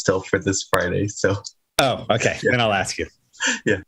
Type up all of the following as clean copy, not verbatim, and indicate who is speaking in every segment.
Speaker 1: still for this Friday. So.
Speaker 2: Oh, okay.
Speaker 1: Yeah.
Speaker 2: Then I'll ask you.
Speaker 1: Yeah.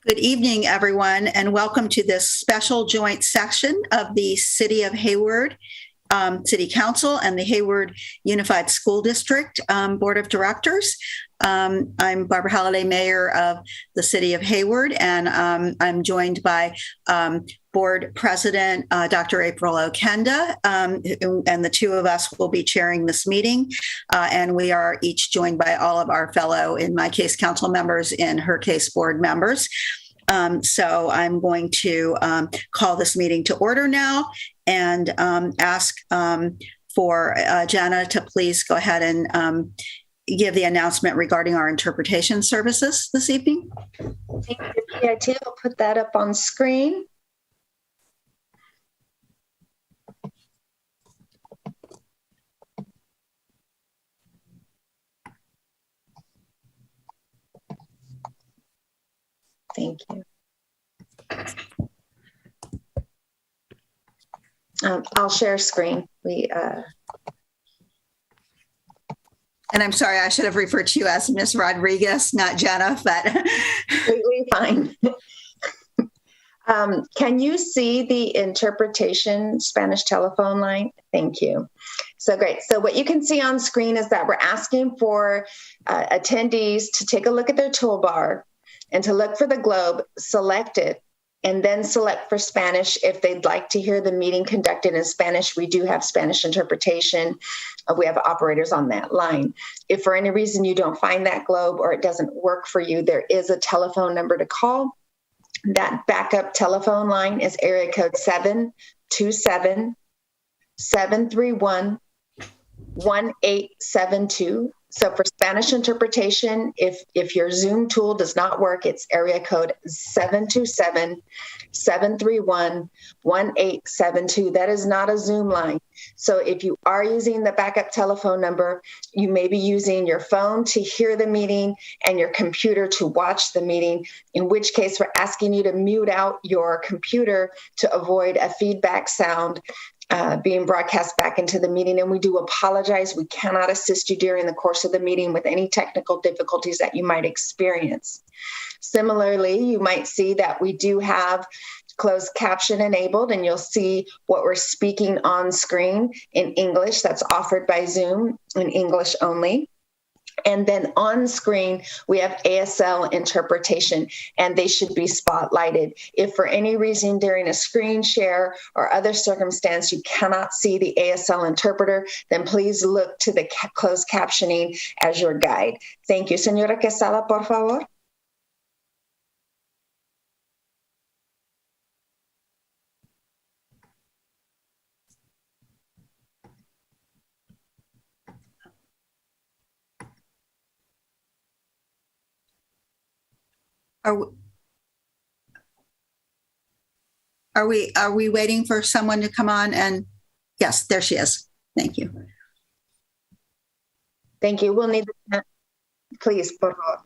Speaker 3: Good evening, everyone, and welcome to this special joint session of the City of Hayward
Speaker 1: City Council and the Hayward Unified School District Board of Directors. I'm Barbara Halliday, Mayor of the City of Hayward, and I'm joined by Board President Dr. April Okenda, and the two of us will be chairing this meeting. And we are each joined by all of our fellow, in my case, council members, in her case, board members. So I'm going to call this meeting to order now and ask for Jenna to please go ahead and give the announcement regarding our interpretation services this evening.
Speaker 2: Thank you, PIT. I'll put that up on screen. Thank you. I'll share screen.
Speaker 1: And I'm sorry, I should have referred to you as Ms. Rodriguez, not Jenna, but
Speaker 2: completely fine. Can you see the interpretation Spanish telephone line? Thank you. So great. So what you can see on screen is that we're asking for attendees to take a look at their toolbar and to look for the globe, select it, and then select for Spanish if they'd like to hear the meeting conducted in Spanish. We do have Spanish interpretation. We have operators on that line. If for any reason you don't find that globe or it doesn't work for you, there is a telephone number to call. That backup telephone line is area code 727-731-1872. So for Spanish interpretation, if your Zoom tool does not work, it's area code 727-731-1872. That is not a Zoom line. So if you are using the backup telephone number, you may be using your phone to hear the meeting and your computer to watch the meeting, in which case we're asking you to mute out your computer to avoid a feedback sound being broadcast back into the meeting. And we do apologize. We cannot assist you during the course of the meeting with any technical difficulties that you might experience. Similarly, you might see that we do have closed caption enabled, and you'll see what we're speaking on screen in English. That's offered by Zoom in English only. And then on screen, we have ASL interpretation, and they should be spotlighted. If for any reason during a screen share or other circumstance you cannot see the ASL interpreter, then please look to the closed captioning as your guide. Thank you. Señora Quesada, por favor.
Speaker 1: Are we waiting for someone to come on? And yes, there she is. Thank you.
Speaker 2: Thank you. We'll need the, please, por favor.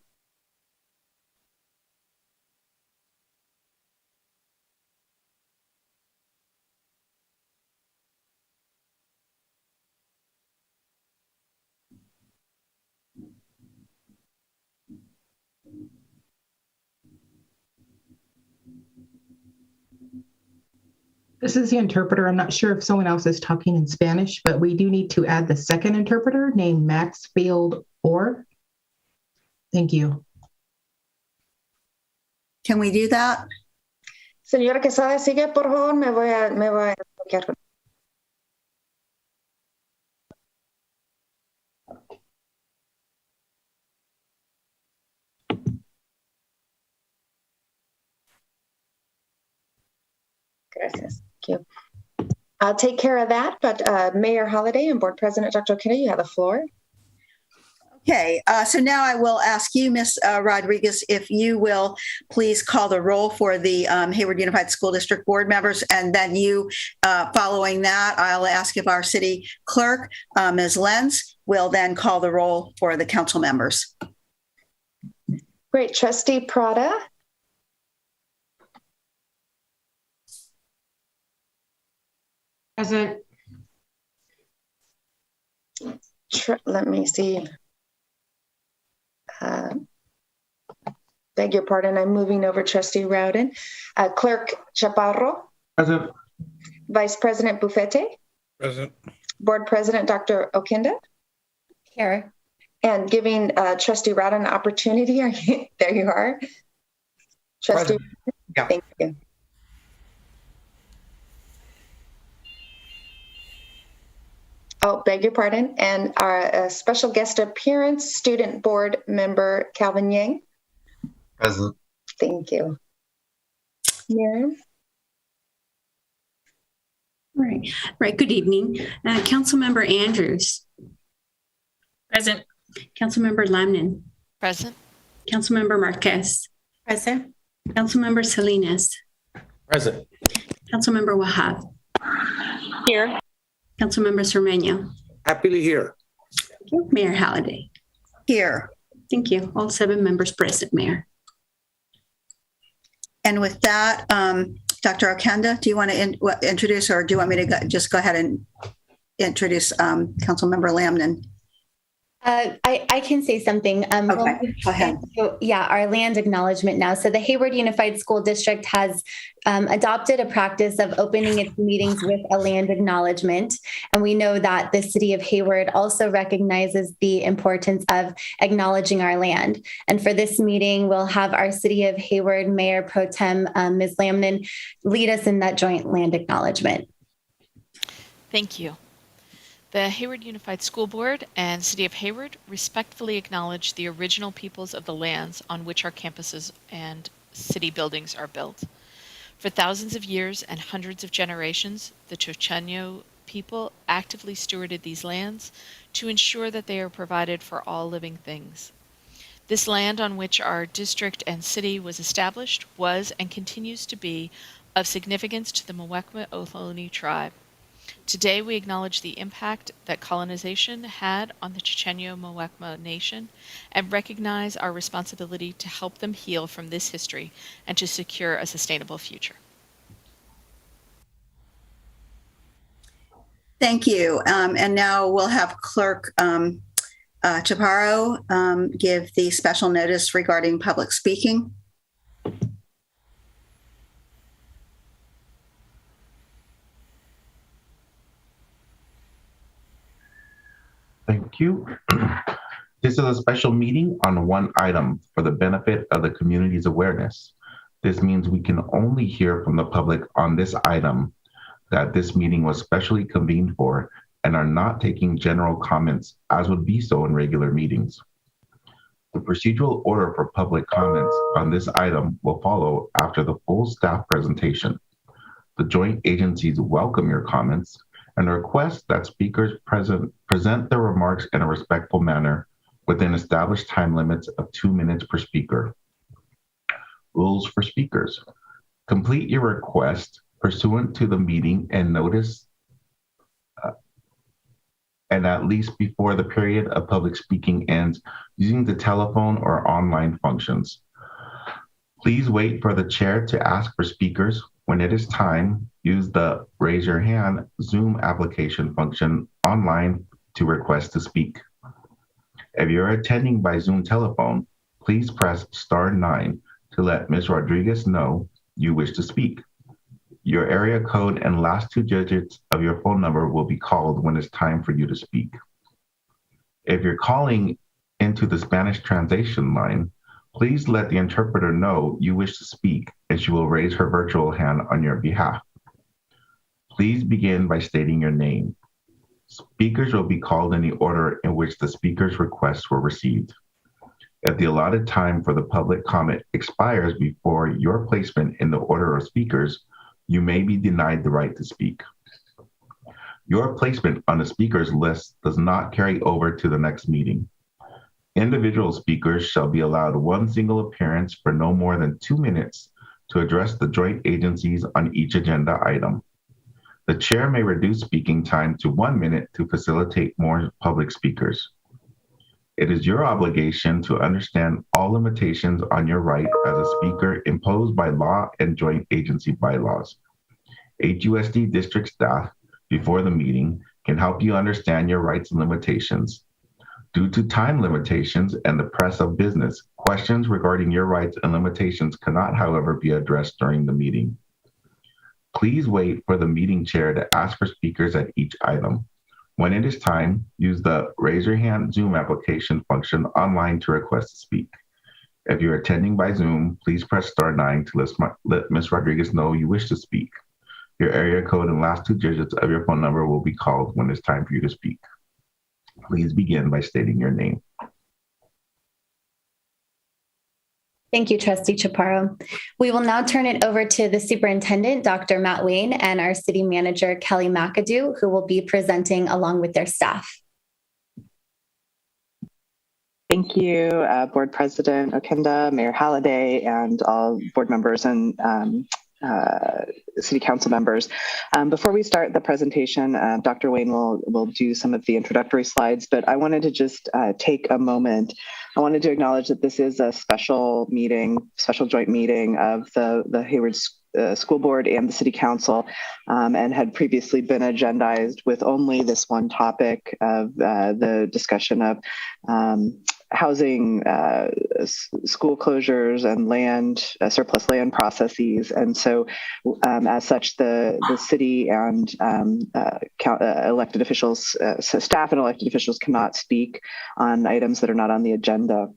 Speaker 3: This is the interpreter. I'm not sure if someone else is talking in Spanish, but we do need to add the second interpreter named Maxfield Orr. Thank you.
Speaker 1: Can we do that?
Speaker 2: Señora Quesada, sigue, por favor. Me voy a bloquear. Gracias. Thank you. I'll take care of that, but Mayor Holliday and Board President Dr. Okenda, you have the floor.
Speaker 1: Okay, so now I will ask you, Ms. Rodriguez, if you will please call the roll for the Hayward Unified School District board members, and then you, following that, I'll ask if our city clerk, Ms. Lenz, will then call the roll for the council members.
Speaker 2: Great. Trustee Prada.
Speaker 4: Present.
Speaker 2: Let me see. Beg your pardon. I'm moving over Trustee Rowden. Clerk Chaparro.
Speaker 5: Present.
Speaker 2: Vice President Bufete.
Speaker 4: Present.
Speaker 2: Board President Dr. Okinda.
Speaker 5: Here.
Speaker 2: And giving Trustee Rada an opportunity. There you are. Trustee.
Speaker 4: Yeah.
Speaker 2: Thank you. Oh, beg your pardon. And our special guest appearance, Student Board Member Calvin Yang.
Speaker 4: Present.
Speaker 2: Thank you. Miriam.
Speaker 6: Right. Good evening. Councilmember Andrews.
Speaker 5: Present.
Speaker 6: Councilmember Lamnin.
Speaker 5: Present.
Speaker 6: Councilmember Marquez.
Speaker 5: Present.
Speaker 6: Councilmember Salinas.
Speaker 4: Present.
Speaker 6: Councilmember Wahab.
Speaker 5: Here.
Speaker 6: Councilmember Cermeño.
Speaker 4: Happily here.
Speaker 6: Thank you. Mayor Halliday.
Speaker 1: Here.
Speaker 6: Thank you. All 7 members present, Mayor.
Speaker 1: And with that, Dr. Okenda, do you want to introduce, or do you want me to just go ahead and introduce Councilmember Lamnin?
Speaker 5: I can say something.
Speaker 1: Okay, go ahead.
Speaker 5: So, yeah, our land acknowledgement now. So the Hayward Unified School District has adopted a practice of opening its meetings with a land acknowledgement. And we know that the city of Hayward also recognizes the importance of acknowledging our land. And for this meeting, we'll have our city of Hayward Mayor Pro Tem, Ms. Lamnin, lead us in that joint land acknowledgement.
Speaker 7: Thank you. The Hayward Unified School Board and City of Hayward respectfully acknowledge the original peoples of the lands on which our campuses and city buildings are built. For thousands of years and hundreds of generations, the Chochenyo people actively stewarded these lands to ensure that they are provided for all living things. This land on which our district and city was established was and continues to be of significance to the Muwekma Ohlone tribe. Today, we acknowledge the impact that colonization had on the Chochenyo Muwekma Nation and recognize our responsibility to help them heal from this history and to secure a sustainable future.
Speaker 1: Thank you. And now we'll have Clerk Chaparro give the special notice regarding public speaking.
Speaker 8: Thank you. This is a special meeting on one item for the benefit of the community's awareness. This means we can only hear from the public on this item that this meeting was specially convened for and are not taking general comments as would be so in regular meetings. The procedural order for public comments on this item will follow after the full staff presentation. The joint agencies welcome your comments and request that speakers present their remarks in a respectful manner within established time limits of 2 minutes per speaker. Rules for speakers. Complete your request pursuant to the meeting and notice and at least before the period of public speaking ends using the telephone or online functions. Please wait for the chair to ask for speakers. When it is time, use the raise your hand Zoom application function online to request to speak. If you're attending by Zoom telephone, please press *9 to let Ms. Rodriguez know you wish to speak. Your area code and last 2 digits of your phone number will be called when it's time for you to speak. If you're calling into the Spanish translation line, please let the interpreter know you wish to speak and she will raise her virtual hand on your behalf. Please begin by stating your name. Speakers will be called in the order in which the speaker's requests were received. If the allotted time for the public comment expires before your placement in the order of speakers, you may be denied the right to speak. Your placement on the speakers list does not carry over to the next meeting. Individual speakers shall be allowed 1 single appearance for no more than 2 minutes to address the joint agencies on each agenda item. The chair may reduce speaking time to 1 minute to facilitate more public speakers. It is your obligation to understand all limitations on your right as a speaker imposed by law and joint agency bylaws. HUSD district staff before the meeting can help you understand your rights and limitations. Due to time limitations and the press of business, questions regarding your rights and limitations cannot, however, be addressed during the meeting. Please wait for the meeting chair to ask for speakers at each item. When it is time, use the raise your hand Zoom application function online to request to speak. If you're attending by Zoom, please press *9 to let Ms. Rodriguez know you wish to speak. Your area code and last 2 digits of your phone number will be called when it's time for you to speak. Please begin by stating your name.
Speaker 5: Thank you, Trustee Chaparro. We will now turn it over to the Superintendent, Dr. Matt Wayne, and our City Manager, Kelly McAdoo, who will be presenting along with their staff.
Speaker 9: Thank you, Board President Okenda, Mayor Halliday, and all board members and City Council members. Before we start the presentation, Dr. Wayne will do some of the introductory slides, but I wanted to just take a moment. I wanted to acknowledge that this is a special joint meeting of the Hayward School Board and the City Council, and had previously been agendized with only this one topic of the discussion of housing, school closures, and land surplus land processes. And so, as such, the city and elected officials, staff and elected officials cannot speak on items that are not on the agenda.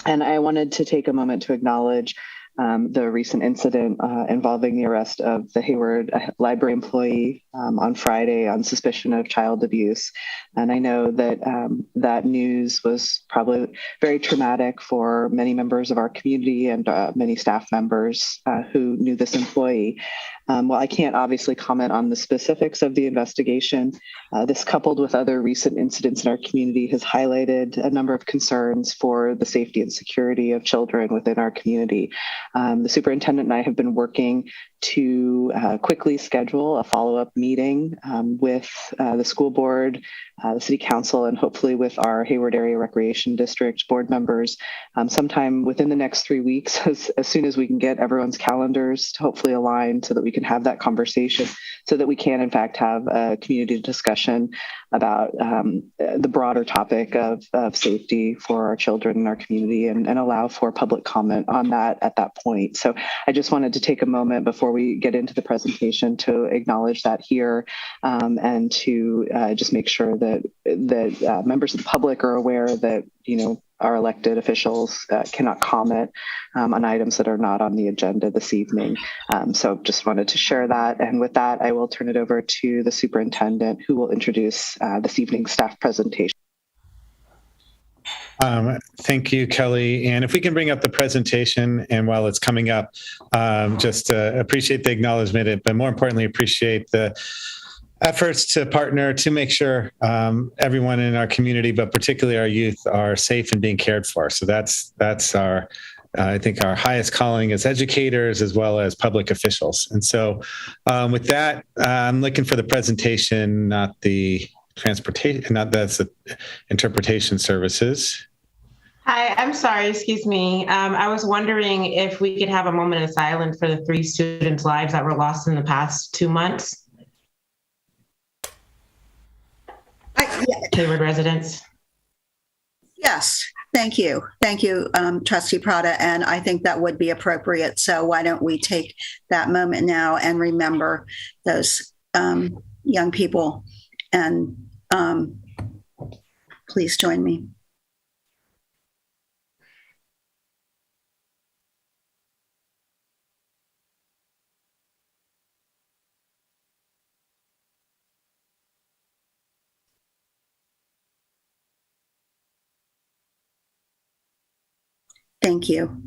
Speaker 9: And I wanted to take a moment to acknowledge the recent incident involving the arrest of the Hayward library employee on Friday on suspicion of child abuse. And I know that that news was probably very traumatic for many members of our community and many staff members who knew this employee. While I can't obviously comment on the specifics of the investigation, this coupled with other recent incidents in our community has highlighted a number of concerns for the safety and security of children within our community. The superintendent and I have been working to quickly schedule a follow-up meeting with the school board, the city council, and hopefully with our Hayward Area Recreation District board members sometime within the next 3 weeks, as soon as we can get everyone's calendars to hopefully align so that we can have that conversation, so that we can in fact have a community discussion about the broader topic of safety for our children in our community, and allow for public comment on that at that point. So I just wanted to take a moment before we get into the presentation to acknowledge that here, and to just make sure that members of the public are aware that, our elected officials cannot comment on items that are not on the agenda this evening. So just wanted to share that. And with that, I will turn it over to the superintendent, who will introduce this evening's staff presentation.
Speaker 10: Thank you, Kelly. And if we can bring up the presentation, and while it's coming up, just appreciate the acknowledgement, but more importantly, appreciate the efforts to partner to make sure everyone in our community, but particularly our youth, are safe and being cared for. So that's our, I think, our highest calling as educators as well as public officials. And so with that, I'm looking for the presentation, not the transportation, not that's the interpretation services.
Speaker 11: Hi, I'm sorry, excuse me. I was wondering if we could have a moment of silence for the 3 students' lives that were lost in the past 2 months. Hayward residents.
Speaker 1: Yes, thank you. Thank you, Trustee Prada. And I think that would be appropriate. So why don't we take that moment now and remember those young people, and please join me. Thank you.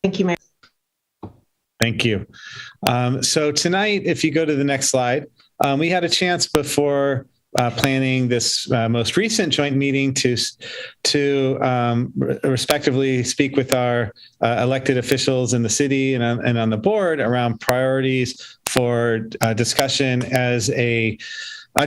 Speaker 11: Thank you, Mayor.
Speaker 10: Thank you. So tonight, if you go to the next slide, we had a chance before planning this most recent joint meeting to respectively speak with our elected officials in the city and on the board around priorities for discussion as a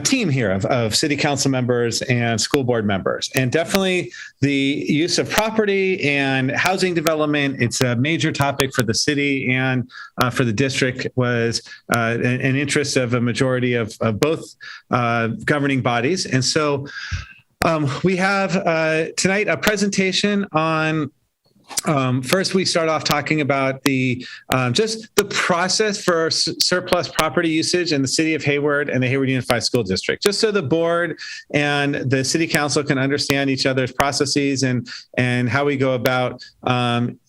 Speaker 10: team here of city council members and school board members. And definitely the use of property and housing development, it's a major topic for the city and for the district, was an interest of a majority of both governing bodies. And so we have tonight a presentation on First, we start off talking about the just the process for surplus property usage in the city of Hayward and the Hayward Unified School District, just so the board and the city council can understand each other's processes and how we go about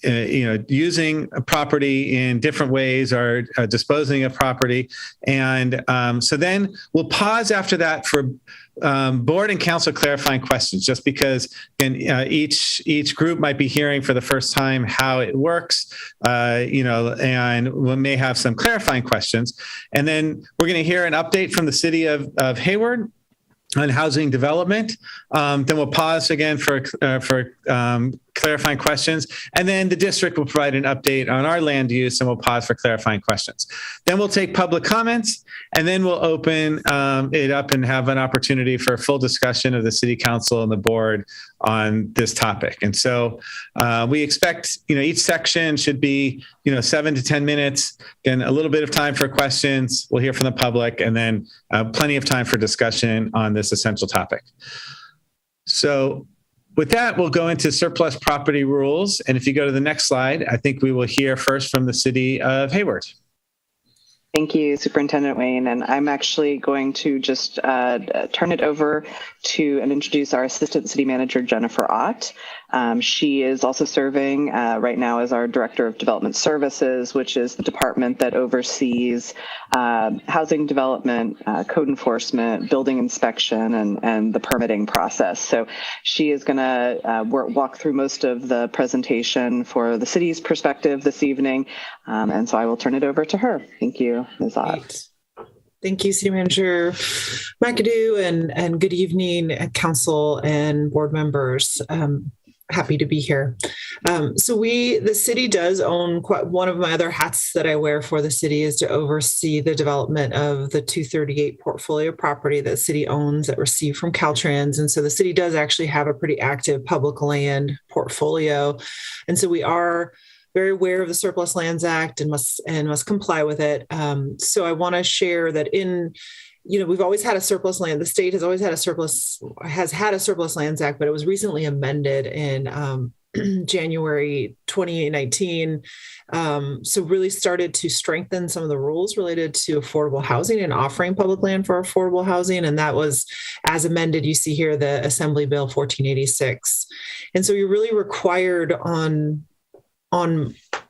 Speaker 10: using a property in different ways or disposing of property. And so then we'll pause after that for board and council clarifying questions, just because each group might be hearing for the first time how it works, and we may have some clarifying questions. And then we're going to hear an update from the city of Hayward on housing development. Then we'll pause again for clarifying questions. And then the district will provide an update on our land use, and we'll pause for clarifying questions. Then we'll take public comments, and then we'll open it up and have an opportunity for a full discussion of the city council and the board on this topic. And so we expect, each section should be, 7 to 10 minutes. Again, a little bit of time for questions. We'll hear from the public, and then plenty of time for discussion on this essential topic. So with that, we'll go into surplus property rules. And if you go to the next slide, I think we will hear first from the city of Hayward.
Speaker 9: Thank you, Superintendent Wayne. And I'm actually going to just turn it over to and introduce our Assistant City Manager, Jennifer Ott. She is also serving right now as our Director of Development Services, which is the department that oversees housing development, code enforcement, building inspection, and the permitting process. So she is going to walk through most of the presentation for the city's perspective this evening. And so I will turn it over to her. Thank you, Ms. Ott.
Speaker 12: Thank you, City Manager McAdoo, and good evening, Council and board members. Happy to be here. The city does own one of my other hats that I wear for the city is to oversee the development of the 238 portfolio property that the city owns that received from Caltrans. And so the city does actually have a pretty active public land portfolio. And so we are very aware of the Surplus Lands Act and must comply with it. So I want to share that we've always had a surplus land. The state has always had a Surplus Lands Act, but it was recently amended in January 2019. So really started to strengthen some of the rules related to affordable housing and offering public land for affordable housing. And that was, as amended, you see here, the Assembly Bill 1486. And so you're really required on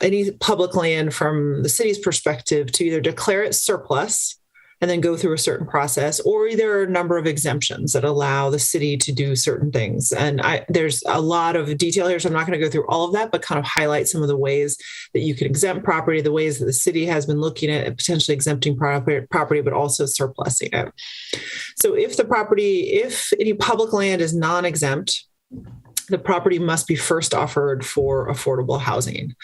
Speaker 12: any public land from the city's perspective to either declare it surplus and then go through a certain process, or there are a number of exemptions that allow the city to do certain things. And there's a lot of detail here, so I'm not going to go through all of that, but kind of highlight some of the ways that you can exempt property, the ways that the city has been looking at potentially exempting property, but also surplusing it. So if any public land is non-exempt, the property must be first offered for affordable housing.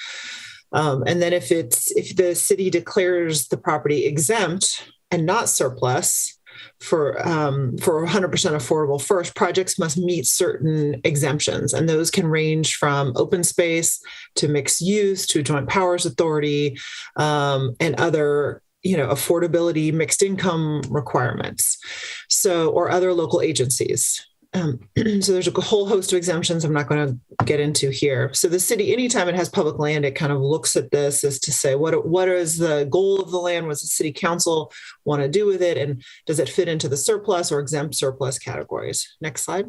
Speaker 12: And then if the city declares the property exempt and not surplus for 100% affordable first, projects must meet certain exemptions. And those can range from open space to mixed use to joint powers authority and other affordability, mixed income requirements. Or other local agencies. So there's a whole host of exemptions I'm not going to get into here. So the city, anytime it has public land, it kind of looks at this as to say, what is the goal of the land? What does the city council want to do with it? And does it fit into the surplus or exempt surplus categories? Next slide.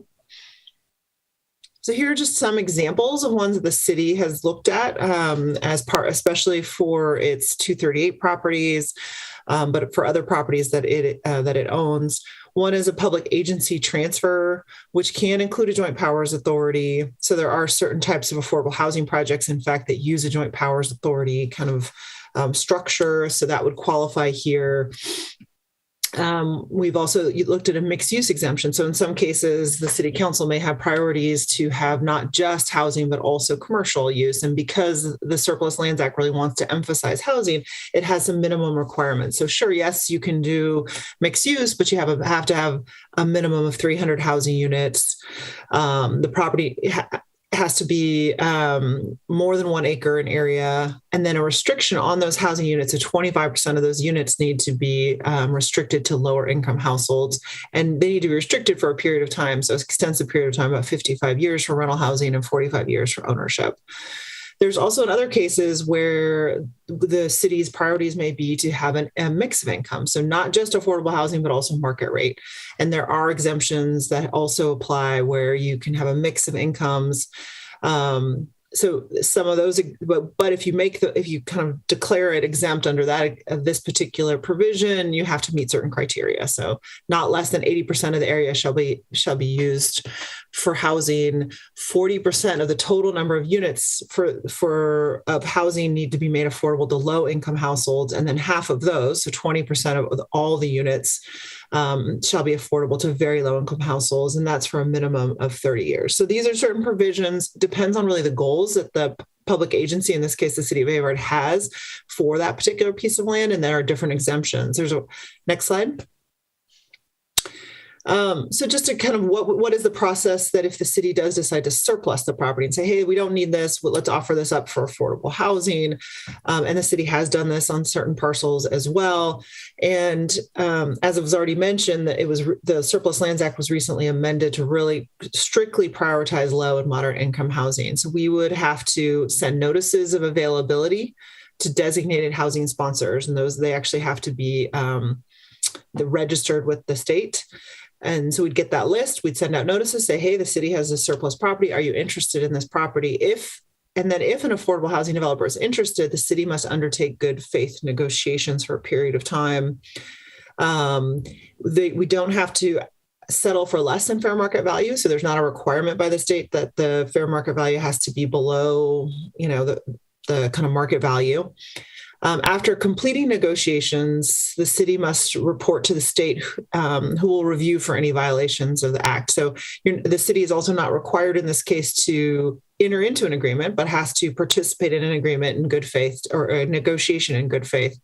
Speaker 12: So here are just some examples of ones that the city has looked at especially for its 238 properties, but for other properties that it owns. One is a public agency transfer, which can include a joint powers authority. So there are certain types of affordable housing projects, in fact, that use a joint powers authority kind of structure. So that would qualify here. We've also looked at a mixed use exemption. So in some cases, the city council may have priorities to have not just housing, but also commercial use. And because the Surplus Lands Act really wants to emphasize housing, it has some minimum requirements. So sure, yes, you can do mixed use, but you have to have a minimum of 300 housing units. The property has to be more than 1 acre in area, and then a restriction on those housing units. So 25% of those units need to be restricted to lower income households, and they need to be restricted for a period of time. So it's an extensive period of time, about 55 years for rental housing and 45 years for ownership. There's also in other cases where the city's priorities may be to have a mix of income. So not just affordable housing, but also market rate. And there are exemptions that also apply where you can have a mix of incomes. So some of those, but if you kind of declare it exempt under this particular provision, you have to meet certain criteria. So not less than 80% of the area shall be used for housing. 40% of the total number of units of housing need to be made affordable to low income households, and then half of those, so 20% of all the units, shall be affordable to very low income households, and that's for a minimum of 30 years. So these are certain provisions, depends on really the goals that the public agency, in this case, the city of Hayward, has for that particular piece of land, and there are different exemptions. Next slide. So just to kind of what is the process that if the city does decide to surplus the property and say, hey, we don't need this, well, let's offer this up for affordable housing. And the city has done this on certain parcels as well. And as it was already mentioned, that the Surplus Lands Act was recently amended to really strictly prioritize low and moderate income housing. So we would have to send notices of availability to designated housing sponsors, and they actually have to be registered with the state. And so we'd get that list, we'd send out notices, say, hey, the city has this surplus property. Are you interested in this property? If an affordable housing developer is interested, the city must undertake good faith negotiations for a period of time. We don't have to settle for less than fair market value. So there's not a requirement by the state that the fair market value has to be below, the kind of market value. After completing negotiations, the city must report to the state, who will review for any violations of the act. So the city is also not required in this case to enter into an agreement, but has to participate in an agreement in good faith, or a negotiation in good faith.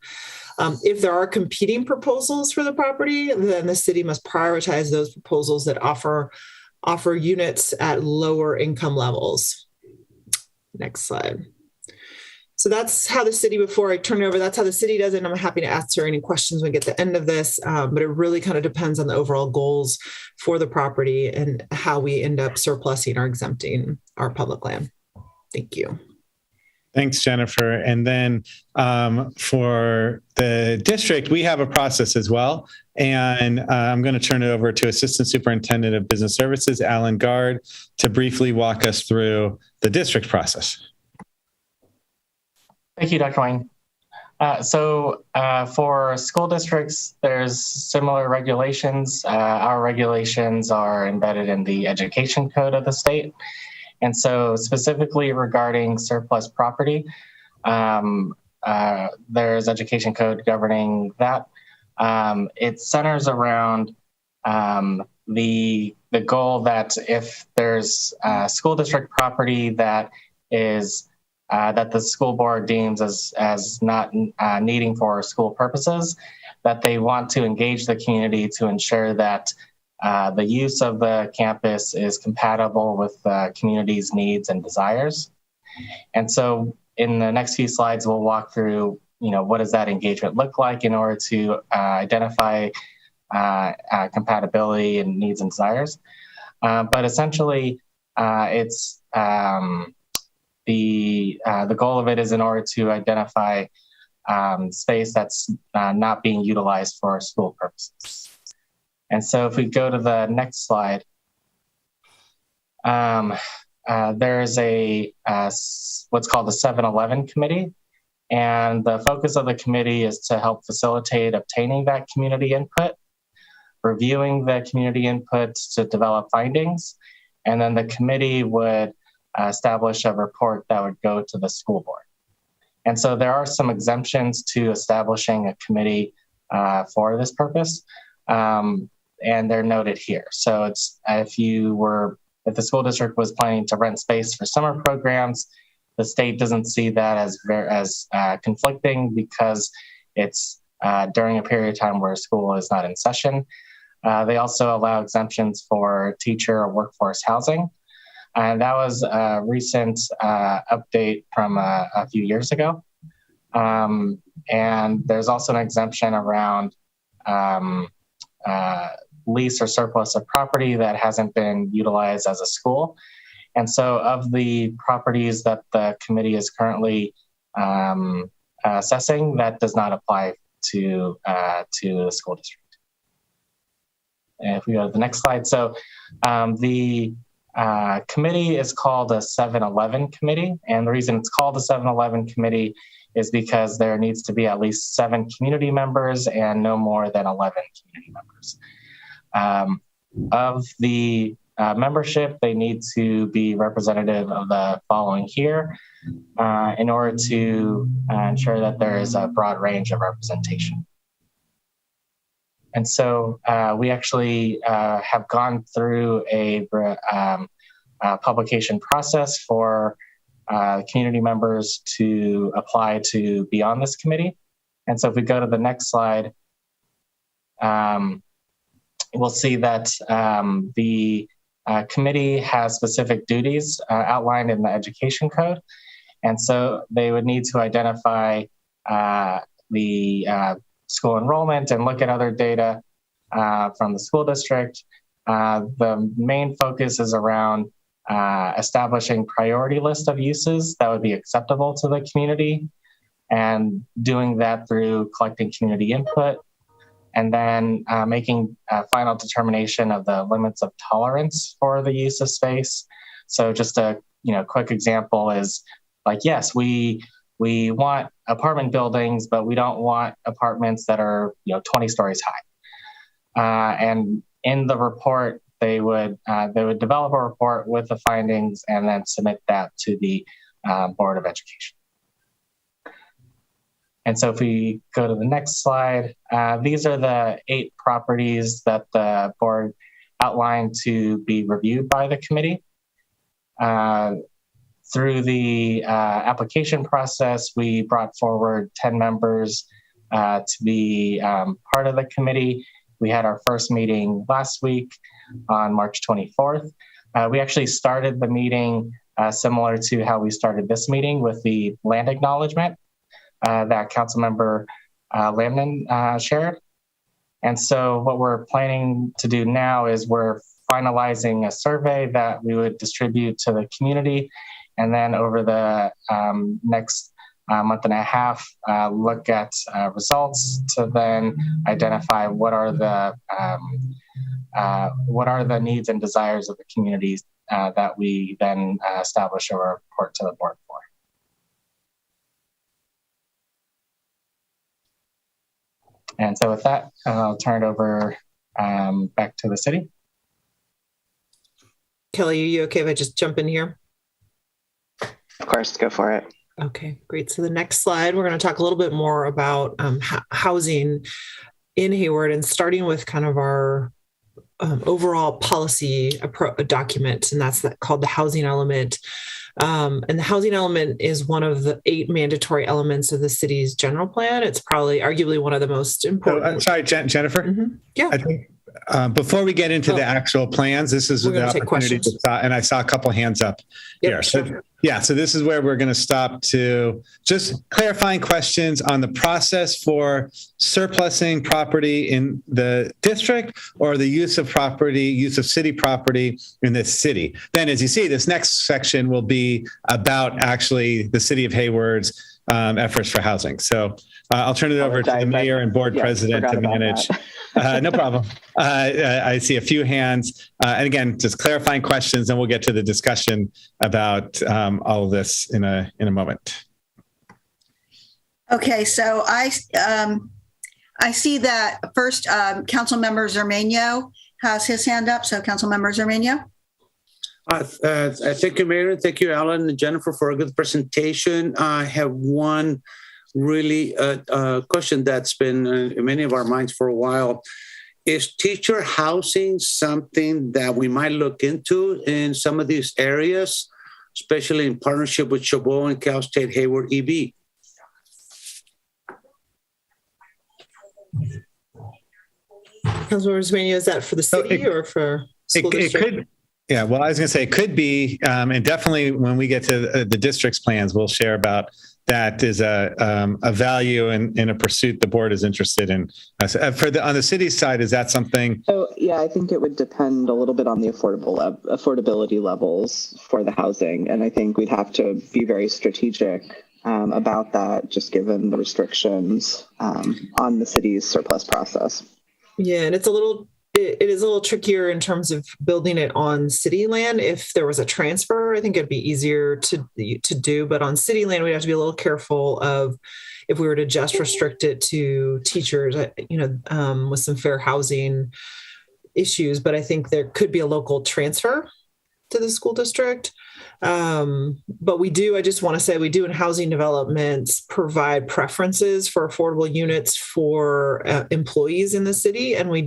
Speaker 12: If there are competing proposals for the property, then the city must prioritize those proposals that offer units at lower income levels. Next slide. So that's how the city, before I turn it over, that's how the city does it. And I'm happy to answer any questions when we get to the end of this. But it really kind of depends on the overall goals for the property and how we end up surplusing or exempting our public land. Thank you.
Speaker 10: Thanks, Jennifer. And then for the district, we have a process as well. And I'm going to turn it over to Assistant Superintendent of Business Services, Alan Gard, to briefly walk us through the district process.
Speaker 13: Thank you, Dr. Wayne. For school districts, there's similar regulations. Our regulations are embedded in the education code of the state. And so specifically regarding surplus property, there's education code governing that. It centers around the goal that if there's school district property that is that the school board deems as not needing for school purposes, that they want to engage the community to ensure that the use of the campus is compatible with the community's needs and desires. And so in the next few slides, we'll walk through, what does that engagement look like in order to identify compatibility and needs and desires. But essentially, it's the goal of it is in order to identify space that's not being utilized for school purposes. And so if we go to the next slide, there's what's called the 7-Eleven committee. And the focus of the committee is to help facilitate obtaining that community input, reviewing the community input to develop findings, and then the committee would establish a report that would go to the school board. And so there are some exemptions to establishing a committee for this purpose, and they're noted here. So it's if the school district was planning to rent space for summer programs, the state doesn't see that as conflicting because it's during a period of time where school is not in session. They also allow exemptions for teacher or workforce housing. And that was a recent update from a few years ago. And there's also an exemption around lease or surplus of property that hasn't been utilized as a school. And so of the properties that the committee is currently assessing, that does not apply to the school district. And if we go to the next slide. So the committee is called a 7-11 committee. And the reason it's called a 7-11 committee is because there needs to be at least 7 community members and no more than 11 community members. Of the membership, they need to be representative of the following here in order to ensure that there is a broad range of representation. And so we actually have gone through a publication process for community members to apply to be on this committee. And so if we go to the next slide, we'll see that the committee has specific duties outlined in the education code. And so they would need to identify the school enrollment and look at other data from the school district. The main focus is around establishing priority list of uses that would be acceptable to the community, and doing that through collecting community input, and then making a final determination of the limits of tolerance for the use of space. So just a quick example is like, yes, we want apartment buildings, but we don't want apartments that are 20 stories high. And in the report, they would develop a report with the findings and then submit that to the Board of Education. And so if we go to the next slide, these are the 8 properties that the board outlined to be reviewed by the committee. Through the application process, we brought forward 10 members to be part of the committee. We had our first meeting last week on March 24th. We actually started the meeting similar to how we started this meeting, with the land acknowledgement that Councilmember Lamnon shared. And so what we're planning to do now is we're finalizing a survey that we would distribute to the community, and then over the next month and a half, look at results to then identify what are the needs and desires of the communities that we then establish a report to the board for. And so with that, I'll turn it over back to the city.
Speaker 12: Kelly, are you okay if I just jump in here?
Speaker 9: Of course, go for it.
Speaker 12: Okay, great. So the next slide, we're going to talk a little bit more about housing in Hayward, and starting with kind of our overall policy document, and that's called the housing element. And the housing element is one of the 8 mandatory elements of the city's general plan. It's probably arguably one of the most important.
Speaker 10: Sorry, Jennifer.
Speaker 12: Mm-hmm. Yeah.
Speaker 10: I think before we get into the actual plans, this is the opportunity to stop, and I saw a couple hands up here.
Speaker 12: Sure.
Speaker 10: So this is where we're going to stop to just clarifying questions on the process for surplusing property in the district, or the use of city property in this city. Then, as you see, this next section will be about actually the city of Hayward's efforts for housing. So I'll turn it over to the mayor and board president to manage. No problem. I see a few hands. And again, just clarifying questions, and we'll get to the discussion about all of this in a moment.
Speaker 1: Okay, so I see that first Councilmember Zermeño has his hand up. So Councilmember Zermeño.
Speaker 14: Thank you, Mayor. Thank you, Alan and Jennifer, for a good presentation. I have one really question that's been in many of our minds for a while. Is teacher housing something that we might look into in some of these areas, especially in partnership with Chabot and Cal State Hayward EB?
Speaker 12: Councilmember Zermeño, is that for the city or for school district?
Speaker 10: It could. Yeah, well, I was going to say it could be, and definitely when we get to the district's plans, we'll share about that is a value and a pursuit the board is interested in. On the city side, is that something?
Speaker 9: So yeah, I think it would depend a little bit on the affordability levels for the housing, and I think we'd have to be very strategic about that, just given the restrictions on the city's surplus process.
Speaker 12: Yeah, and it is a little trickier in terms of building it on city land. If there was a transfer, I think it'd be easier to do. But on city land, we'd have to be a little careful of if we were to just restrict it to teachers, with some fair housing issues. But I think there could be a local transfer to the school district. But I just want to say we do in housing developments provide preferences for affordable units for employees in the city. And we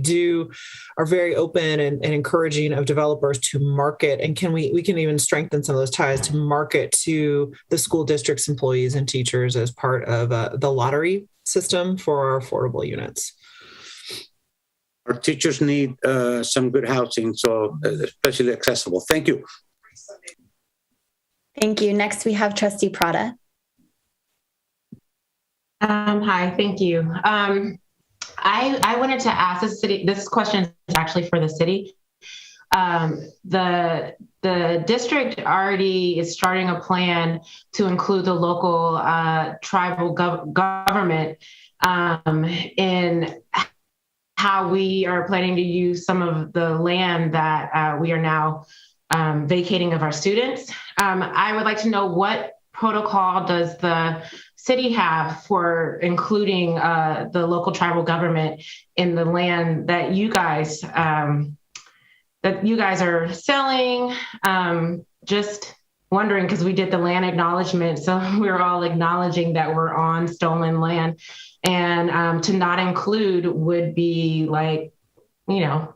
Speaker 12: are very open and encouraging of developers to market. And we can even strengthen some of those ties to market to the school district's employees and teachers as part of the lottery system for our affordable units.
Speaker 14: Our teachers need some good housing, so especially accessible. Thank you.
Speaker 5: Thank you. Next, we have Trustee Prada.
Speaker 11: Hi, thank you. I wanted to ask the city, this question is actually for the city. The district already is starting a plan to include the local tribal government in how we are planning to use some of the land that we are now vacating of our students. I would like to know what protocol does the city have for including the local tribal government in the land that you guys are selling. Just wondering, because we did the land acknowledgement, so we're all acknowledging that we're on stolen land, and to not include would be like,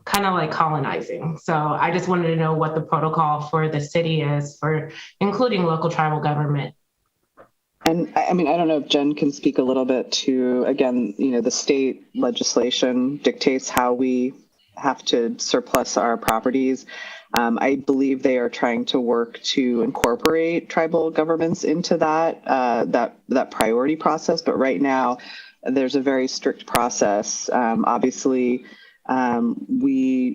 Speaker 11: kind of like colonizing. So I just wanted to know what the protocol for the city is for including local tribal government.
Speaker 9: And I mean, I don't know if Jen can speak a little bit to, again, the state legislation dictates how we have to surplus our properties. I believe they are trying to work to incorporate tribal governments into that priority process. But right now, there's a very strict process. Obviously, we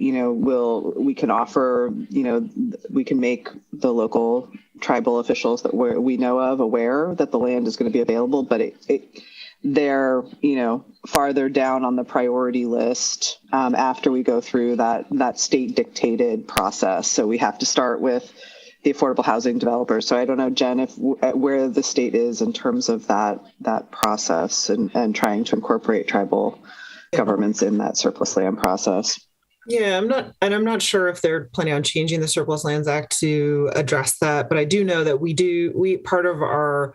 Speaker 9: can offer, we can make the local tribal officials that we know of aware that the land is going to be available, but they're, farther down on the priority list after we go through that state dictated process. So we have to start with the affordable housing developers. So I don't know, Jen, where the state is in terms of that process and trying to incorporate tribal governments in that surplus land process.
Speaker 12: Yeah, I'm not sure if they're planning on changing the Surplus Lands Act to address that, but I do know that we part of our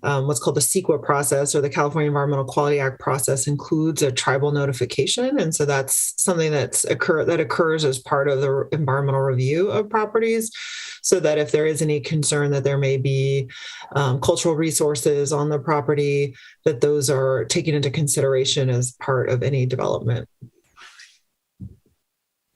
Speaker 12: what's called the CEQA process, or the California Environmental Quality Act process, includes a tribal notification. And so that's something that occurs as part of the environmental review of properties, so that if there is any concern that there may be cultural resources on the property, that those are taken into consideration as part of any development.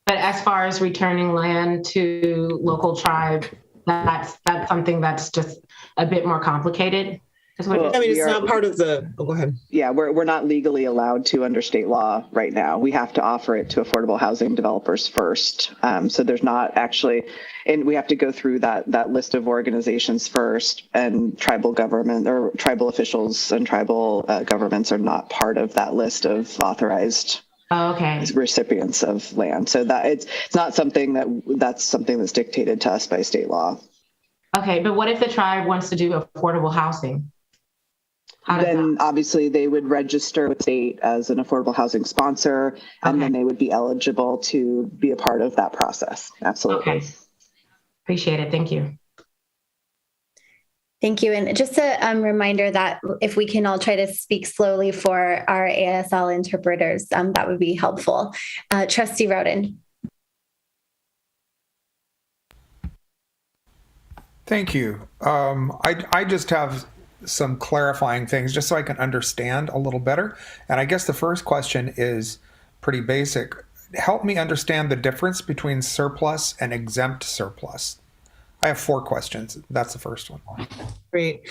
Speaker 11: But as far as returning land to local tribe, that's something that's just a bit more complicated.
Speaker 12: Well, it's not part of the. Oh, go ahead.
Speaker 9: Yeah, we're not legally allowed to under state law right now. We have to offer it to affordable housing developers first. So there's not actually, and we have to go through that list of organizations first. And tribal government or tribal officials and tribal governments are not part of that list of authorized. Recipients of land. So that it's not something that's dictated to us by state law.
Speaker 11: Okay, but what if the tribe wants to do affordable housing?
Speaker 9: Then obviously they would register with state as an affordable housing sponsor, and then they would be eligible to be a part of that process. Absolutely.
Speaker 11: Okay. Appreciate it. Thank you.
Speaker 5: Thank you. And just a reminder that if we can all try to speak slowly for our ASL interpreters, that would be helpful. Trustee Rowden.
Speaker 15: Thank you. I just have some clarifying things just so I can understand a little better. And I guess the first question is pretty basic. Help me understand the difference between surplus and exempt surplus. I have 4 questions. That's the first one.
Speaker 12: Great.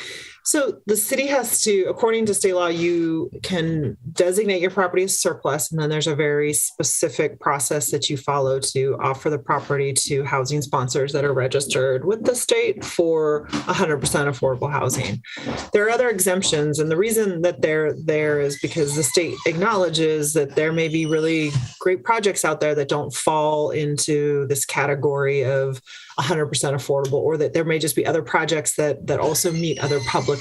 Speaker 12: So the city has to, according to state law, you can designate your property as surplus, and then there's a very specific process that you follow to offer the property to housing sponsors that are registered with the state for 100% affordable housing. There are other exemptions, and the reason that they're there is because the state acknowledges that there may be really great projects out there that don't fall into this category of 100% affordable, or that there may just be other projects that also meet other public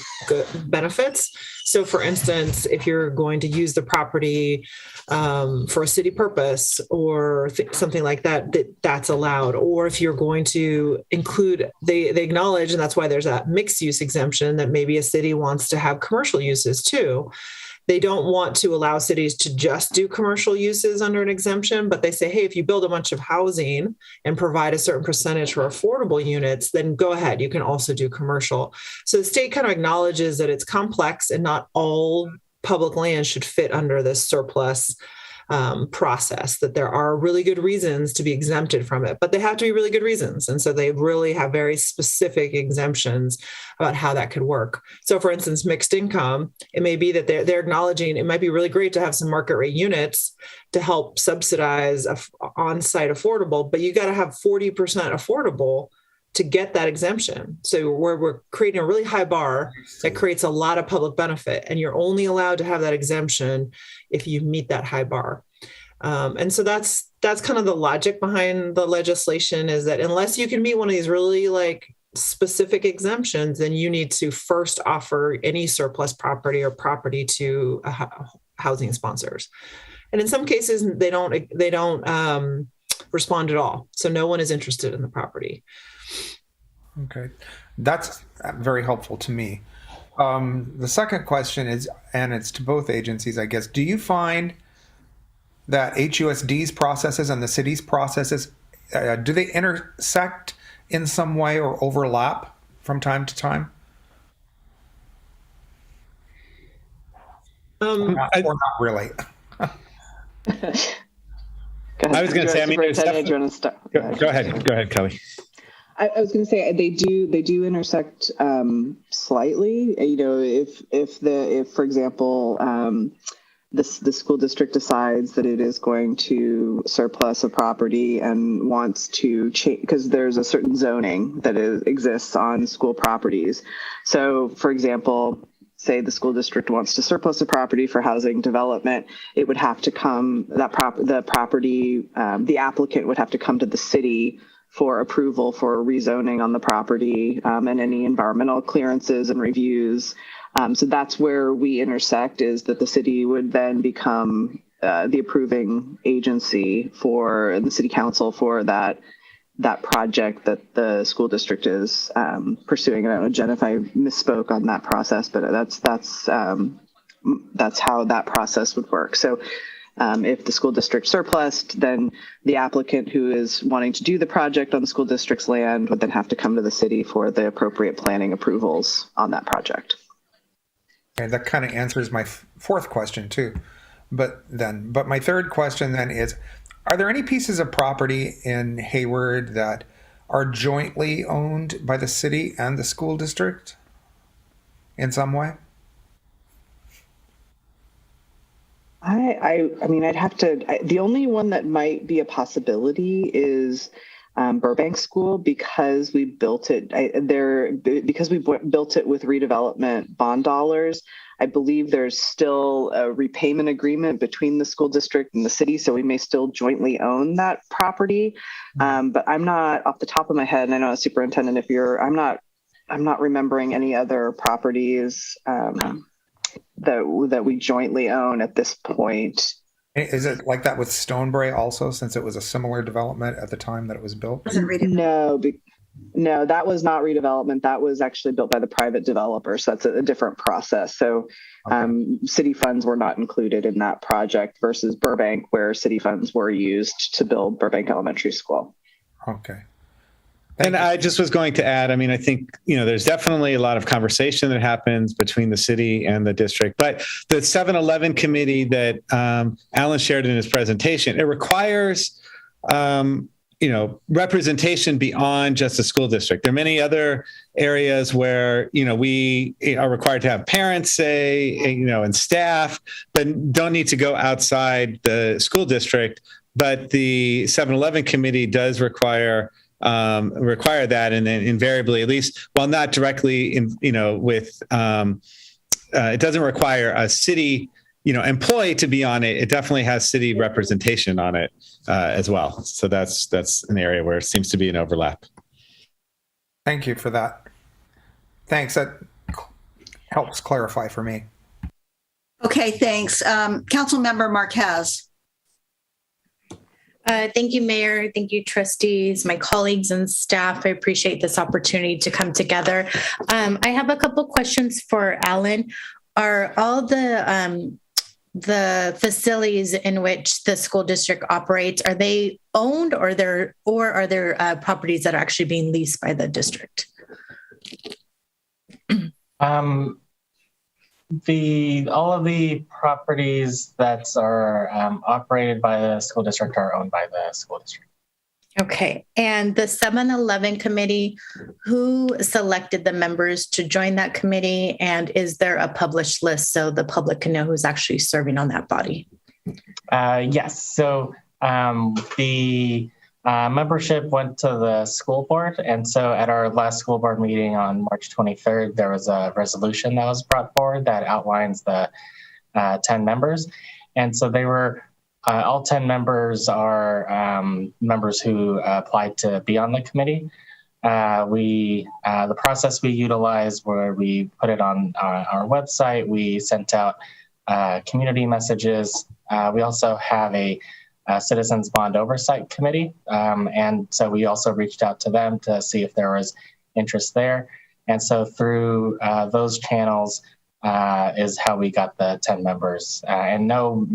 Speaker 12: benefits. So for instance, if you're going to use the property for a city purpose or something like that, that's allowed. Or if you're going to include, they acknowledge, and that's why there's that mixed use exemption, that maybe a city wants to have commercial uses too. They don't want to allow cities to just do commercial uses under an exemption, but they say, hey, if you build a bunch of housing and provide a certain percentage for affordable units, then go ahead, you can also do commercial. So the state kind of acknowledges that it's complex and not all public land should fit under this surplus process, that there are really good reasons to be exempted from it, but they have to be really good reasons. And so they really have very specific exemptions about how that could work. So for instance, mixed income, it may be that they're acknowledging it might be really great to have some market rate units to help subsidize on-site affordable, but you got to have 40% affordable to get that exemption. So we're creating a really high bar that creates a lot of public benefit, and you're only allowed to have that exemption if you meet that high bar. And so that's kind of the logic behind the legislation, is that unless you can meet one of these really specific exemptions, then you need to first offer any surplus property or property to housing sponsors. And in some cases, they don't respond at all. So no one is interested in the property.
Speaker 15: Okay, that's very helpful to me. The second question is, and it's to both agencies, I guess, do you find that HUSD's processes and the city's processes, do they intersect in some way or overlap from time to time? Or not really.
Speaker 10: I was going to say, I mean, there's
Speaker 9: definitely...
Speaker 10: Go ahead, Kelly.
Speaker 9: I was going to say they do intersect slightly. You know, if for example, the school district decides that it is going to surplus a property and wants to change, because there's a certain zoning that exists on school properties. So, for example, say the school district wants to surplus a property for housing development, it would have to come, the applicant would have to come to the city for approval for rezoning on the property and any environmental clearances and reviews. So that's where we intersect, is that the city would then become the approving agency for the city council for that project that the school district is pursuing. I don't know, Jen, if I misspoke on that process, but that's how that process would work. So if the school district surplused, then the applicant who is wanting to do the project on the school district's land would then have to come to the city for the appropriate planning approvals on that project.
Speaker 15: And that kind of answers my fourth question too. But my third question then is, are there any pieces of property in Hayward that are jointly owned by the city and the school district in some way?
Speaker 9: I mean, I'd have to, the only one that might be a possibility is Burbank School, because we built it because we built it with redevelopment bond dollars. I believe there's still a repayment agreement between the school district and the city, so we may still jointly own that property. But I'm not, off the top of my head, and I know, Superintendent, I'm not remembering any other properties that we jointly own at this point.
Speaker 15: Is it like that with Stonebrae also, since it was a similar development at the time that it was built?
Speaker 9: No, that was not redevelopment. That was actually built by the private developer. So that's a different process. So city funds were not included in that project versus Burbank, where city funds were used to build Burbank Elementary School.
Speaker 15: Okay.
Speaker 10: And I just was going to add, I mean, I think, there's definitely a lot of conversation that happens between the city and the district, but the 7-Eleven committee that Alan shared in his presentation, it requires representation beyond just a school district. There are many other areas where, we are required to have parents say, and staff, but don't need to go outside the school district. But the 7-Eleven committee does require that, and then invariably, at least, while not directly it doesn't require a city employee to be on it. It definitely has city representation on it as well. So that's an area where it seems to be an overlap.
Speaker 15: Thank you for that. Thanks. That helps clarify for me.
Speaker 1: Okay, thanks. Councilmember Marquez.
Speaker 16: Thank you, Mayor. Thank you, trustees, my colleagues and staff. I appreciate this opportunity to come together. I have a couple questions for Alan. Are all the facilities in which the school district operates, are they owned, or are there properties that are actually being leased by the district?
Speaker 13: All of the properties that are operated by the school district are owned by the school district.
Speaker 16: Okay. And the 7-Eleven committee, who selected the members to join that committee? And is there a published list so the public can know who's actually serving on that body?
Speaker 13: Yes. So the membership went to the school board. And so at our last school board meeting on March 23rd, there was a resolution that was brought forward that outlines the 10 members. And so they were all 10 members are members who applied to be on the committee. The process we utilized, where we put it on our website, we sent out community messages. We also have a Citizens Bond Oversight Committee. And so we also reached out to them to see if there was interest there. And so through those channels is how we got the 10 members. And no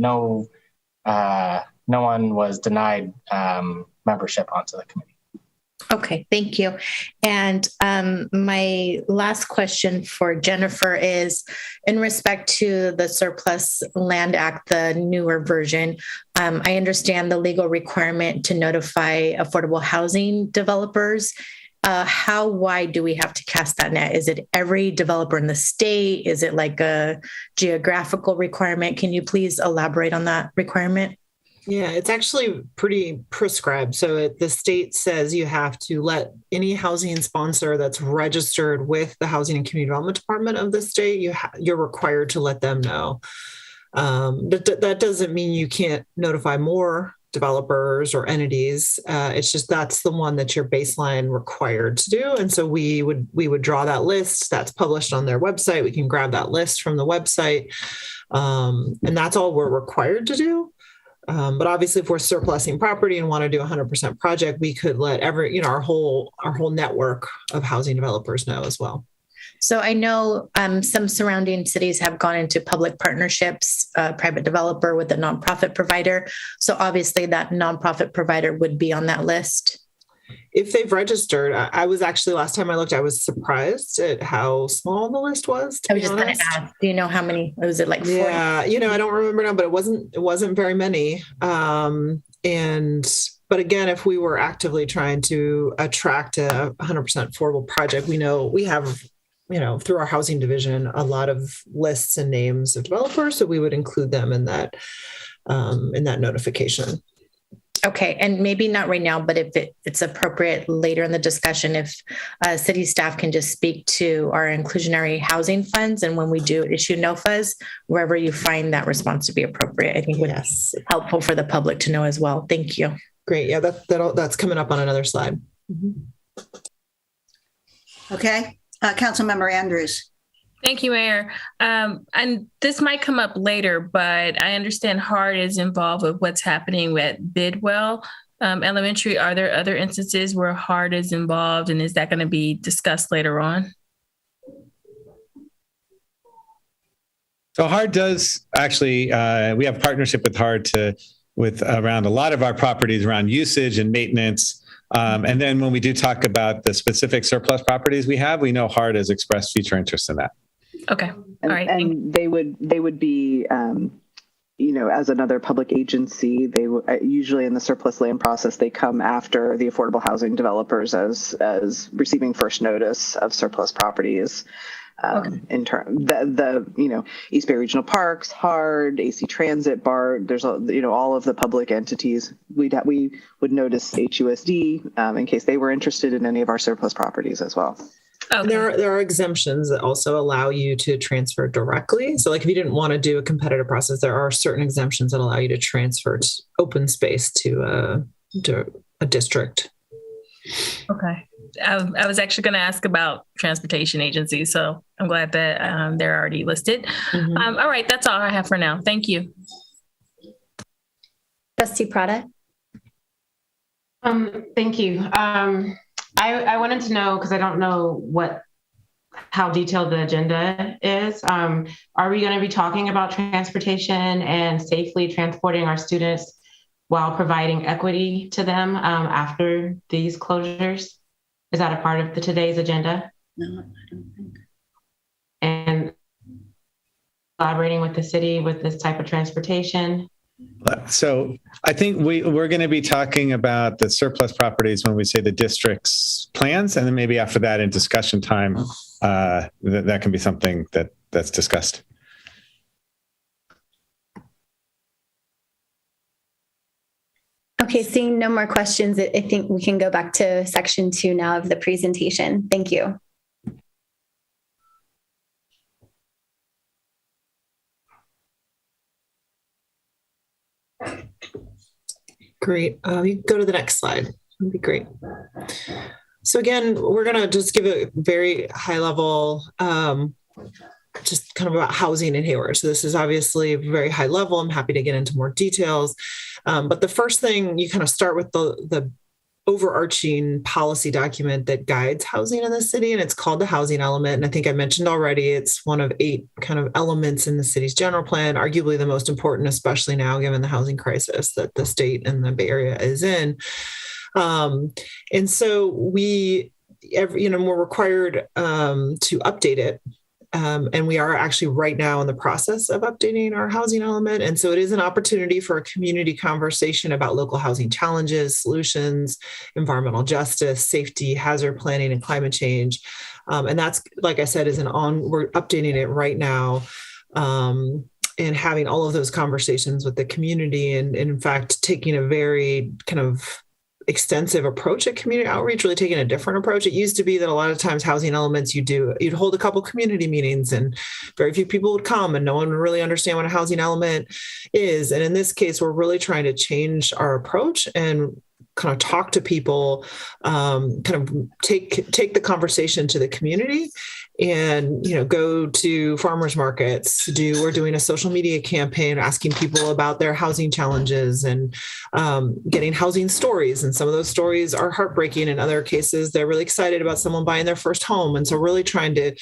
Speaker 13: one was denied membership onto the committee.
Speaker 16: Okay, thank you. And my last question for Jennifer is in respect to the Surplus Land Act, the newer version. I understand the legal requirement to notify affordable housing developers. How wide do we have to cast that net? Is it every developer in the state? Is it like a geographical requirement? Can you please elaborate on that requirement?
Speaker 12: Yeah, it's actually pretty prescribed. So the state says you have to let any housing sponsor that's registered with the Housing and Community Development Department of the state, you're required to let them know. That doesn't mean you can't notify more developers or entities. It's just that's the one that you're baseline required to do. And so we would draw that list that's published on their website. We can grab that list from the website. And that's all we're required to do. But obviously, if we're surplusing property and want to do a 100% project, we could let our whole network of housing developers know as well.
Speaker 16: So I know some surrounding cities have gone into public partnerships, private developer with a nonprofit provider. So obviously, that nonprofit provider would be on that list.
Speaker 12: If they've registered, I was actually, last time I looked, I was surprised at how small the list was.
Speaker 16: I was just going to ask, do you know how many? Was it like 40?
Speaker 12: Yeah, I don't remember now, but it wasn't very many. But again, if we were actively trying to attract a 100% affordable project, we know we have, through our housing division, a lot of lists and names of developers. So we would include them in that notification.
Speaker 16: Okay, and maybe not right now, but if it's appropriate later in the discussion, if city staff can just speak to our inclusionary housing funds, and when we do issue NOFAs, wherever you find that response to be appropriate, I think would be helpful for the public to know as well. Thank you.
Speaker 12: Great. Yeah, that's coming up on another slide.
Speaker 1: Mm-hmm. Okay, Councilmember Andrews.
Speaker 17: Thank you, Mayor. And this might come up later, but I understand HUSD is involved with what's happening with Bidwell Elementary. Are there other instances where HUSD is involved, and is that going to be discussed later on?
Speaker 10: So HUSD does actually, we have partnership with HUSD with around a lot of our properties around usage and maintenance. And then when we do talk about the specific surplus properties we have, we know HUSD has expressed future interest in that.
Speaker 17: Okay. All right.
Speaker 9: And they would be as another public agency, they usually in the surplus land process, they come after the affordable housing developers as receiving first notice of surplus properties. In terms the East Bay Regional Parks, HARD, AC Transit, BART, there's all of the public entities. We would notice HUSD in case they were interested in any of our surplus properties as well.
Speaker 12: Okay. There are exemptions that also allow you to transfer directly. So, like if you didn't want to do a competitive process, there are certain exemptions that allow you to transfer open space to a district.
Speaker 17: Okay. I was actually going to ask about transportation agencies, so I'm glad that they're already listed. Mm-hmm. All right, that's all I have for now. Thank you.
Speaker 5: Trustee Prada.
Speaker 11: Thank you. I wanted to know, because I don't know how detailed the agenda is. Are we going to be talking about transportation and safely transporting our students while providing equity to them after these closures? Is that a part of today's agenda?
Speaker 1: No, I don't think.
Speaker 11: And collaborating with the city with this type of transportation?
Speaker 10: So I think we're going to be talking about the surplus properties when we say the district's plans, and then maybe after that in discussion time, that can be something that's discussed.
Speaker 5: Okay, seeing no more questions, I think we can go back to section 2 now of the presentation. Thank you.
Speaker 12: Great. You can go to the next slide. That'd be great. So again, we're going to just give a very high level, just kind of about housing in Hayward. So this is obviously very high level. I'm happy to get into more details. But the first thing, you kind of start with the overarching policy document that guides housing in the city, and it's called the housing element. And I think I mentioned already, it's one of 8 kind of elements in the city's general plan, arguably the most important, especially now given the housing crisis that the state and the Bay Area is in. And so we're required to update it. And we are actually right now in the process of updating our housing element. And so it is an opportunity for a community conversation about local housing challenges, solutions, environmental justice, safety, hazard planning, and climate change. And that's, like I said, we're updating it right now. And having all of those conversations with the community and in fact, taking a very kind of extensive approach at community outreach, really taking a different approach. It used to be that a lot of times housing elements, you'd hold a couple community meetings and very few people would come and no one would really understand what a housing element is. And in this case, we're really trying to change our approach and kind of talk to people, kind of take the conversation to the community and, go to farmers markets. We're doing a social media campaign, asking people about their housing challenges and getting housing stories. And some of those stories are heartbreaking. In other cases, they're really excited about someone buying their first home. And so really trying to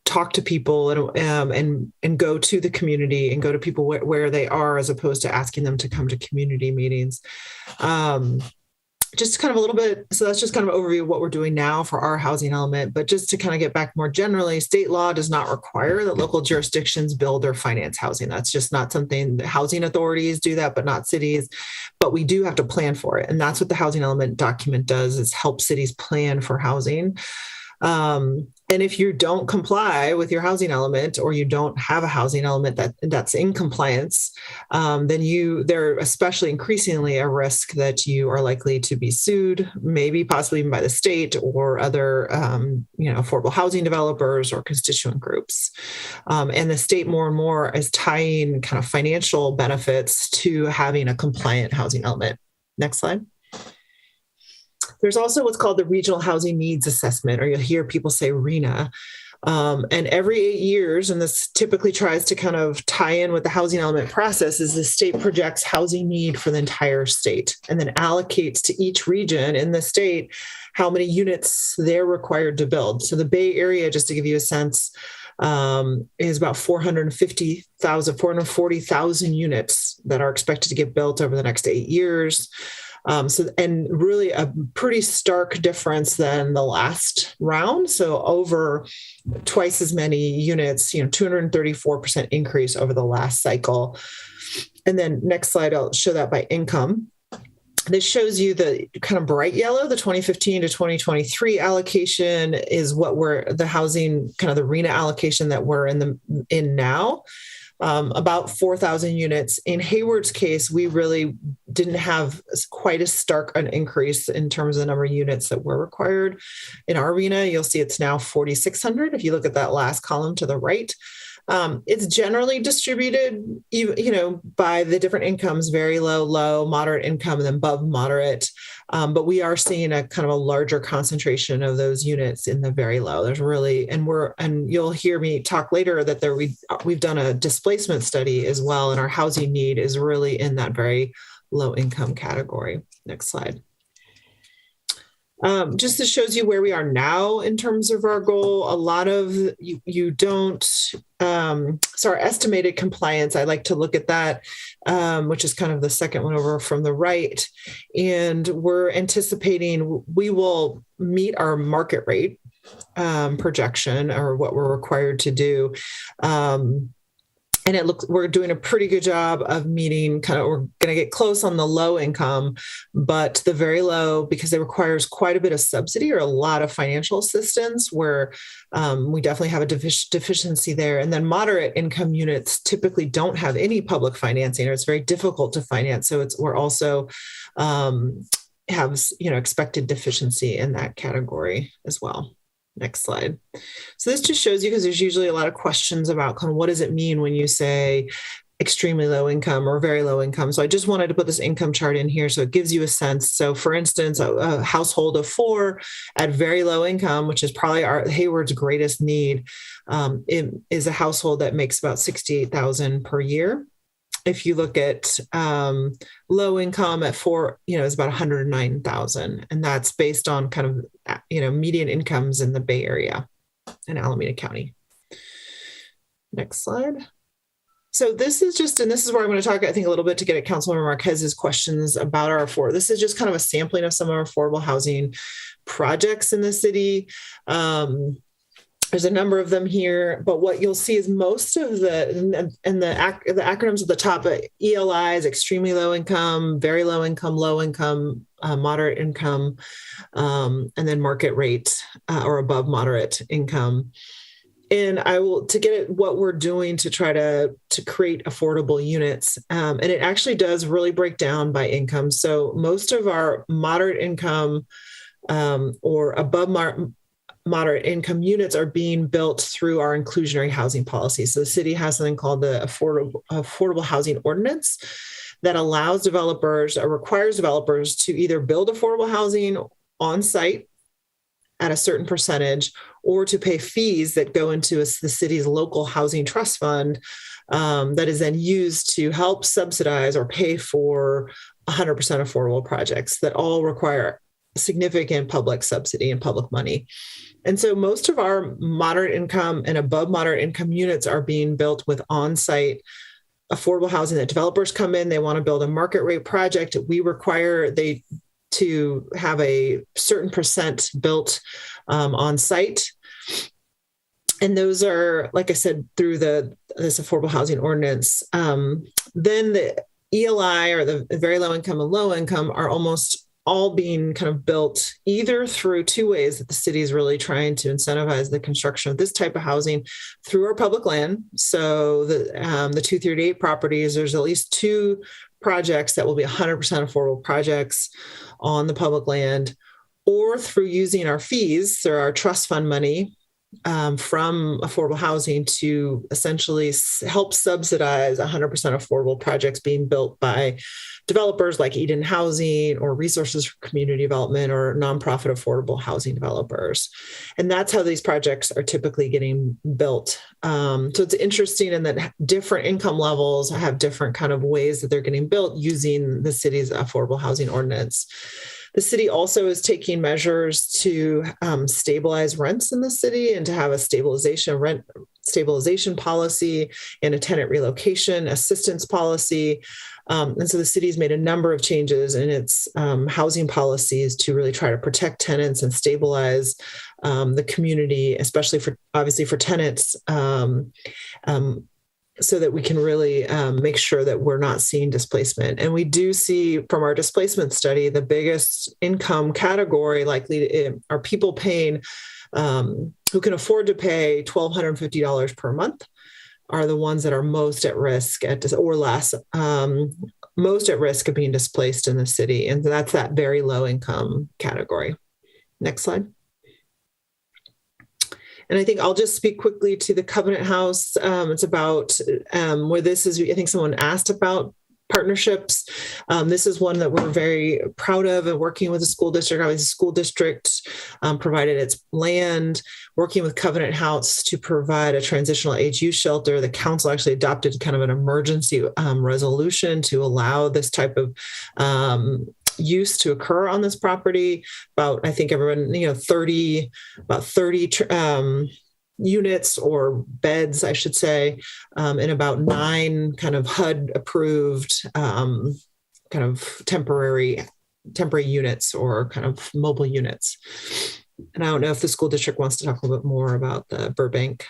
Speaker 12: talk to people and go to the community and go to people where they are, as opposed to asking them to come to community meetings. Just kind of a little bit. So that's just kind of an overview of what we're doing now for our housing element. But just to kind of get back more generally, state law does not require that local jurisdictions build or finance housing. That's just not something that housing authorities do that, but not cities. But we do have to plan for it. And that's what the housing element document does, is help cities plan for housing. And if you don't comply with your housing element, or you don't have a housing element that's in compliance, then they're especially increasingly a risk that you are likely to be sued, maybe possibly even by the state or other, affordable housing developers or constituent groups. And the state more and more is tying kind of financial benefits to having a compliant housing element. Next slide. There's also what's called the Regional Housing Needs Assessment, or you'll hear people say RHNA. And every 8 years, and this typically tries to kind of tie in with the housing element process, is the state projects housing need for the entire state and then allocates to each region in the state how many units they're required to build. So the Bay Area, just to give you a sense, is about 440,000 units that are expected to get built over the next 8 years. And really a pretty stark difference than the last round. So over twice as many units, 234% increase over the last cycle. And then next slide, I'll show that by income. This shows you the kind of bright yellow, the 2015 to 2023 allocation is what we're the housing, kind of the RENA allocation that we're in now. About 4,000 units. In Hayward's case, we really didn't have quite as stark an increase in terms of the number of units that were required. In our RENA, you'll see it's now 4,600. If you look at that last column to the right, it's generally distributed, by the different incomes, very low, low, moderate income, and then above moderate. But we are seeing a kind of a larger concentration of those units in the very low. There's really, and you'll hear me talk later that we've done a displacement study as well, and our housing need is really in that very low income category. Next slide. Just this shows you where we are now in terms of our goal. A lot of you don't, so our estimated compliance, I like to look at that, which is kind of the second one over from the right. And we're anticipating we will meet our market rate projection, or what we're required to do. And we're doing a pretty good job of meeting we're going to get close on the low income, but the very low, because it requires quite a bit of subsidy or a lot of financial assistance, where we definitely have a deficiency there. And then moderate income units typically don't have any public financing, or it's very difficult to finance. So we're also have, expected deficiency in that category as well. Next slide. So this just shows you, because there's usually a lot of questions about kind of what does it mean when you say extremely low income or very low income. So I just wanted to put this income chart in here so it gives you a sense. So for instance, a household of 4 at very low income, which is probably Hayward's greatest need, it is a household that makes about $68,000 per year. If you look at low income at 4, it's about $109,000, and that's based on kind of median incomes in the Bay Area and Alameda County. Next slide. So this is where I'm going to talk, I think, a little bit to get at Councilmember Marquez's questions about our affordable. This is just kind of a sampling of some of our affordable housing projects in the city. There's a number of them here, but what you'll see is most of the acronyms at the top, ELI is extremely low income, very low income, moderate income, and then market rate or above moderate income. And to get at what we're doing to try to create affordable units. And it actually does really break down by income. So most of our moderate income or above moderate income units are being built through our inclusionary housing policy. So the city has something called the Affordable Housing Ordinance that allows developers or requires developers to either build affordable housing on site at a certain percentage, or to pay fees that go into the city's local housing trust fund that is then used to help subsidize or pay for 100% affordable projects that all require significant public subsidy and public money. And so most of our moderate income and above moderate income units are being built with on-site affordable housing that developers come in, they want to build a market rate project. We require to have a certain percent built on site. And those are, like I said, through this affordable housing ordinance. Then the ELI, or the very low income and low income, are almost all being kind of built either through 2 ways that the city is really trying to incentivize the construction of this type of housing through our public land. So the 238 properties, there's at least 2 projects that will be 100% affordable projects on the public land, or through using our fees or our trust fund money from affordable housing to essentially help subsidize 100% affordable projects being built by developers like Eden Housing or Resources for Community Development or nonprofit affordable housing developers. And that's how these projects are typically getting built. So it's interesting in that different income levels have different kind of ways that they're getting built using the city's affordable housing ordinance. The city also is taking measures to stabilize rents in the city and to have a stabilization rent stabilization policy and a tenant relocation assistance policy. And so the city's made a number of changes in its housing policies to really try to protect tenants and stabilize the community, especially obviously for tenants, so that we can really make sure that we're not seeing displacement. And we do see from our displacement study, the biggest income category likely are people paying, who can afford to pay $1,250 per month, are the ones that are most at risk most at risk of being displaced in the city. And that's that very low income category. Next slide. And I think I'll just speak quickly to the Covenant House. It's about where this is, I think someone asked about partnerships. This is one that we're very proud of, and working with the school district. Obviously, the school district provided its land, working with Covenant House to provide a transitional age youth shelter. The council actually adopted kind of an emergency resolution to allow this type of use to occur on this property. About, I think everyone, 30 units or beds, I should say, and about 9 kind of HUD approved kind of temporary units or kind of mobile units. And I don't know if the school district wants to talk a little bit more about the Burbank.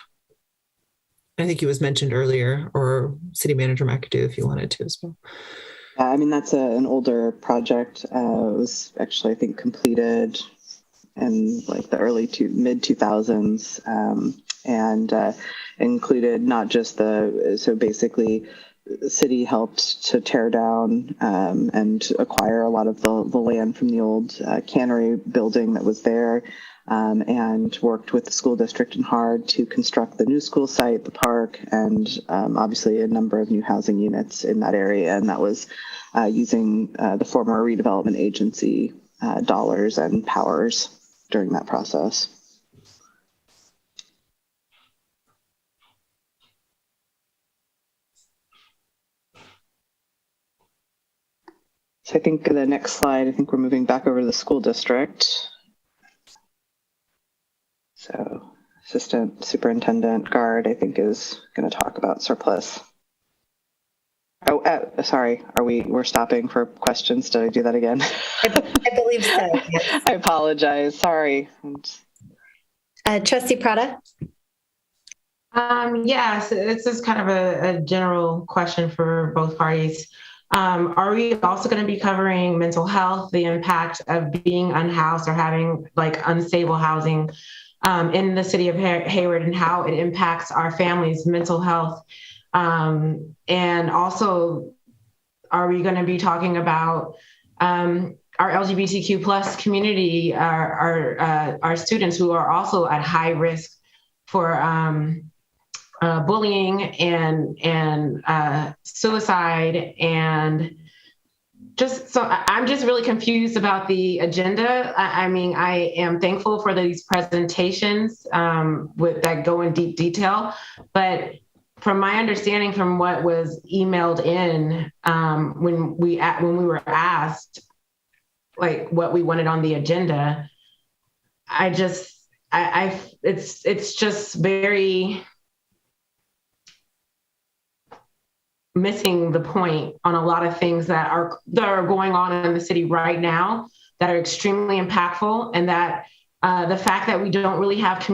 Speaker 12: I think it was mentioned earlier, or City Manager McAdoo, if you wanted to as well.
Speaker 9: I mean, that's an older project. It was actually, I think, completed in like the mid 2000s, and included not just so basically the city helped to tear down and acquire a lot of the land from the old cannery building that was there, and worked with the school district and HUD to construct the new school site, the park, and obviously a number of new housing units in that area. And that was using the former redevelopment agency dollars and powers during that process. So I think the next slide, I think we're moving back over to the school district. So Assistant Superintendent Guard, I think, is going to talk about surplus. Oh, sorry. We're stopping for questions. Did I do that again?
Speaker 5: I believe so. Yes.
Speaker 9: I apologize. Sorry.
Speaker 5: Trustee Prada.
Speaker 11: Yes, this is kind of a general question for both parties. Are we also going to be covering mental health, the impact of being unhoused or having like unstable housing in the city of Hayward, and how it impacts our families' mental health? And also, are we going to be talking about our LGBTQ plus community, our students who are also at high risk for bullying and suicide? And just so I'm just really confused about the agenda. I mean, I am thankful for these presentations with that go in deep detail, but from my understanding, from what was emailed in when we were asked like what we wanted on the agenda, it's just very missing the point on a lot of things that are going on in the city right now that are extremely impactful, and that the fact that we don't really have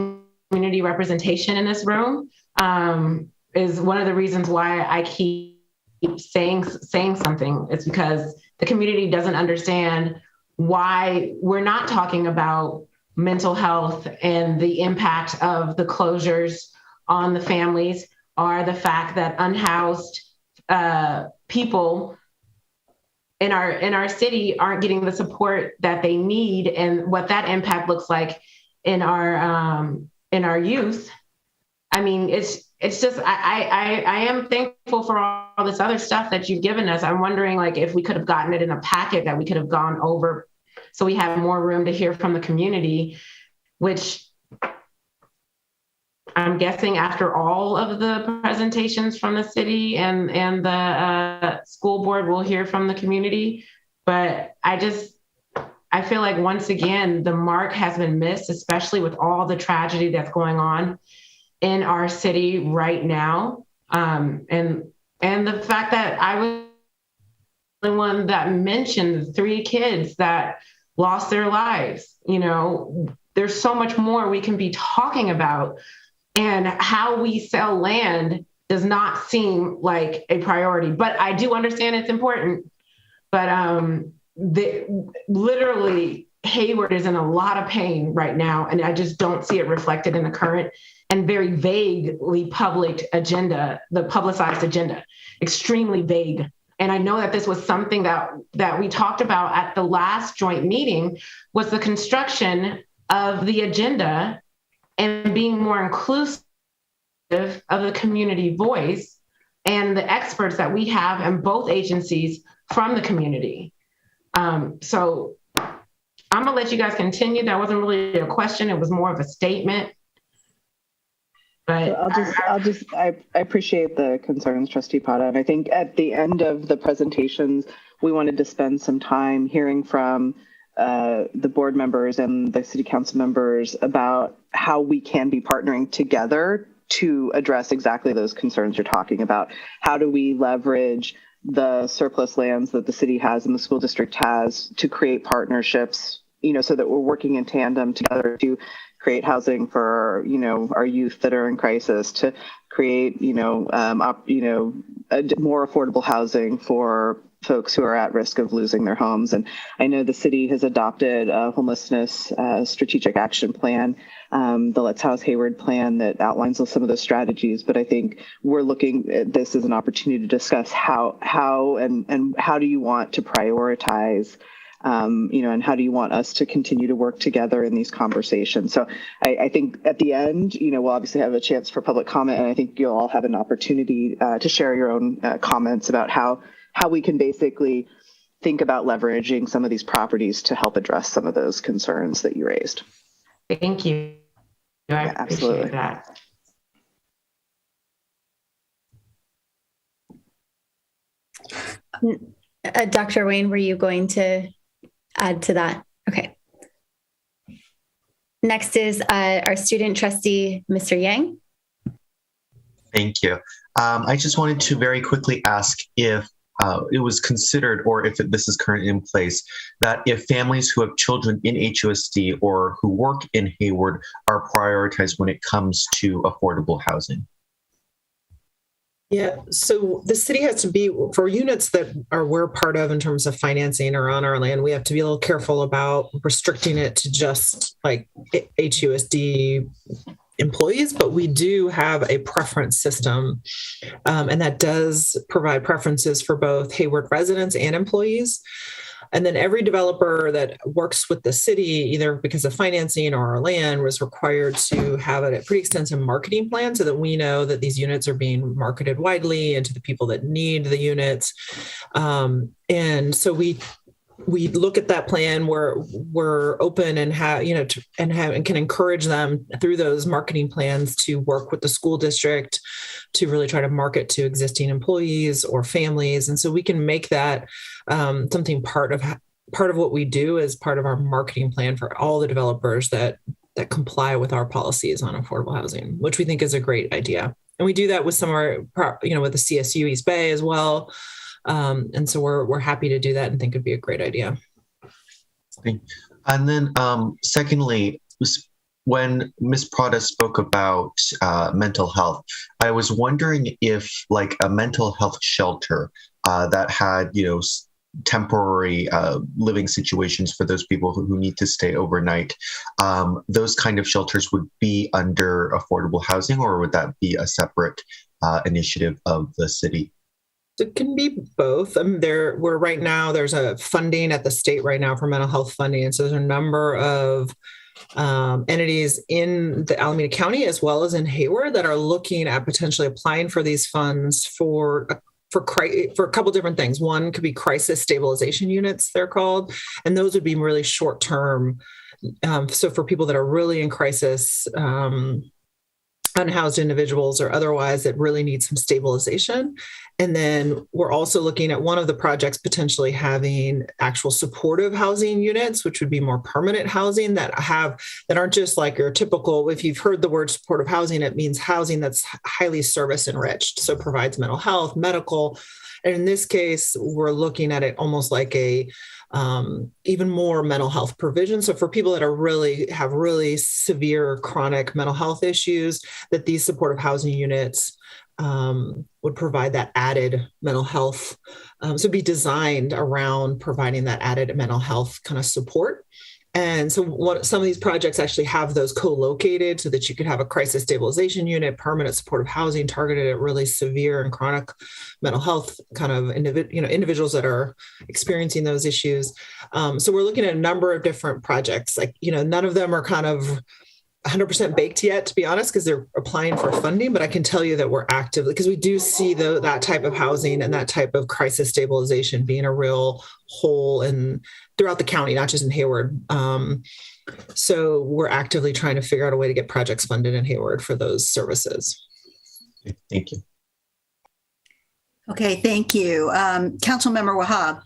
Speaker 11: community representation in this room is one of the reasons why I keep saying something. It's because the community doesn't understand why we're not talking about mental health and the impact of the closures on the families, or the fact that unhoused people in our city aren't getting the support that they need, and what that impact looks like in our youth. I mean, it's just, I am thankful for all this other stuff that you've given us. I'm wondering like if we could have gotten it in a packet that we could have gone over so we have more room to hear from the community, which I'm guessing after all of the presentations from the city and the school board, we'll hear from the community. But I feel like once again, the mark has been missed, especially with all the tragedy that's going on. in our city right now. And the fact that I was the one that mentioned the 3 kids that lost their lives. There's so much more we can be talking about, and how we sell land does not seem like a priority, but I do understand it's important. But literally Hayward is in a lot of pain right now, and I just don't see it reflected in the current and very vaguely published agenda, the publicized agenda, extremely vague. And I know that this was something that we talked about at the last joint meeting, was the construction of the agenda and being more inclusive of the community voice and the experts that we have in both agencies from the community. So I'm gonna let you guys continue. That wasn't really a question, it was more of a statement. But
Speaker 9: I appreciate the concerns, Trustee Pata. And I think at the end of the presentations, we wanted to spend some time hearing from the board members and the city council members about how we can be partnering together to address exactly those concerns you're talking about. How do we leverage the surplus lands that the city has and the school district has to create partnerships, so that we're working in tandem together to create housing for, our youth that are in crisis, to create, more affordable housing for folks who are at risk of losing their homes. And I know the city has adopted a homelessness strategic action plan, the Let's House Hayward plan, that outlines some of those strategies. But I think we're looking at this as an opportunity to discuss how do you want to prioritize, and how do you want us to continue to work together in these conversations? So I think at the end, we'll obviously have a chance for public comment, and I think you'll all have an opportunity to share your own comments about how we can basically think about leveraging some of these properties to help address some of those concerns that you raised.
Speaker 11: Thank you. I appreciate
Speaker 9: absolutely.
Speaker 11: that.
Speaker 5: Dr. Wayne, were you going to add to that? Okay. Next is our student trustee, Mr. Yang.
Speaker 18: Thank you. I just wanted to very quickly ask if it was considered, or if this is currently in place, that if families who have children in HUSD or who work in Hayward are prioritized when it comes to affordable housing.
Speaker 12: Yeah, so the city has to be, for units that we're part of in terms of financing or on our land, we have to be a little careful about restricting it to just like HUSD employees, but we do have a preference system, and that does provide preferences for both Hayward residents and employees. And then every developer that works with the city, either because of financing or our land, was required to have a pretty extensive marketing plan so that we know that these units are being marketed widely and to the people that need the units. And so we look at that plan. We're open and and can encourage them through those marketing plans to work with the school district to really try to market to existing employees or families. And so we can make that something part of what we do as part of our marketing plan for all the developers that comply with our policies on affordable housing, which we think is a great idea. And we do that with some of our, with the CSU East Bay as well. And so we're happy to do that and think it'd be a great idea.
Speaker 18: And then secondly, when Ms. Prada spoke about mental health, I was wondering if like a mental health shelter that had, temporary living situations for those people who need to stay overnight, those kind of shelters would be under affordable housing, or would that be a separate initiative of the city?
Speaker 12: It can be both. There's a funding at the state right now for mental health funding. And so there's a number of entities in the Alameda County as well as in Hayward that are looking at potentially applying for these funds for a couple different things. One could be crisis stabilization units, they're called, and those would be really short term. So for people that are really in crisis, unhoused individuals or otherwise that really need some stabilization. And then we're also looking at one of the projects potentially having actual supportive housing units, which would be more permanent housing that aren't just like your typical, if you've heard the word supportive housing, it means housing that's highly service enriched. So provides mental health, medical. And in this case, we're looking at it almost like a even more mental health provision. So for people that have really severe chronic mental health issues, that these supportive housing units would provide that added mental health. So be designed around providing that added mental health kind of support. And so some of these projects actually have those co-located so that you could have a crisis stabilization unit, permanent supportive housing targeted at really severe and chronic mental health kind of individuals that are experiencing those issues. So we're looking at a number of different projects. Like, none of them are kind of 100% baked yet, to be honest, because they're applying for funding. But I can tell you that we're actively, because we do see that type of housing and that type of crisis stabilization being a real hole throughout the county, not just in Hayward. So we're actively trying to figure out a way to get projects funded in Hayward for those services.
Speaker 18: Thank you.
Speaker 1: Okay, thank you. Councilmember Wahab.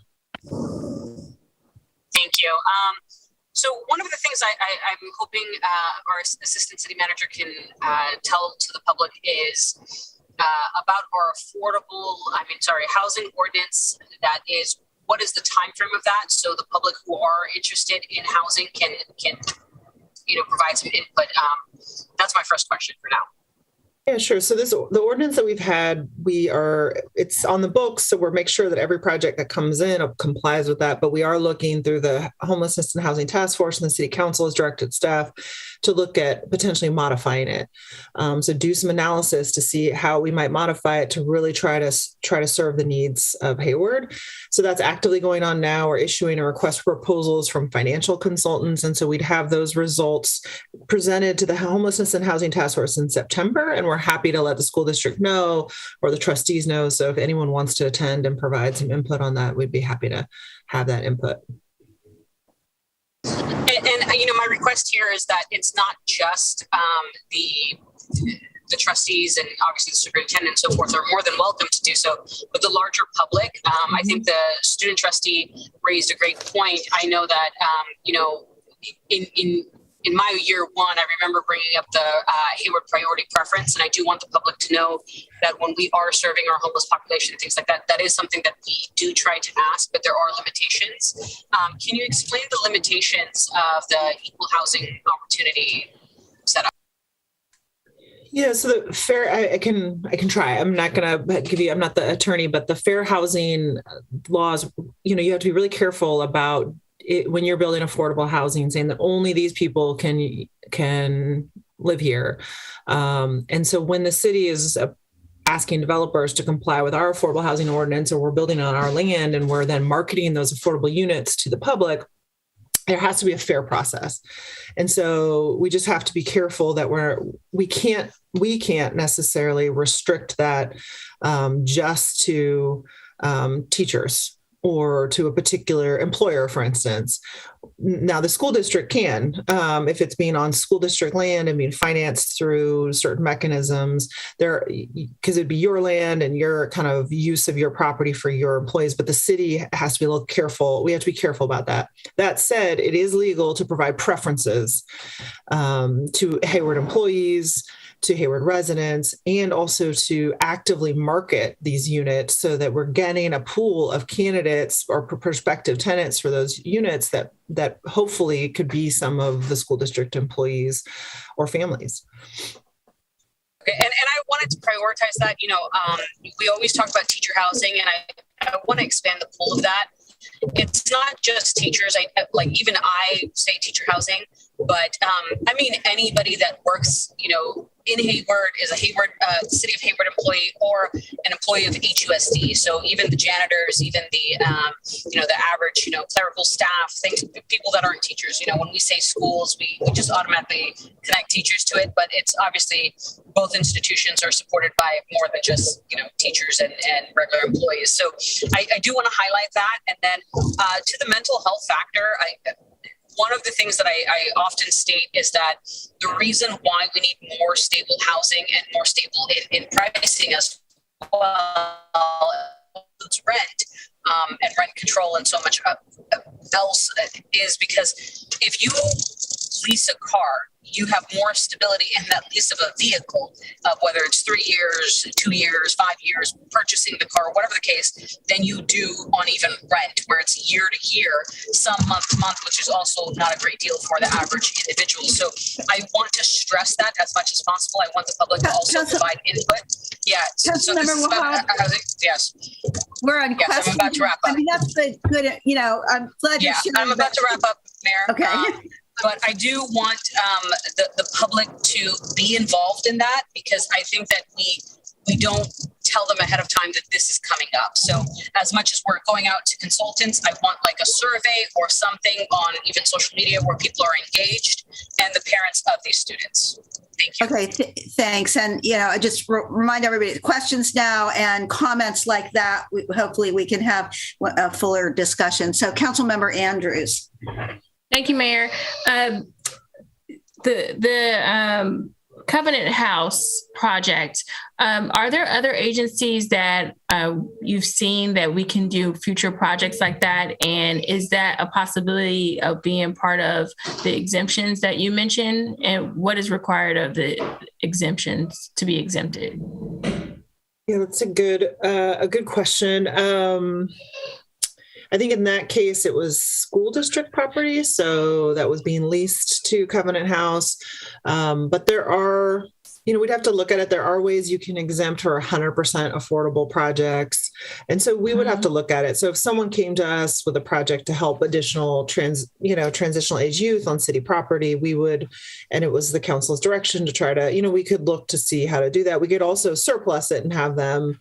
Speaker 19: Thank you. So one of the things I'm hoping our assistant city manager can tell to the public is about our housing ordinance. That is, what is the time frame of that? So the public who are interested in housing can provide some input. That's my first question for now.
Speaker 12: Yeah, sure. So the ordinance that we've had, it's on the books. So we're make sure that every project that comes in complies with that. But we are looking through the Homelessness and Housing Task Force, and the City Council has directed staff to look at potentially modifying it. So do some analysis to see how we might modify it to really try to serve the needs of Hayward. So that's actively going on now. We're issuing a request for proposals from financial consultants. And so we'd have those results presented to the Homelessness and Housing Task Force in September. And we're happy to let the school district know or the trustees know. So if anyone wants to attend and provide some input on that, we'd be happy to have that input.
Speaker 19: And my request here is that it's not just the trustees and obviously the superintendent and so forth are more than welcome to do so, but the larger public. I think the student trustee raised a great point. I know that in my year one, I remember bringing up the Hayward priority preference, and I do want the public to know that when we are serving our homeless population and things like that, that is something that we do try to ask, but there are limitations. Can you explain the limitations of the equal housing opportunity setup?
Speaker 12: Yeah, so the fair, I can try. I'm not going to give you, I'm not the attorney, but the fair housing laws, you have to be really careful about it when you're building affordable housing, saying that only these people can live here. And so when the city is asking developers to comply with our affordable housing ordinance, or we're building on our land and we're then marketing those affordable units to the public, there has to be a fair process. And so we just have to be careful that we can't necessarily restrict that just to teachers or to a particular employer, for instance. Now, the school district can, if it's being on school district land and being financed through certain mechanisms, because it'd be your land and your kind of use of your property for your employees, but the city has to be a little careful. We have to be careful about that. That said, it is legal to provide preferences to Hayward employees, to Hayward residents, and also to actively market these units so that we're getting a pool of candidates or prospective tenants for those units that hopefully could be some of the school district employees or families.
Speaker 19: Okay, and I wanted to prioritize that. We always talk about teacher housing, and I want to expand the pool of that. It's not just teachers. Even I say teacher housing, but I mean anybody that works, in Hayward, is a Hayward, City of Hayward employee or an employee of HUSD. So even the janitors, even the the average clerical staff, people that aren't teachers. When we say schools, we just automatically connect teachers to it, but it's obviously both institutions are supported by more than just teachers and regular employees. So I do want to highlight that, and then to the mental health factor, one of the things that I often state is that the reason why we need more stable housing and more stable in pricing as well as rent and rent control and so much else is because if you lease a car, you have more stability in that lease of a vehicle, whether it's 3 years, 2 years, 5 years, purchasing the car, whatever the case, than you do on even rent, where it's year to year, some month to month, which is also not a great deal for the average individual. So I want to stress that as much as possible. I want the public to also provide input. Yeah. So this is about housing. Yes.
Speaker 1: We're on
Speaker 19: yes, I'm about to wrap up.
Speaker 1: I mean, that's good. I'm glad you're sharing.
Speaker 19: I'm about to wrap up, Mayor.
Speaker 1: Okay.
Speaker 19: But I do want the public to be involved in that, because I think that we don't tell them ahead of time that this is coming up. So as much as we're going out to consultants, I want like a survey or something on even social media where people are engaged and the parents of these students. Thank you.
Speaker 1: Okay, thanks. And, I just remind everybody, questions now and comments like that, hopefully we can have a fuller discussion. So Councilmember Andrews.
Speaker 17: Thank you, Mayor. The Covenant House project, are there other agencies that you've seen that we can do future projects like that? And is that a possibility of being part of the exemptions that you mentioned? And what is required of the exemptions to be exempted?
Speaker 12: Yeah, that's a good question. I think in that case, it was school district property. So that was being leased to Covenant House. But there are, we'd have to look at it. There are ways you can exempt for 100% affordable projects. And so we would have to look at it. So if someone came to us with a project to help additional transitional age youth on city property, we would, and it was the council's direction to try to, we could look to see how to do that. We could also surplus it and have them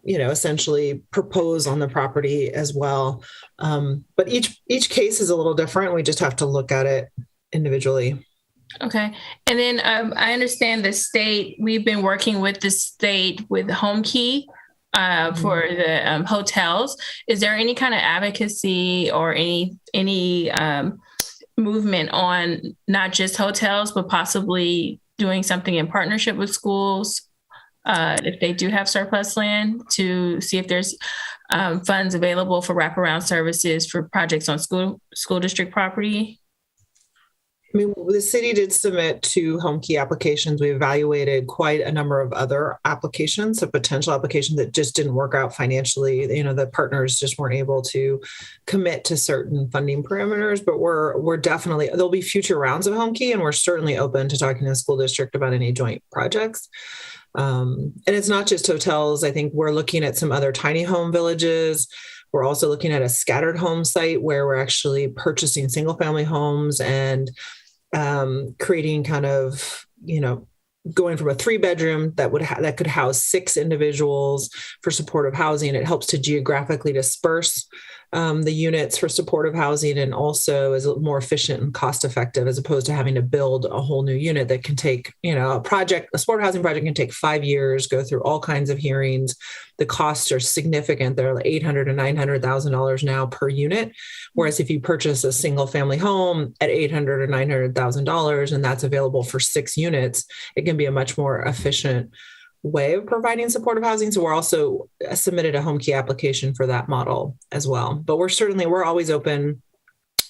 Speaker 12: essentially propose on the property as well. But each case is a little different. We just have to look at it individually.
Speaker 17: Okay. And then I understand the state, we've been working with the state with Home Key for the hotels. Is there any kind of advocacy or any movement on not just hotels, but possibly doing something in partnership with schools if they do have surplus land, to see if there's funds available for wraparound services for projects on school district property?
Speaker 12: I mean, the city did submit 2 Home Key applications. We evaluated quite a number of other applications, so potential applications that just didn't work out financially. The partners just weren't able to commit to certain funding parameters, but we're definitely, there'll be future rounds of Home Key, and we're certainly open to talking to the school district about any joint projects. And it's not just hotels. I think we're looking at some other tiny home villages. We're also looking at a scattered home site where we're actually purchasing single family homes and creating kind of, going from a 3-bedroom that could house 6 individuals for supportive housing. It helps to geographically disperse the units for supportive housing, and also is more efficient and cost effective as opposed to having to build a whole new unit that can take, a supportive housing project can take 5 years, go through all kinds of hearings. The costs are significant. They're like $800,000 to $900,000 now per unit. Whereas if you purchase a single family home at $800,000 or $900,000, and that's available for 6 units, it can be a much more efficient way of providing supportive housing. So we're also submitted a Home Key application for that model as well. But we're always open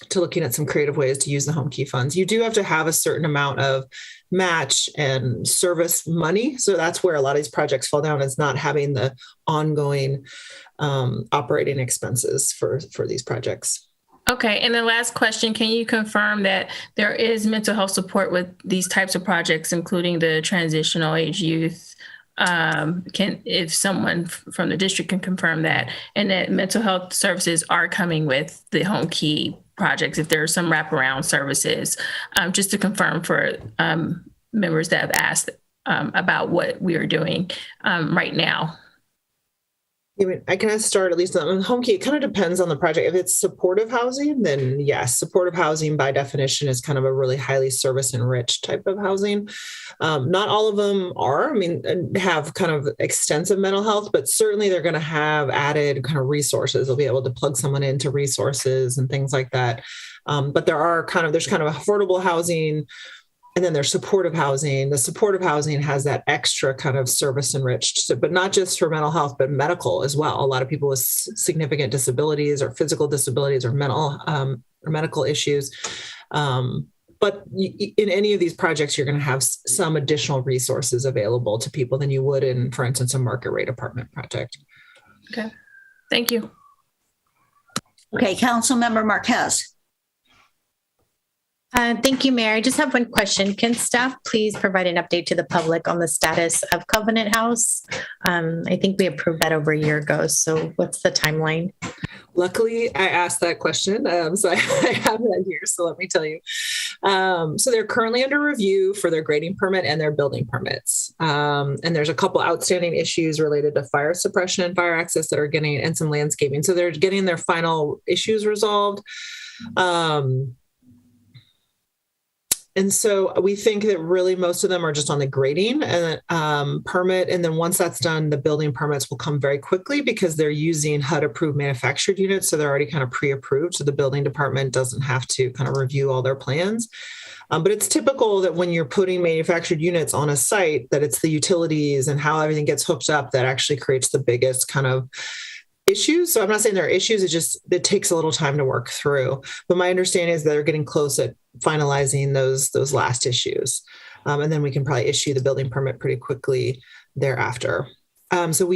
Speaker 12: to looking at some creative ways to use the Home Key funds. You do have to have a certain amount of match and service money. So that's where a lot of these projects fall down, is not having the ongoing operating expenses for these projects.
Speaker 17: Okay. And the last question, can you confirm that there is mental health support with these types of projects, including the transitional age youth? If someone from the district can confirm that, and that mental health services are coming with the Home Key projects, if there are some wraparound services, just to confirm for members that have asked about what we are doing right now.
Speaker 12: I kind of start at least on home key. It kind of depends on the project. If it's supportive housing, then yes, supportive housing by definition is kind of a really highly service enriched type of housing. Not all of them are, have kind of extensive mental health, but certainly they're going to have added kind of resources. They'll be able to plug someone into resources and things like that. But there's kind of affordable housing. And then there's supportive housing. The supportive housing has that extra kind of service enriched, but not just for mental health, but medical as well. A lot of people with significant disabilities or physical disabilities or medical issues. But in any of these projects, you're going to have some additional resources available to people than you would in, for instance, a market rate apartment project.
Speaker 17: Okay, thank you.
Speaker 1: Okay, Councilmember Marquez.
Speaker 16: Thank you, Mayor. I just have one question. Can staff please provide an update to the public on the status of Covenant House? I think we approved that over a year ago. So what's the timeline?
Speaker 12: Luckily, I asked that question. So I have that here. So let me tell you. So they're currently under review for their grading permit and their building permits. And there's a couple outstanding issues related to fire suppression, fire access that are and some landscaping. So they're getting their final issues resolved. And so we think that really most of them are just on the grading and permit. And then once that's done, the building permits will come very quickly because they're using HUD approved manufactured units. So they're already kind of pre-approved. So the building department doesn't have to kind of review all their plans. But it's typical that when you're putting manufactured units on a site, that it's the utilities and how everything gets hooked up that actually creates the biggest kind of issues. So I'm not saying there are issues. It takes a little time to work through. But my understanding is that they're getting close at finalizing those last issues. And then we can probably issue the building permit pretty quickly thereafter. So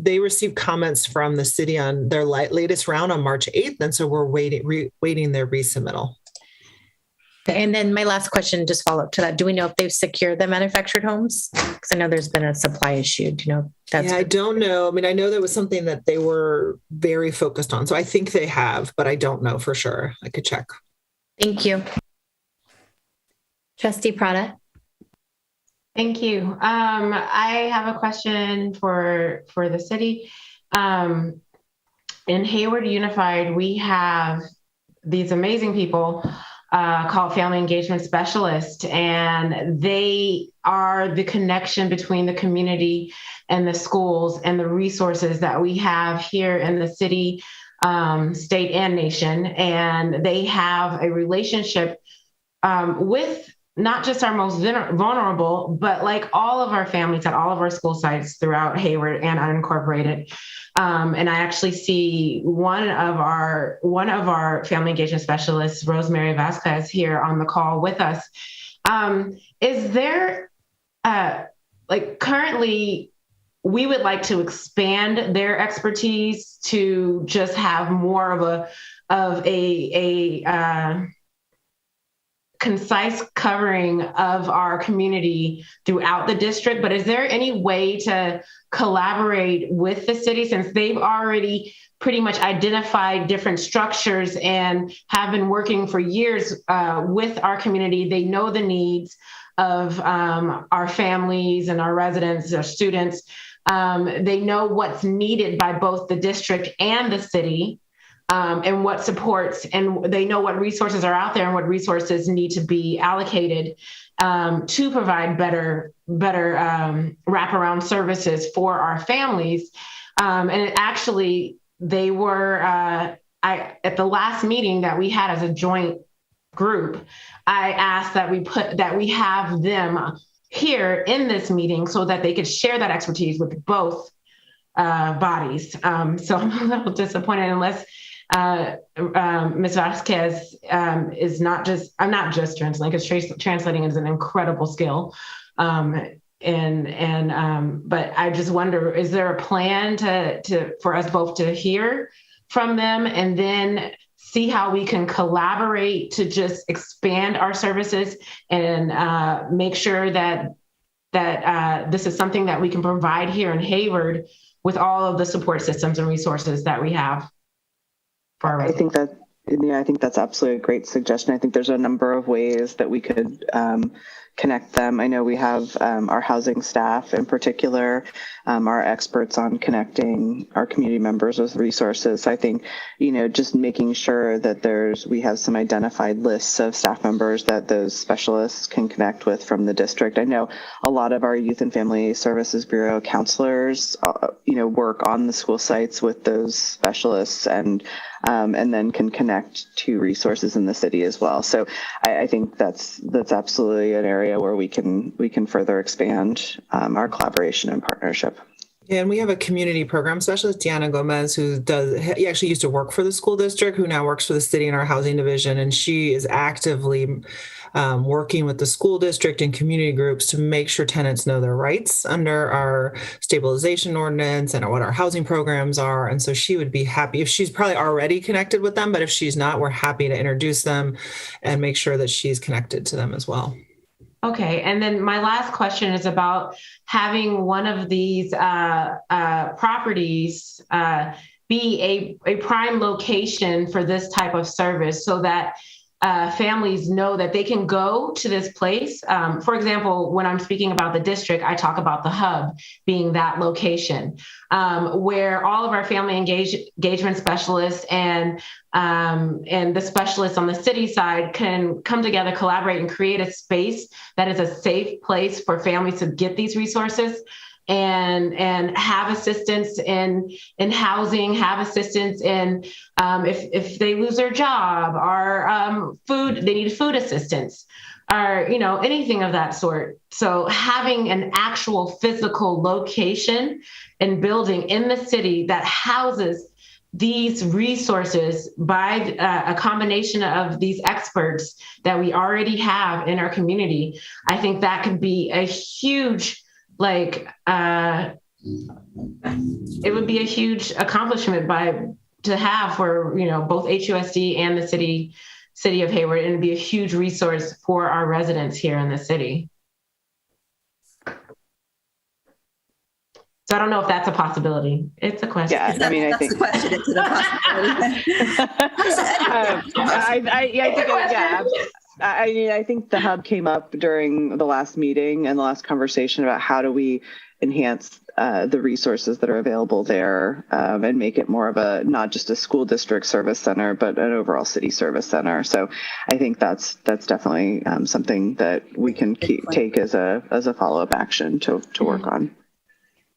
Speaker 12: they received comments from the city on their latest round on March 8th. And so we're waiting their resubmittal.
Speaker 16: And then my last question, just follow up to that. Do we know if they've secured the manufactured homes? Because I know there's been a supply issue. Do you know?
Speaker 12: I don't know. I know that was something that they were very focused on. So I think they have, but I don't know for sure. I could check.
Speaker 16: Thank you. Trustee Prada.
Speaker 11: Thank you. I have a question for the city. In Hayward Unified, we have these amazing people called Family Engagement Specialists, and they are the connection between the community and the schools and the resources that we have here in the city, state, and nation. And they have a relationship with not just our most vulnerable, but like all of our families at all of our school sites throughout Hayward and unincorporated. And I actually see one of our family engagement specialists, Rosemary Vasquez, here on the call with us. Is there currently we would like to expand their expertise to just have more of a concise covering of our community throughout the district, but is there any way to collaborate with the city, since they've already pretty much identified different structures and have been working for years with our community? They know the needs of our families and our residents, our students. They know what's needed by both the district and the city. And what supports, and they know what resources are out there and what resources need to be allocated to provide better wraparound services for our families. They were at the last meeting that we had as a joint group, I asked that we have them here in this meeting so that they could share that expertise with both bodies. So I'm a little disappointed unless Ms. Vasquez is not just, I'm not just translating, because translating is an incredible skill. But I just wonder, is there a plan for us both to hear from them and then see how we can collaborate to just expand our services and make sure that this is something that we can provide here in Hayward with all of the support systems and resources that we have?
Speaker 9: I think that's absolutely a great suggestion. I think there's a number of ways that we could connect them. I know we have our housing staff in particular, are experts on connecting our community members with resources. I think, just making sure that we have some identified lists of staff members that those specialists can connect with from the district. I know a lot of our Youth and Family Services Bureau counselors, work on the school sites with those specialists and then can connect to resources in the city as well. So I think that's absolutely an area where we can further expand our collaboration and partnership.
Speaker 12: Yeah, and we have a community program specialist, Deanna Gomez, he actually used to work for the school district, who now works for the city in our housing division. And she is actively working with the school district and community groups to make sure tenants know their rights under our stabilization ordinance and what our housing programs are. And so she would be happy if she's probably already connected with them, but if she's not, we're happy to introduce them and make sure that she's connected to them as well.
Speaker 11: Okay, and then my last question is about having one of these properties be a prime location for this type of service, so that families know that they can go to this place. For example, when I'm speaking about the district, I talk about the hub being that location where all of our family engagement specialists and the specialists on the city side can come together, collaborate, and create a space that is a safe place for families to get these resources and have assistance in housing, have assistance in if they lose their job, or they need food assistance, or anything of that sort. So having an actual physical location and building in the city that houses these resources by a combination of these experts that we already have in our community, I think that could be a huge, it would be a huge accomplishment to have for both HUSD and the city of Hayward, and it'd be a huge resource for our residents here in the city. So I don't know if that's a possibility. It's a question.
Speaker 9: Yeah, I mean, I think
Speaker 1: the question. It's a possibility.
Speaker 9: I think the hub came up during the last meeting and the last conversation about how do we enhance the resources that are available there and make it more of not just a school district service center, but an overall city service center. So I think that's definitely something that we can take as a follow-up action to work on.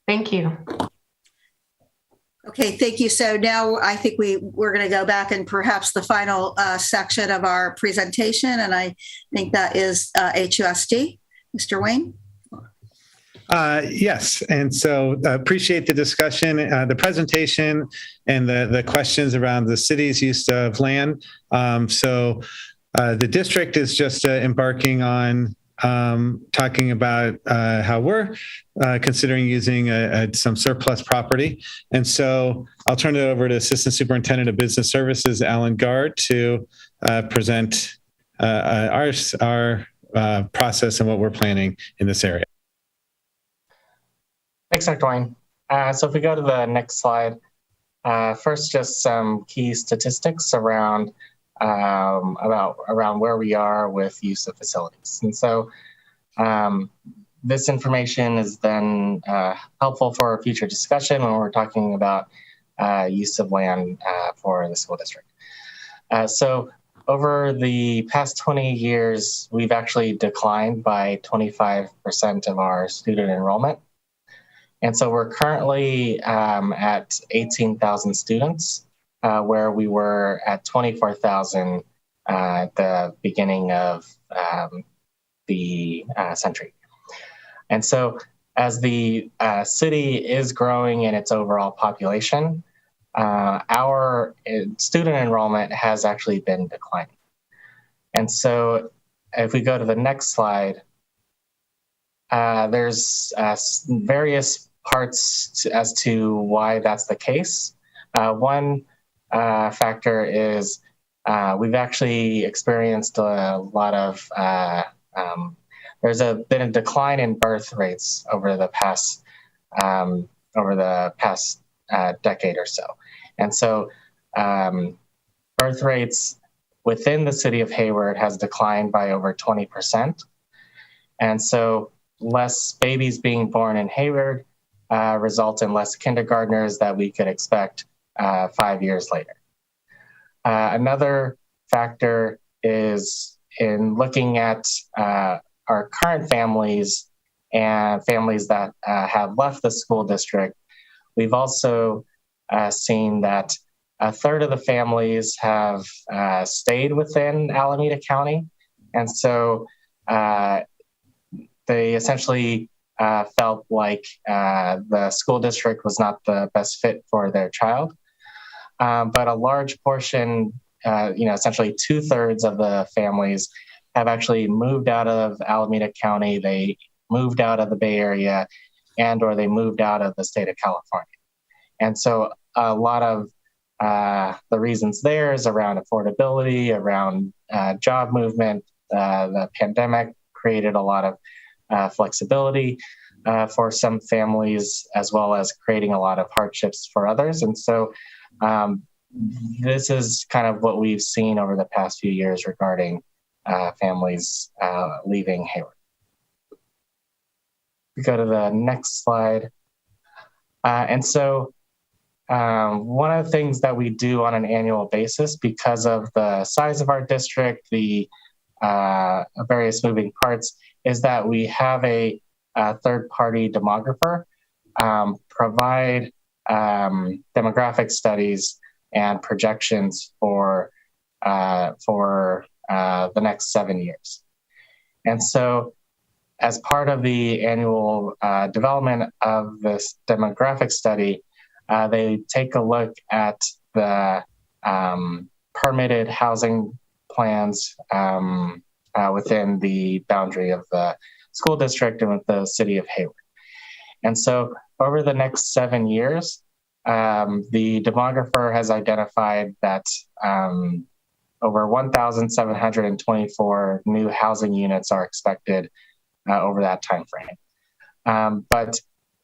Speaker 11: Thank you.
Speaker 1: Okay, thank you. So now I think we're going to go back and perhaps the final section of our presentation, and I think that is HUSD. Mr. Wayne?
Speaker 10: Yes, and so appreciate the discussion, the presentation, and the questions around the city's use of land. So the district is just embarking on talking about how we're considering using some surplus property. And so I'll turn it over to Assistant Superintendent of Business Services, Alan Gard, to present our process and what we're planning in this area.
Speaker 13: Thanks, Dr. Wayne. So if we go to the next slide, first just some key statistics around where we are with use of facilities. And so this information is then helpful for future discussion when we're talking about use of land for the school district. So over the past 20 years, we've actually declined by 25% of our student enrollment. And so we're currently at 18,000 students, where we were at 24,000 at the beginning of the century. And so as the city is growing in its overall population, our student enrollment has actually been declining. And so if we go to the next slide, there's various parts as to why that's the case. One factor is we've actually experienced a lot of, there's been a decline in birth rates over the past decade or so. And so birth rates within the city of Hayward has declined by over 20%. And so less babies being born in Hayward result in less kindergartners that we could expect 5 years later. Another factor is in looking at our current families and families that have left the school district. We've also seen that a third of the families have stayed within Alameda County. And so they essentially felt like the school district was not the best fit for their child. But a large portion, essentially 2/3 of the families have actually moved out of Alameda County. They moved out of the Bay Area or they moved out of the state of California. And so a lot of the reasons there is around affordability, around job movement. The pandemic created a lot of flexibility for some families, as well as creating a lot of hardships for others. And so this is kind of what we've seen over the past few years regarding families leaving Hayward. We go to the next slide. And so one of the things that we do on an annual basis, because of the size of our district, the various moving parts, is that we have a third-party demographer provide demographic studies and projections for the next 7 years. And so as part of the annual development of this demographic study, they take a look at the permitted housing plans within the boundary of the school district and with the city of Hayward. And so over the next 7 years, the demographer has identified that over 1,724 new housing units are expected over that time frame. But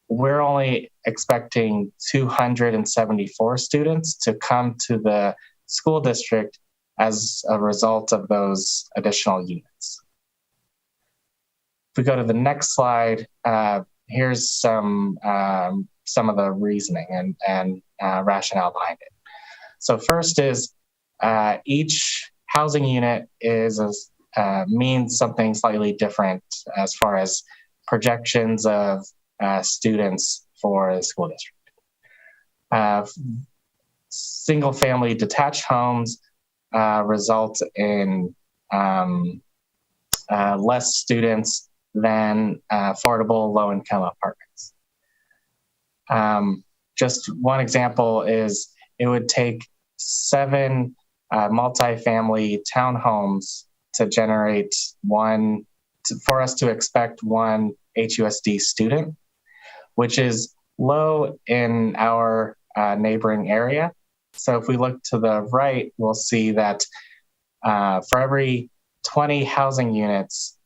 Speaker 13: we're only expecting 274 students to come to the school district as a result of those additional units. If we go to the next slide, here's some of the reasoning and rationale behind it. So first is each housing unit means something slightly different as far as projections of students for the school district. Single-family detached homes result in less students than affordable low-income apartments. Just one example is it would take 7 multifamily townhomes to generate for us to expect one HUSD student, which is low in our neighboring area. So if we look to the right, we'll see that for every 20 housing units,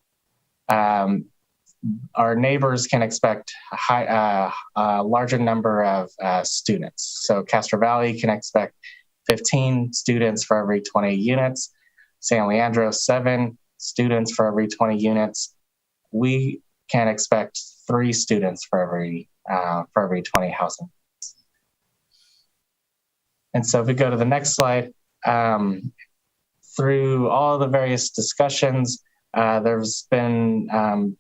Speaker 13: our neighbors can expect a larger number of students. So Castro Valley can expect 15 students for every 20 units. San Leandro, 7 students for every 20 units. We can expect 3 students for every 20 housing units. And so if we go to the next slide, through all the various discussions, there's been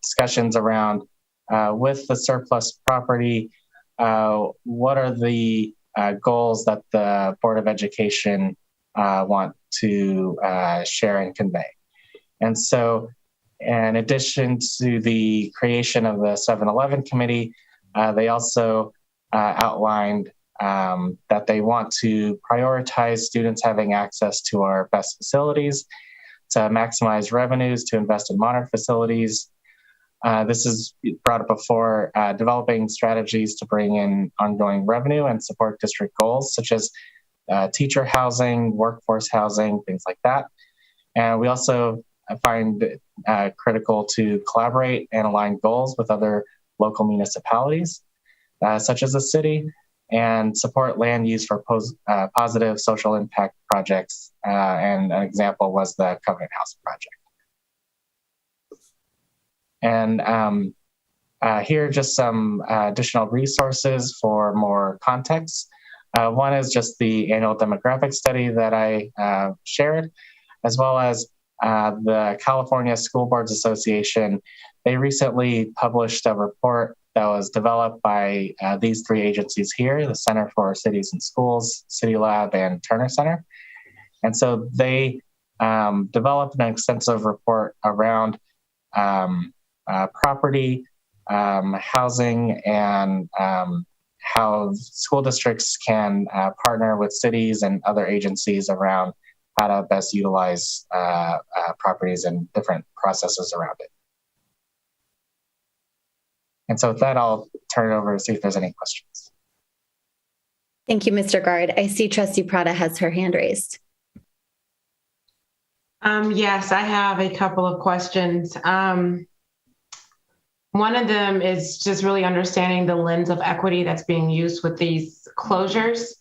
Speaker 13: discussions around with the surplus property, what are the goals that the Board of Education want to share and convey. And so in addition to the creation of the 7-Eleven committee, they also outlined that they want to prioritize students having access to our best facilities, to maximize revenues, to invest in modern facilities. This is brought up before, developing strategies to bring in ongoing revenue and support district goals, such as teacher housing, workforce housing, things like that. And we also find it critical to collaborate and align goals with other local municipalities, such as the city, and support land use for positive social impact projects. And an example was the Covenant House project. And here are just some additional resources for more context. One is just the annual demographic study that I shared, as well as the California School Boards Association. They recently published a report that was developed by these three agencies here, the Center for Cities and Schools, City Lab, and Turner Center. And so they developed an extensive report around property, housing, and how school districts can partner with cities and other agencies around how to best utilize properties and different processes around it. And so with that, I'll turn it over to see if there's any questions.
Speaker 5: Thank you, Mr. Guard. I see Trustee Prada has her hand raised.
Speaker 11: Yes, I have a couple of questions. One of them is just really understanding the lens of equity that's being used with these closures.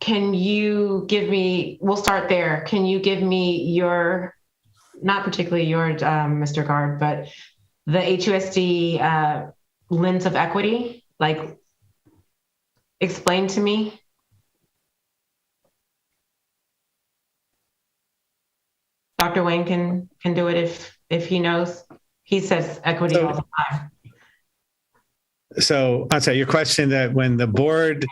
Speaker 11: Can you give me, we'll start there. Can you give me your, not particularly your, Mr. Guard, but the HUSD lens of equity? Like, explain to me. Dr. Wayne can do it if he knows. He says equity all the time.
Speaker 10: So I'll tell you your question that when the board,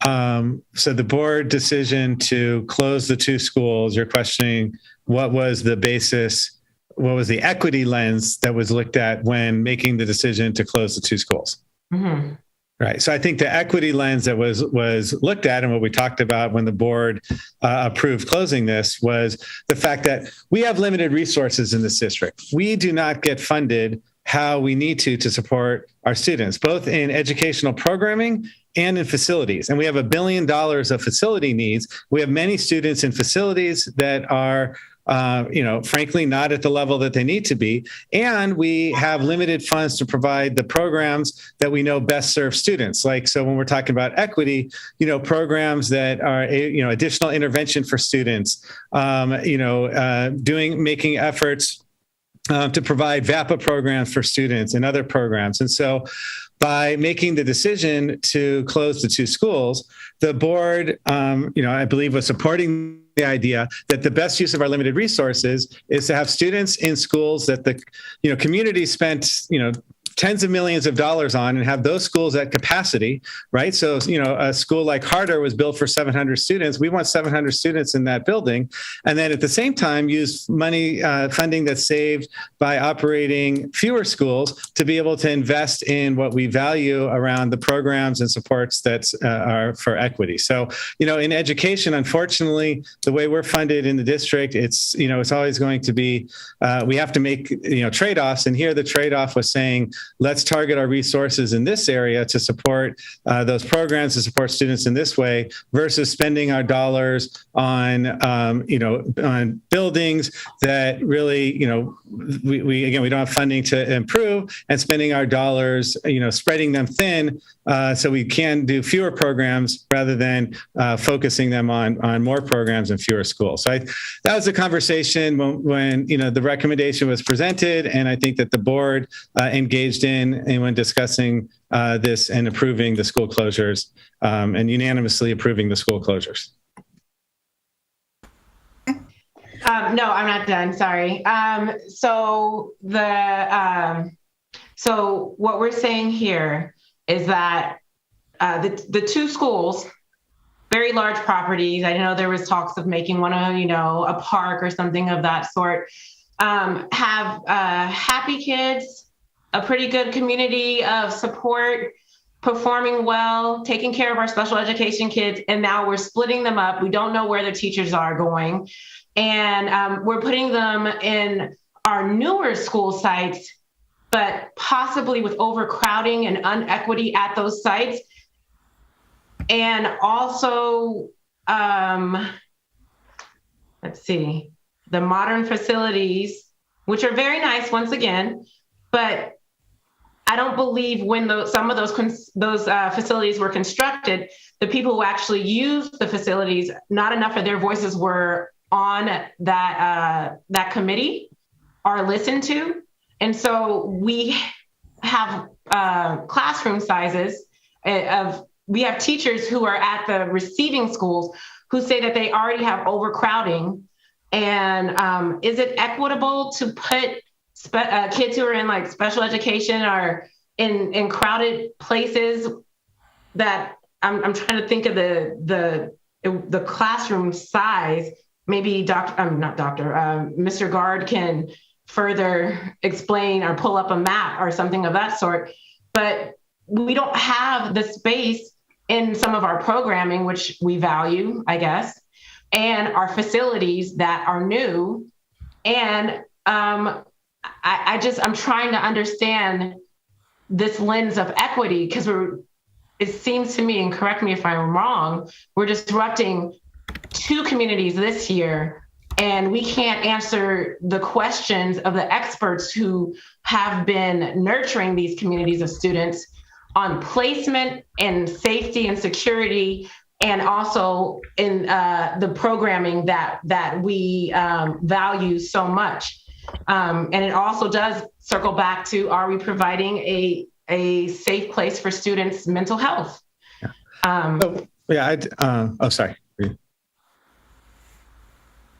Speaker 10: so the board decision to close the two schools, you're questioning what was the basis, what was the equity lens that was looked at when making the decision to close the two schools?
Speaker 11: Mm-hmm.
Speaker 10: Right. So I think the equity lens that was looked at and what we talked about when the board approved closing this was the fact that we have limited resources in this district. We do not get funded how we need to support our students, both in educational programming and in facilities. And we have $1 billion of facility needs. We have many students in facilities that are frankly, not at the level that they need to be. And we have limited funds to provide the programs that we know best serve students. Like, so when we're talking about equity, programs that are, additional intervention for students, making efforts to provide VAPA programs for students and other programs. And so by making the decision to close the two schools, the board, I believe was supporting the idea that the best use of our limited resources is to have students in schools that the, community spent, tens of millions of dollars on and have those schools at capacity, right? So, a school like Harder was built for 700 students. We want 700 students in that building. And then at the same time, use money, funding that's saved by operating fewer schools to be able to invest in what we value around the programs and supports that are for equity. So, in education, unfortunately, the way we're funded in the district, it's always going to be, we have to make, trade-offs. And here the trade-off was saying, let's target our resources in this area to support those programs, to support students in this way, versus spending our dollars on, on buildings that really, we don't have funding to improve, and spending our dollars, spreading them thin so we can do fewer programs rather than focusing them on more programs and fewer schools. So that was a conversation when the recommendation was presented, and I think that the board engaged in when discussing this and approving the school closures and unanimously approving the school closures.
Speaker 11: No, I'm not done. Sorry. So what we're saying here is that the two schools, very large properties. I know there was talks of making one a park or something of that sort. Have happy kids, a pretty good community of support, performing well, taking care of our special education kids, and now we're splitting them up. We don't know where the teachers are going, and we're putting them in our newer school sites, but possibly with overcrowding and inequity at those sites. And also, let's see, the modern facilities, which are very nice once again, but I don't believe when some of those facilities were constructed, the people who actually used the facilities, not enough of their voices were on that committee or listened to. And so we have classroom sizes we have teachers who are at the receiving schools who say that they already have overcrowding. And is it equitable to put kids who are in like special education or in crowded places that I'm trying to think of the classroom size? Maybe Mr. Guard can further explain or pull up a map or something of that sort. But we don't have the space in some of our programming, which we value, I guess, and our facilities that are new. And I'm trying to understand this lens of equity, because it seems to me, and correct me if I'm wrong, we're disrupting 2 communities this year, and we can't answer the questions of the experts who have been nurturing these communities of students on placement and safety and security, and also in the programming that we value so much. And it also does circle back to, are we providing a safe place for students' mental health?
Speaker 10: Sorry.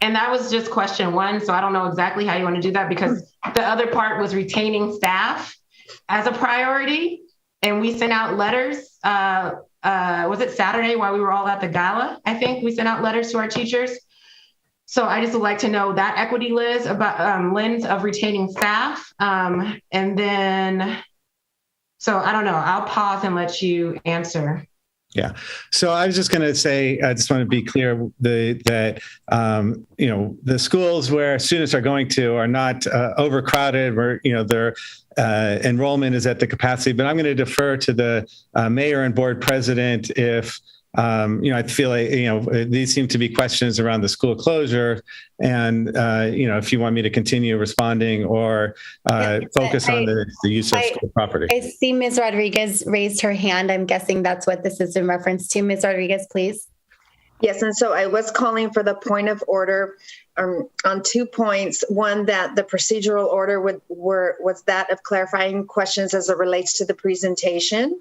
Speaker 11: And that was just question 1. So I don't know exactly how you want to do that, because the other part was retaining staff as a priority. And we sent out letters, was it Saturday while we were all at the gala? I think we sent out letters to our teachers. So I just would like to know that equity lens of retaining staff. And then, so I don't know, I'll pause and let you answer.
Speaker 10: Yeah. So I was just going to say, I just want to be clear that, the schools where students are going to are not overcrowded, where, their enrollment is at the capacity. But I'm going to defer to the mayor and board president if, I feel like, these seem to be questions around the school closure. And, if you want me to continue responding or focus on the use of school property.
Speaker 5: I see Ms. Rodriguez raised her hand. I'm guessing that's what this is in reference to. Ms. Rodriguez, please.
Speaker 2: Yes, and so I was calling for the point of order on 2 points. One, that the procedural order was that of clarifying questions as it relates to the presentation.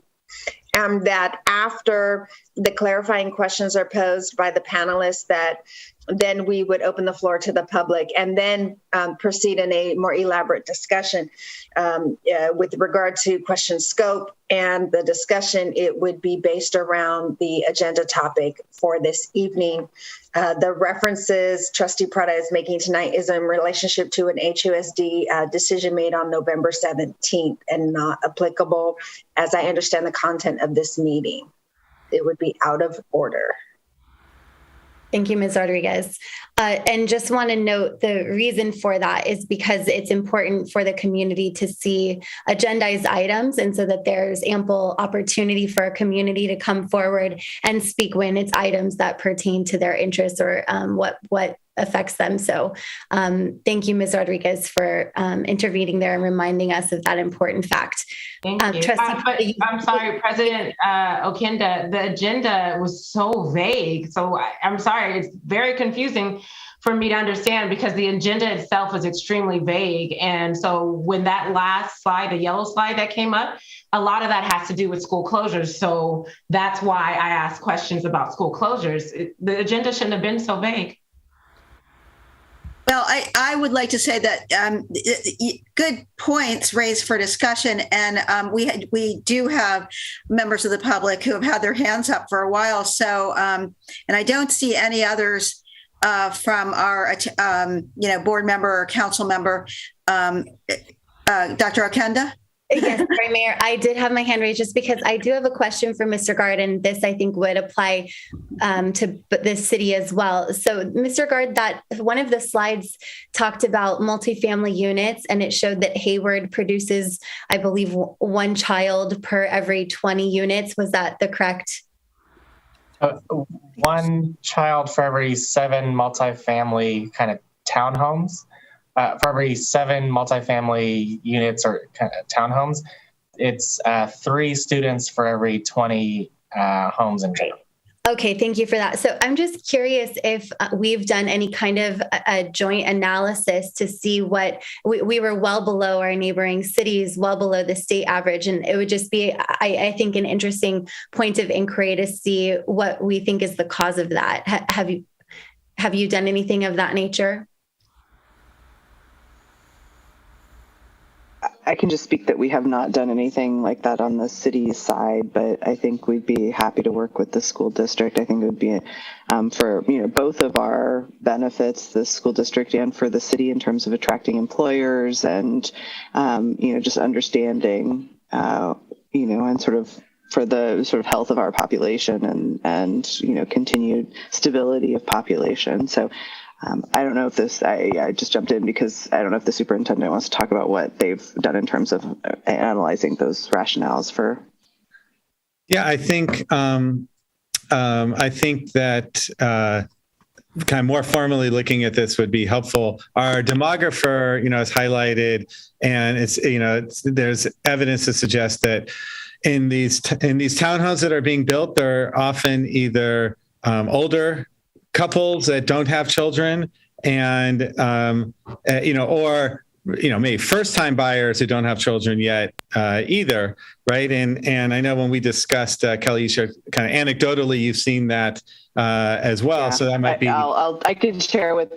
Speaker 2: That after the clarifying questions are posed by the panelists, that then we would open the floor to the public and then proceed in a more elaborate discussion with regard to question scope and the discussion. It would be based around the agenda topic for this evening. The references Trustee Prada is making tonight is in relationship to an HUSD decision made on November 17th and not applicable, as I understand the content of this meeting. It would be out of order.
Speaker 5: Thank you, Ms. Rodriguez. And just want to note the reason for that is because it's important for the community to see agendized items, and so that there's ample opportunity for a community to come forward and speak when it's items that pertain to their interests or what affects them. So thank you, Ms. Rodriguez, for intervening there and reminding us of that important fact.
Speaker 11: Thank you. I'm sorry, President Okenda, the agenda was so vague. So I'm sorry, it's very confusing for me to understand, because the agenda itself is extremely vague. And so when that last slide, the yellow slide that came up, a lot of that has to do with school closures. So that's why I asked questions about school closures. The agenda shouldn't have been so vague.
Speaker 1: Well, I would like to say that good points raised for discussion, and we do have members of the public who have had their hands up for a while. So, and I don't see any others from our board member or council member. Dr. Okenda?
Speaker 5: Yes, sorry, Mayor. I did have my hand raised just because I do have a question for Mr. Guard, and this I think would apply to this city as well. So, Mr. Guard, that one of the slides talked about multifamily units, and it showed that Hayward produces, I believe, 1 child per every 20 units. Was that the correct?
Speaker 13: 1 child for every 7 multifamily kind of townhomes. For every 7 multifamily units or kind of townhomes, it's 3 students for every 20 homes in Hayward.
Speaker 5: Okay, thank you for that. So I'm just curious if we've done any kind of a joint analysis to see what we were well below our neighboring cities, well below the state average. And it would just be, I think, an interesting point of inquiry to see what we think is the cause of that. Have you done anything of that nature?
Speaker 9: I can just speak that we have not done anything like that on the city side, but I think we'd be happy to work with the school district. I think it would be for both of our benefits, the school district and for the city, in terms of attracting employers and just understanding and sort of for the sort of health of our population and continued stability of population. So I don't know if I just jumped in because I don't know if the superintendent wants to talk about what they've done in terms of analyzing those rationales for.
Speaker 10: Yeah, I think that kind of more formally looking at this would be helpful. Our demographer, is highlighted, and there's evidence to suggest that in these townhomes that are being built, they're often either older couples that don't have children and, or, maybe first-time buyers who don't have children yet either, right? And I know when we discussed, Kelly, you shared kind of anecdotally, you've seen that as well. Yeah, so that might be...
Speaker 9: I could share with...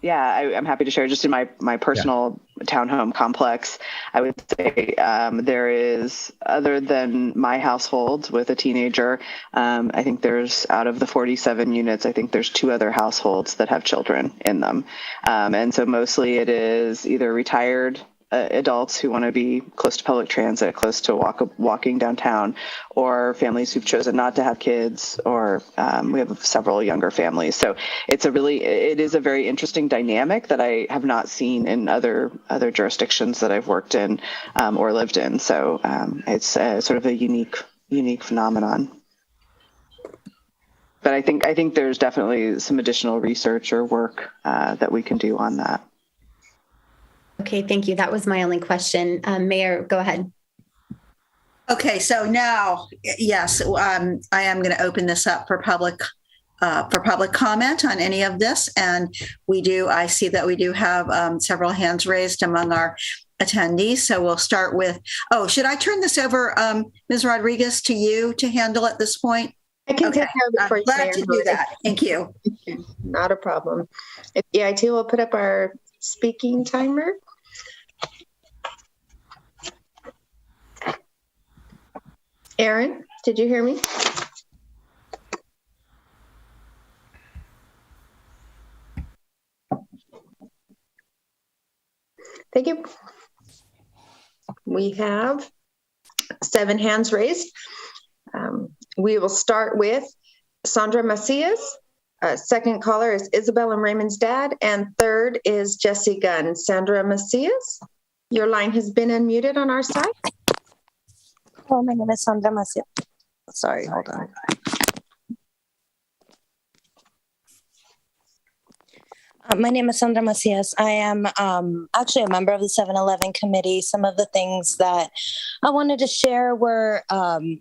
Speaker 9: Yeah, I'm happy to share just in my personal townhome complex. I would say there is, other than my household with a teenager, I think there's, out of the 47 units, I think there's 2 other households that have children in them. And so mostly it is either retired adults who want to be close to public transit, close to walking downtown, or families who've chosen not to have kids, or we have several younger families. So it is a very interesting dynamic that I have not seen in other jurisdictions that I've worked in or lived in. So it's sort of a unique phenomenon. But I think there's definitely some additional research or work that we can do on that.
Speaker 5: Okay, thank you. That was my only question. Mayor, go ahead.
Speaker 1: Okay, so now, yes, I am going to open this up for public comment on any of this. And I see that we do have several hands raised among our attendees. So we'll start with, should I turn this over, Ms. Rodriguez, to you to handle at this point?
Speaker 2: I can take care of it for you,
Speaker 1: Mayor. Glad to do that. Thank you.
Speaker 2: Not a problem. If EIT will put up our speaking timer. Aaron, did you hear me? Thank you. We have 7 hands raised. We will start with Sandra Macias. Second caller is Isabel and Raymond's dad. And third is Jesse Gunn. Sandra Macias, your line has been unmuted on our side.
Speaker 20: Oh, my name is Sandra Macias. Sorry, hold on. My name is Sandra Macias. I am actually a member of the 7-Eleven committee. Some of the things that I wanted to share were, I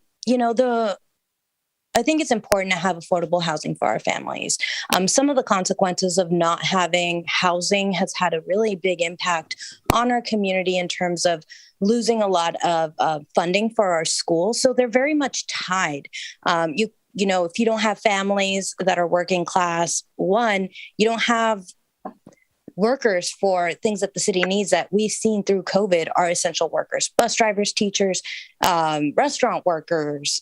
Speaker 20: think it's important to have affordable housing for our families. Some of the consequences of not having housing has had a really big impact on our community in terms of losing a lot of funding for our schools. So they're very much tied. If you don't have families that are working class, one, you don't have workers for things that the city needs that we've seen through COVID are essential workers, bus drivers, teachers, restaurant workers,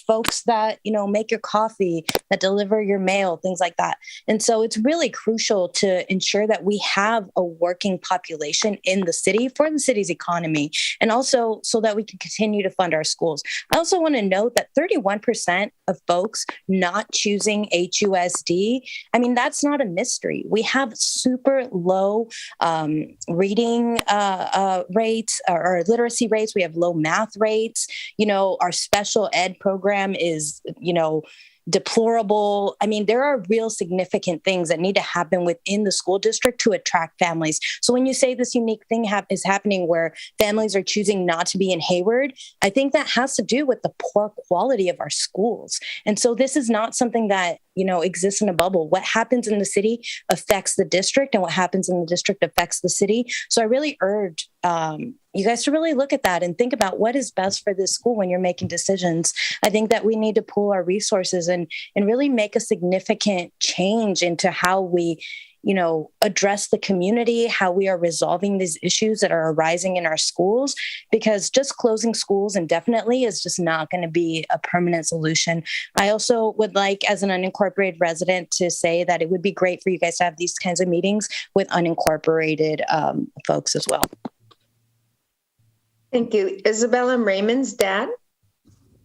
Speaker 20: folks that, make your coffee, that deliver your mail, things like that. And so it's really crucial to ensure that we have a working population in the city for the city's economy, and also so that we can continue to fund our schools. I also want to note that 31% of folks not choosing HUSD, that's not a mystery. We have super low reading rates or literacy rates. We have low math rates. Our special ed program is, deplorable. I mean, there are real significant things that need to happen within the school district to attract families. So when you say this unique thing is happening where families are choosing not to be in Hayward, I think that has to do with the poor quality of our schools. And so this is not something that, exists in a bubble. What happens in the city affects the district, and what happens in the district affects the city. So I really urge you guys to really look at that and think about what is best for this school when you're making decisions. I think that we need to pool our resources and really make a significant change into how we address the community, how we are resolving these issues that are arising in our schools, because just closing schools indefinitely is just not going to be a permanent solution. I also would like, as an unincorporated resident, to say that it would be great for you guys to have these kinds of meetings with unincorporated folks as well.
Speaker 2: Thank you. Isabella Raymond's dad?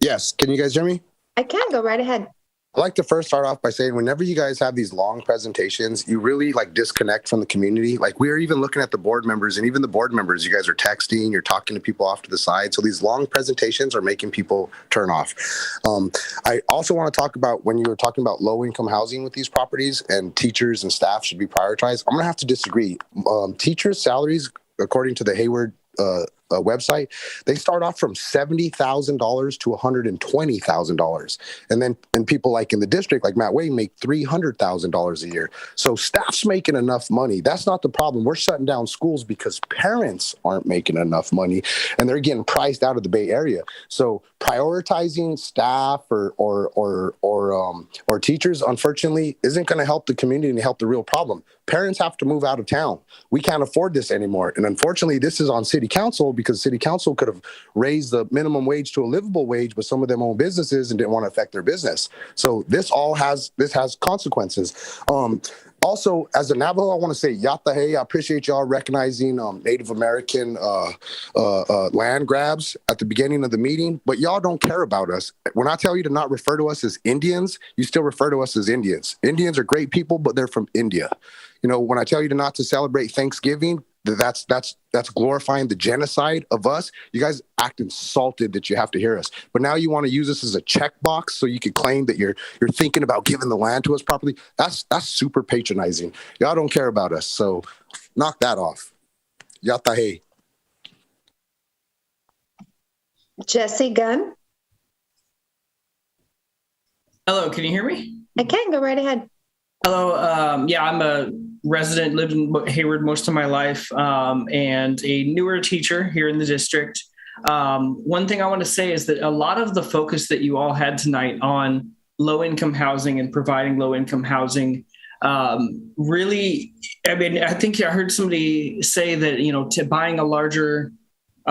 Speaker 21: Yes. Can you guys hear me?
Speaker 2: I can. Go right ahead.
Speaker 21: I'd like to first start off by saying whenever you guys have these long presentations, you really disconnect from the community. We're even looking at the board members, and even the board members, you guys are texting, you're talking to people off to the side. So these long presentations are making people turn off. I also want to talk about when you were talking about low-income housing with these properties and teachers and staff should be prioritized. I'm going to have to disagree. Teachers' salaries, according to the Hayward website, they start off from $70,000 to $120,000, and people like in the district, like Matt Way, make $300,000 a year. So staff's making enough money. That's not the problem. We're shutting down schools because parents aren't making enough money, and they're getting priced out of the Bay Area. So prioritizing staff or teachers, unfortunately, isn't going to help the community and help the real problem. Parents have to move out of town. We can't afford this anymore, and unfortunately, this is on City Council, because City Council could have raised the minimum wage to a livable wage, but some of them own businesses and didn't want to affect their business. So this has consequences. Also, as a Navajo, I want to say Yatahe. I appreciate y'all recognizing Native American land grabs at the beginning of the meeting, but y'all don't care about us. When I tell you to not refer to us as Indians, you still refer to us as Indians. Indians are great people, but they're from India. When I tell you not to celebrate Thanksgiving, that's glorifying the genocide of us. You guys act insulted that you have to hear us, but now you want to use us as a checkbox so you can claim that you're thinking about giving the land to us properly. That's super patronizing. Y'all don't care about us, so knock that off. Yatahe.
Speaker 2: Jesse Gunn.
Speaker 22: Hello, can you hear me?
Speaker 2: I can. Go right ahead.
Speaker 22: Hello. I'm a resident, lived in Hayward most of my life, and a newer teacher here in the district. One thing I want to say is that a lot of the focus that you all had tonight on low-income housing and providing low-income housing really, I think I heard somebody say that, to buying a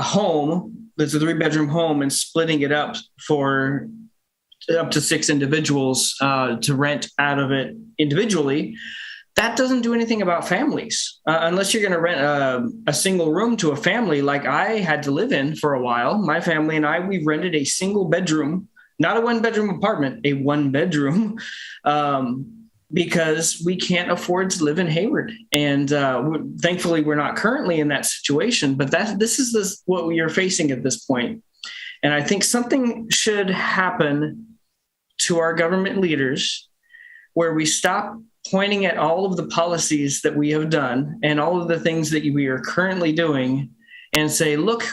Speaker 22: home that's a 3-bedroom home and splitting it up for up to 6 individuals to rent out of it individually, that doesn't do anything about families. Unless you're going to rent a single room to a family like I had to live in for a while. My family and I, we rented a single bedroom, not a 1-bedroom apartment, a 1-bedroom, because we can't afford to live in Hayward. And thankfully, we're not currently in that situation, but this is what we are facing at this point. And I think something should happen to our government leaders where we stop pointing at all of the policies that we have done and all of the things that we are currently doing and say, look,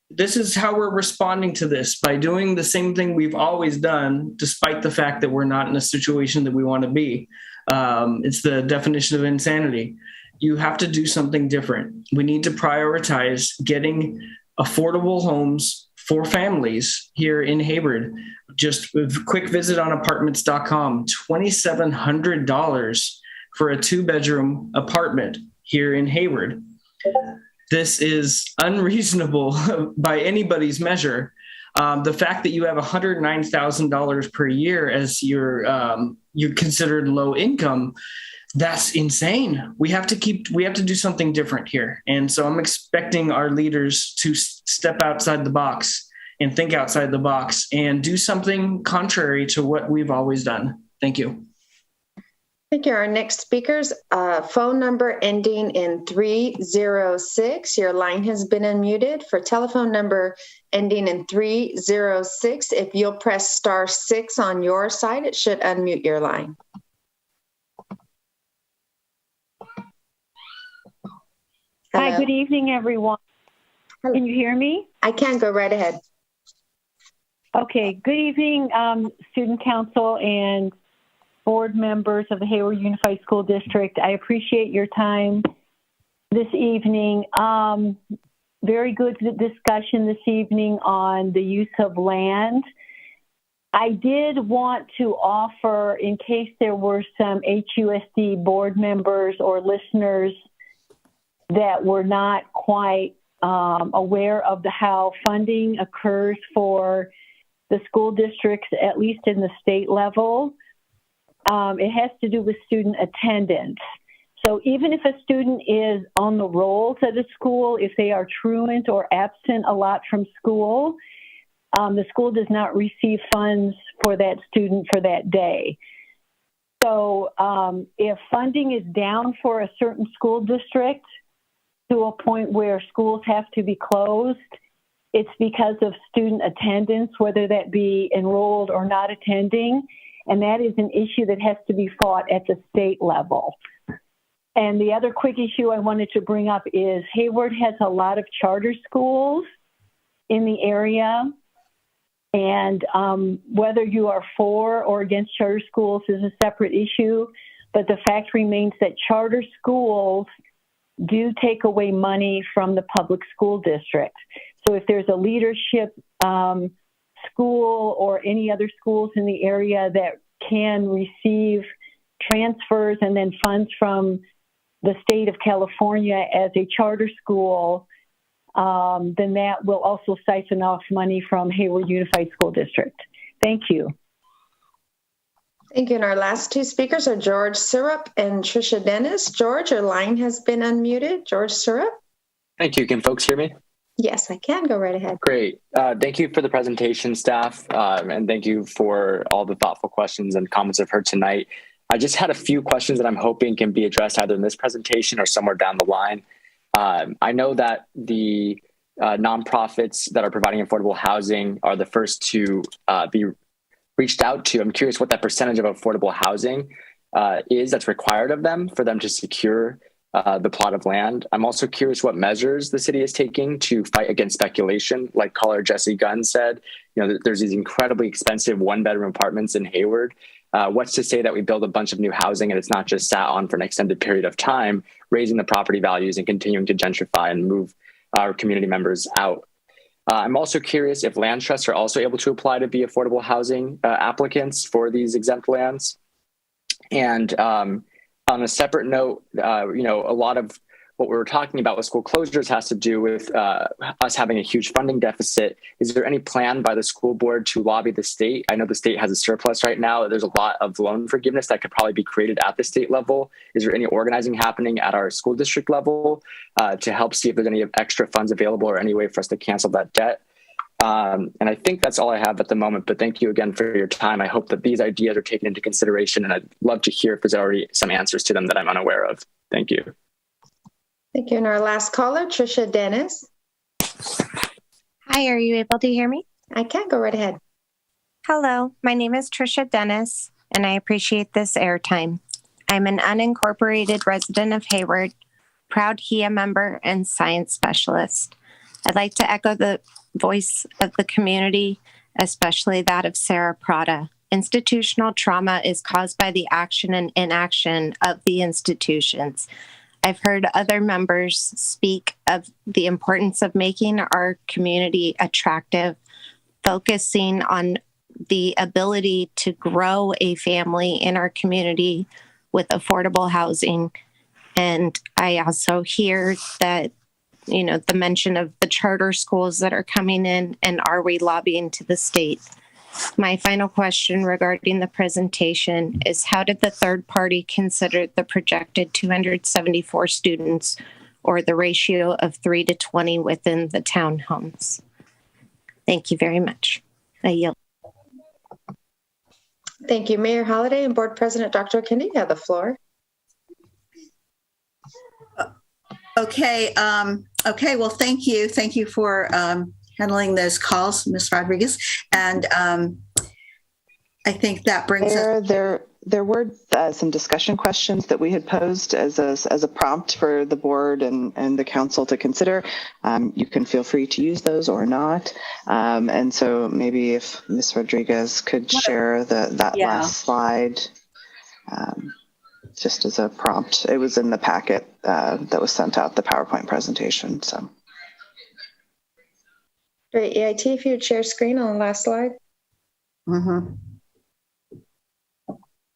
Speaker 22: this is how we're responding to this by doing the same thing we've always done, despite the fact that we're not in a situation that we want to be. It's the definition of insanity. You have to do something different. We need to prioritize getting affordable homes for families here in Hayward. Just a quick visit on apartments.com, $2,700 for a 2-bedroom apartment here in Hayward. This is unreasonable by anybody's measure. The fact that you have $109,000 per year as you're considered low income, that's insane. We have to do something different here. And so I'm expecting our leaders to step outside the box and think outside the box and do something contrary to what we've always done. Thank you.
Speaker 2: Thank you. Our next speaker's phone number ending in 306. Your line has been unmuted. For telephone number ending in 306, if you'll press *6 on your side, it should unmute your line.
Speaker 3: Hi, good evening, everyone. Can you hear me?
Speaker 2: I can. Go right ahead.
Speaker 3: Okay, good evening, Student Council and board members of the Hayward Unified School District. I appreciate your time this evening. Very good discussion this evening on the use of land. I did want to offer, in case there were some HUSD board members or listeners that were not quite aware of how funding occurs for the school districts, at least in the state level. It has to do with student attendance. So even if a student is on the rolls at a school, if they are truant or absent a lot from school, the school does not receive funds for that student for that day. So if funding is down for a certain school district to a point where schools have to be closed, it's because of student attendance, whether that be enrolled or not attending. And that is an issue that has to be fought at the state level. And the other quick issue I wanted to bring up is Hayward has a lot of charter schools in the area. And whether you are for or against charter schools is a separate issue. But the fact remains that charter schools do take away money from the public school district. So if there's a leadership school or any other schools in the area that can receive transfers and then funds from the state of California as a charter school, then that will also siphon off money from Hayward Unified School District. Thank you.
Speaker 2: Thank you. And our last two speakers are George Syrup and Trisha Dennis. George, your line has been unmuted. George Syrup.
Speaker 4: Thank you. Can folks hear me?
Speaker 2: Yes, I can. Go right ahead.
Speaker 4: Great. Thank you for the presentation, staff, and thank you for all the thoughtful questions and comments I've heard tonight. I just had a few questions that I'm hoping can be addressed either in this presentation or somewhere down the line. I know that the nonprofits that are providing affordable housing are the first to be reached out to. I'm curious what that percentage of affordable housing is that's required of them for them to secure the plot of land. I'm also curious what measures the city is taking to fight against speculation. Like caller Jesse Gunn said, there's these incredibly expensive one-bedroom apartments in Hayward. What's to say that we build a bunch of new housing and it's not just sat on for an extended period of time, raising the property values and continuing to gentrify and move our community members out. I'm also curious if land trusts are also able to apply to be affordable housing applicants for these exempt lands. And on a separate note, a lot of what we were talking about with school closures has to do with us having a huge funding deficit. Is there any plan by the school board to lobby the state? I know the state has a surplus right now. There's a lot of loan forgiveness that could probably be created at the state level. Is there any organizing happening at our school district level to help see if there's any extra funds available or any way for us to cancel that debt? And I think that's all I have at the moment, but thank you again for your time. I hope that these ideas are taken into consideration, and I'd love to hear if there's already some answers to them that I'm unaware of. Thank you.
Speaker 2: Thank you. And our last caller, Trisha Dennis.
Speaker 23: Hi, are you able to hear me?
Speaker 2: I can. Go right ahead.
Speaker 23: Hello, my name is Trisha Dennis, and I appreciate this airtime. I'm an unincorporated resident of Hayward, proud HIA member, and science specialist. I'd like to echo the voice of the community, especially that of Sarah Prada. Institutional trauma is caused by the action and inaction of the institutions. I've heard other members speak of the importance of making our community attractive, focusing on the ability to grow a family in our community with affordable housing. And I also hear that, the mention of the charter schools that are coming in, and are we lobbying to the state? My final question regarding the presentation is, how did the third party consider the projected 274 students, or the ratio of 3 to 20 within the townhomes? Thank you very much. I yield.
Speaker 2: Thank you, Mayor Holliday and Board President Dr. Okenda. You have the floor.
Speaker 1: Okay. Okay. Well, thank you. Thank you for handling those calls, Ms. Rodriguez. And I think that brings us.
Speaker 9: There were some discussion questions that we had posed as a prompt for the board and the council to consider. You can feel free to use those or not. And so maybe if Ms. Rodriguez could share that last slide just as a prompt. It was in the packet that was sent out, the PowerPoint presentation. So.
Speaker 2: Great. EIT, if you would share screen on the last slide.
Speaker 1: Mm-hmm.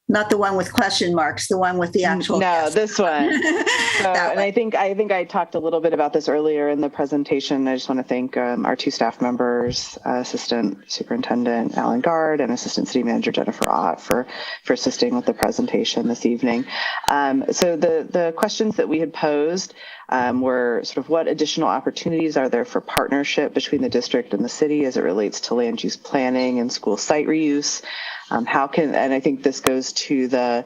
Speaker 1: Not the one with question marks, the one with the actual.
Speaker 9: No, this one. So, and I think I talked a little bit about this earlier in the presentation. I just want to thank our two staff members, Assistant Superintendent Alan Gard and Assistant City Manager Jennifer Ott for assisting with the presentation this evening. So the questions that we had posed were sort of what additional opportunities are there for partnership between the district and the city as it relates to land use planning and school site reuse? And I think this goes to the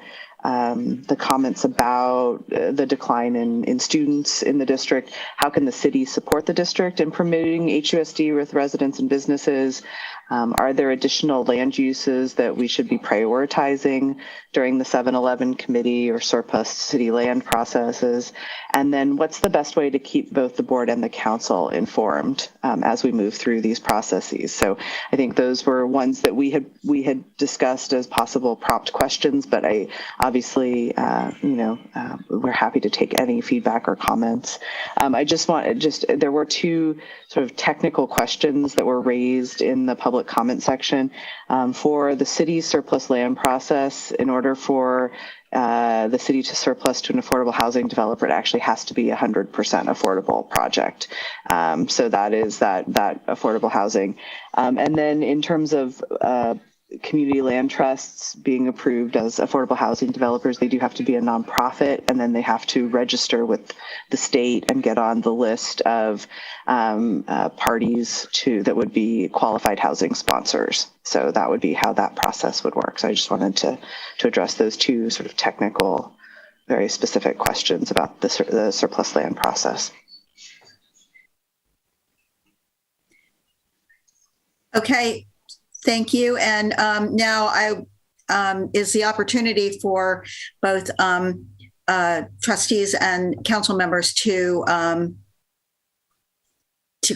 Speaker 9: comments about the decline in students in the district. How can the city support the district in promoting HUSD with residents and businesses? Are there additional land uses that we should be prioritizing during the 7-Eleven committee or surplus city land processes? And then what's the best way to keep both the board and the council informed as we move through these processes? So I think those were ones that we had discussed as possible prompt questions, but I obviously, we're happy to take any feedback or comments. There were two sort of technical questions that were raised in the public comment section for the city's surplus land process. In order for the city to surplus to an affordable housing developer, it actually has to be 100% affordable project. So that is that affordable housing. And then in terms of community land trusts being approved as affordable housing developers, they do have to be a nonprofit, and then they have to register with the state and get on the list of parties that would be qualified housing sponsors. So that would be how that process would work. So I just wanted to address those two sort of technical, very specific questions about the surplus land process.
Speaker 1: Okay. Thank you. And now is the opportunity for both trustees and council members to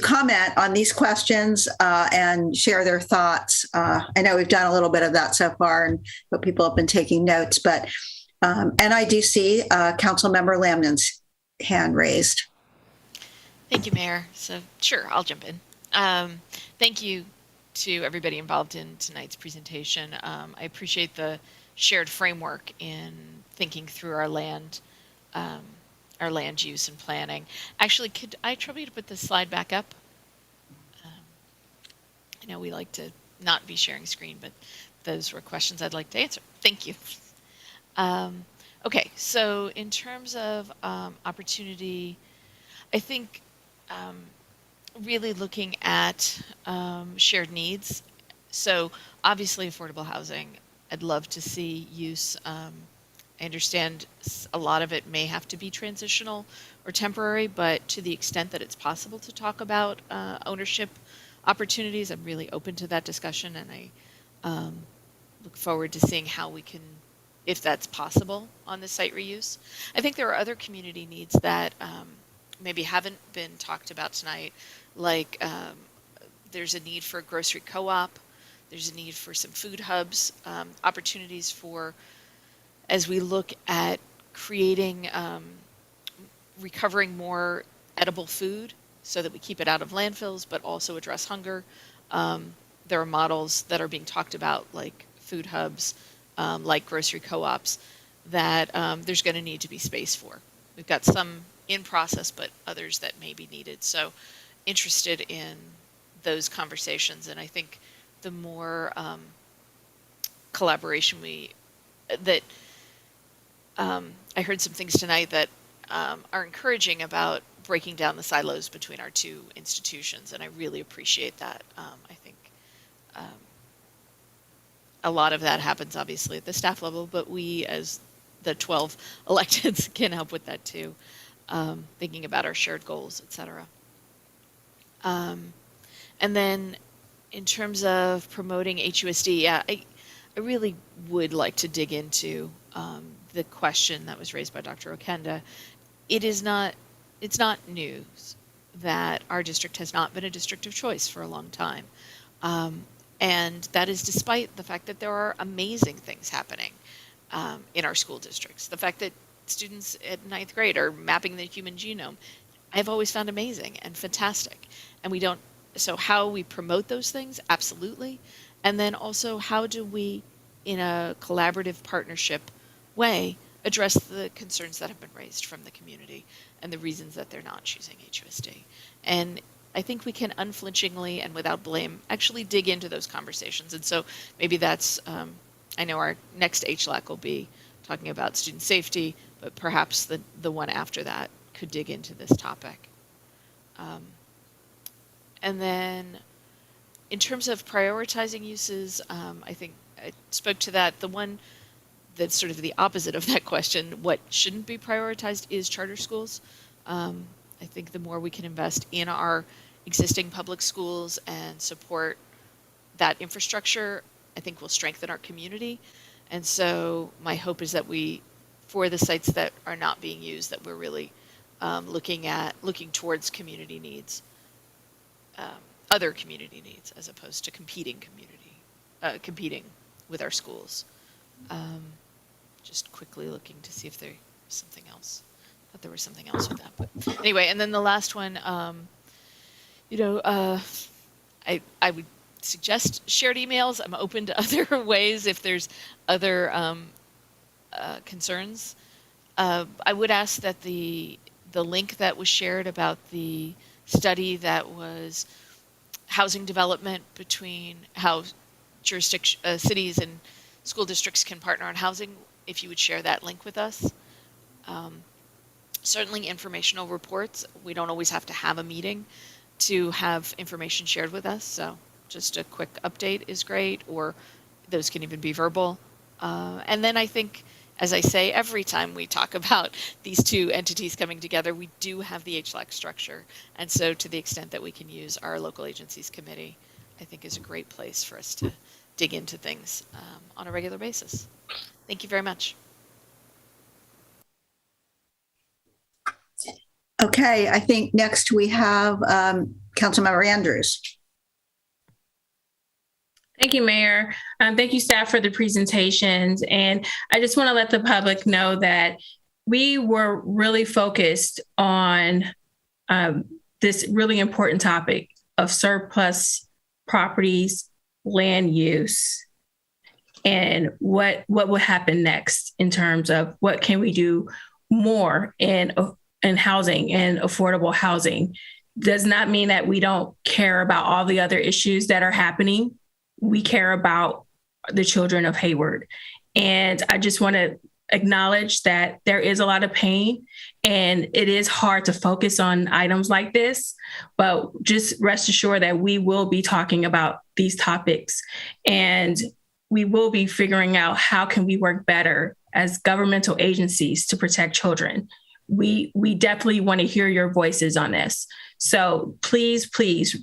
Speaker 1: comment on these questions and share their thoughts. I know we've done a little bit of that so far, but people have been taking notes. But and I do see Council Member Lamnan's hand raised.
Speaker 6: Thank you, Mayor. So sure, I'll jump in. Thank you to everybody involved in tonight's presentation. I appreciate the shared framework in thinking through our land use and planning. Actually, could I trouble you to put this slide back up? I know we like to not be sharing screen, but those were questions I'd like to answer. Thank you. Okay, so in terms of opportunity, I think really looking at shared needs. So obviously affordable housing, I'd love to see use. I understand a lot of it may have to be transitional or temporary, but to the extent that it's possible to talk about ownership opportunities, I'm really open to that discussion, and I look forward to seeing how we can, if that's possible, on the site reuse. I think there are other community needs that maybe haven't been talked about tonight, like there's a need for a grocery co-op, there's a need for some food hubs, opportunities for, as we look at creating, recovering more edible food so that we keep it out of landfills, but also address hunger. There are models that are being talked about, like food hubs, like grocery co-ops, that there's going to need to be space for. We've got some in process, but others that may be needed. So interested in those conversations. And I think the more collaboration I heard some things tonight that are encouraging about breaking down the silos between our two institutions. And I really appreciate that. I think a lot of that happens obviously at the staff level, but we as the 12 electeds can help with that too, thinking about our shared goals, et cetera. And then in terms of promoting HUSD, yeah, I really would like to dig into the question that was raised by Dr. Okenda. It's not news that our district has not been a district of choice for a long time. And that is despite the fact that there are amazing things happening in our school districts. The fact that students at 9th grade are mapping the human genome, I've always found amazing and fantastic. And so how we promote those things, absolutely. And then also how do we, in a collaborative partnership way, address the concerns that have been raised from the community and the reasons that they're not choosing HUSD. And I think we can unflinchingly and without blame actually dig into those conversations. And so maybe that's, I know our next HLAC will be talking about student safety, but perhaps the one after that could dig into this topic. And then in terms of prioritizing uses, I think I spoke to that. The one that's sort of the opposite of that question, what shouldn't be prioritized, is charter schools. I think the more we can invest in our existing public schools and support that infrastructure, I think will strengthen our community. And so my hope is that for the sites that are not being used, that we're really looking towards community needs, other community needs, as opposed to competing with our schools. Just quickly looking to see if there's something else. I thought there was something else with that, but anyway. And then the last one, I would suggest shared emails. I'm open to other ways if there's other concerns. I would ask that the link that was shared about the study that was housing development between how cities and school districts can partner on housing, if you would share that link with us. Certainly informational reports. We don't always have to have a meeting to have information shared with us. So just a quick update is great, or those can even be verbal. And then I think, as I say, every time we talk about these two entities coming together, we do have the HLAC structure. And so to the extent that we can use our local agencies committee, I think is a great place for us to dig into things on a regular basis. Thank you very much.
Speaker 1: Okay, I think next we have Councilmember Andrews.
Speaker 17: Thank you, Mayor. Thank you, staff, for the presentations. And I just want to let the public know that we were really focused on this really important topic of surplus properties, land use, and what will happen next in terms of what can we do more in housing and affordable housing. Does not mean that we don't care about all the other issues that are happening. We care about the children of Hayward. And I just want to acknowledge that there is a lot of pain and it is hard to focus on items like this, but just rest assured that we will be talking about these topics and we will be figuring out how can we work better as governmental agencies to protect children. We definitely want to hear your voices on this. So please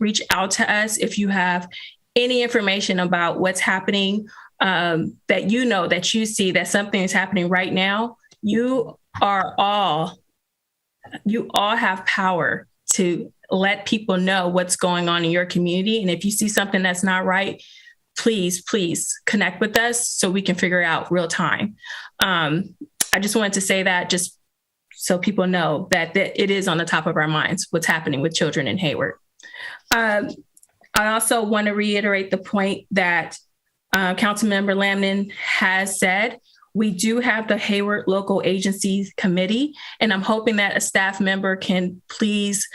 Speaker 17: reach out to us if you have any information about what's happening, that you see that something is happening right now. You all have power to let people know what's going on in your community. And if you see something that's not right, please connect with us so we can figure it out real time. I just wanted to say that just so people know that it is on the top of our minds, what's happening with children in Hayward. I also want to reiterate the point that Councilmember Lamnon has said. We do have the Hayward Local Agencies Committee, and I'm hoping that a staff member can please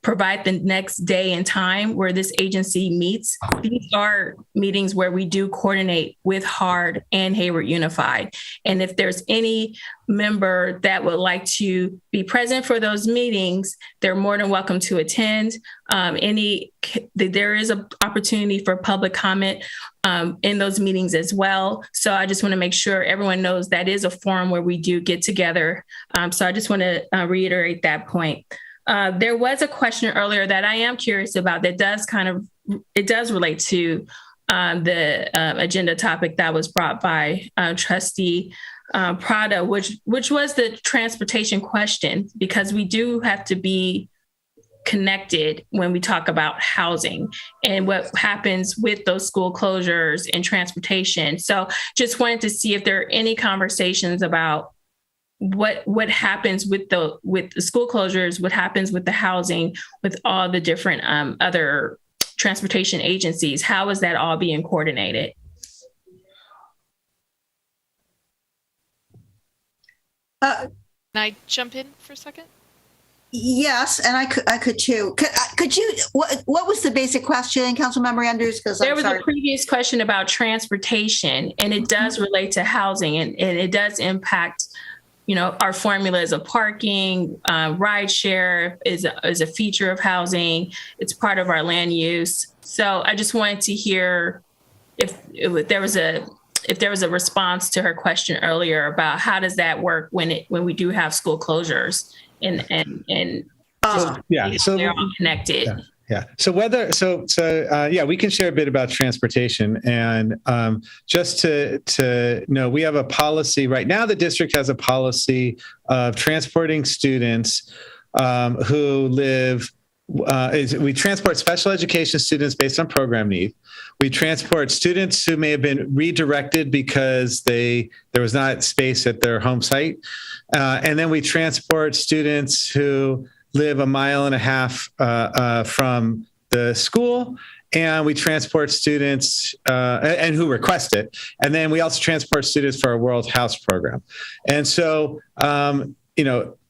Speaker 17: provide the next day and time where this agency meets. These are meetings where we do coordinate with HUSD and Hayward Unified. And if there's any member that would like to be present for those meetings, they're more than welcome to attend. There is an opportunity for public comment in those meetings as well. So I just want to make sure everyone knows that is a forum where we do get together. So I just want to reiterate that point. There was a question earlier that I am curious about that does relate to the agenda topic that was brought by Trustee Prada, which was the transportation question, because we do have to be connected when we talk about housing and what happens with those school closures and transportation. So just wanted to see if there are any conversations about what happens with the school closures, what happens with the housing, with all the different other transportation agencies. How is that all being coordinated?
Speaker 6: Can I jump in for a second?
Speaker 1: Yes, and I could too. Could you? What was the basic question, Councilmember Andrews? Because
Speaker 17: there was a previous question about transportation, and it does relate to housing, and it does impact, our formulas of parking. Ride share is a feature of housing. It's part of our land use. So I just wanted to hear if there was a response to her question earlier about how does that work when we do have school closures and they're all connected.
Speaker 10: Yeah. So we can share a bit about transportation, and just to know, we have a policy right now. The district has a policy of transporting students who live. We transport special education students based on program need. We transport students who may have been redirected because there was not space at their home site. And then we transport students who live 1.5 miles from the school. And we transport students and who request it. And then we also transport students for our World House program. And so,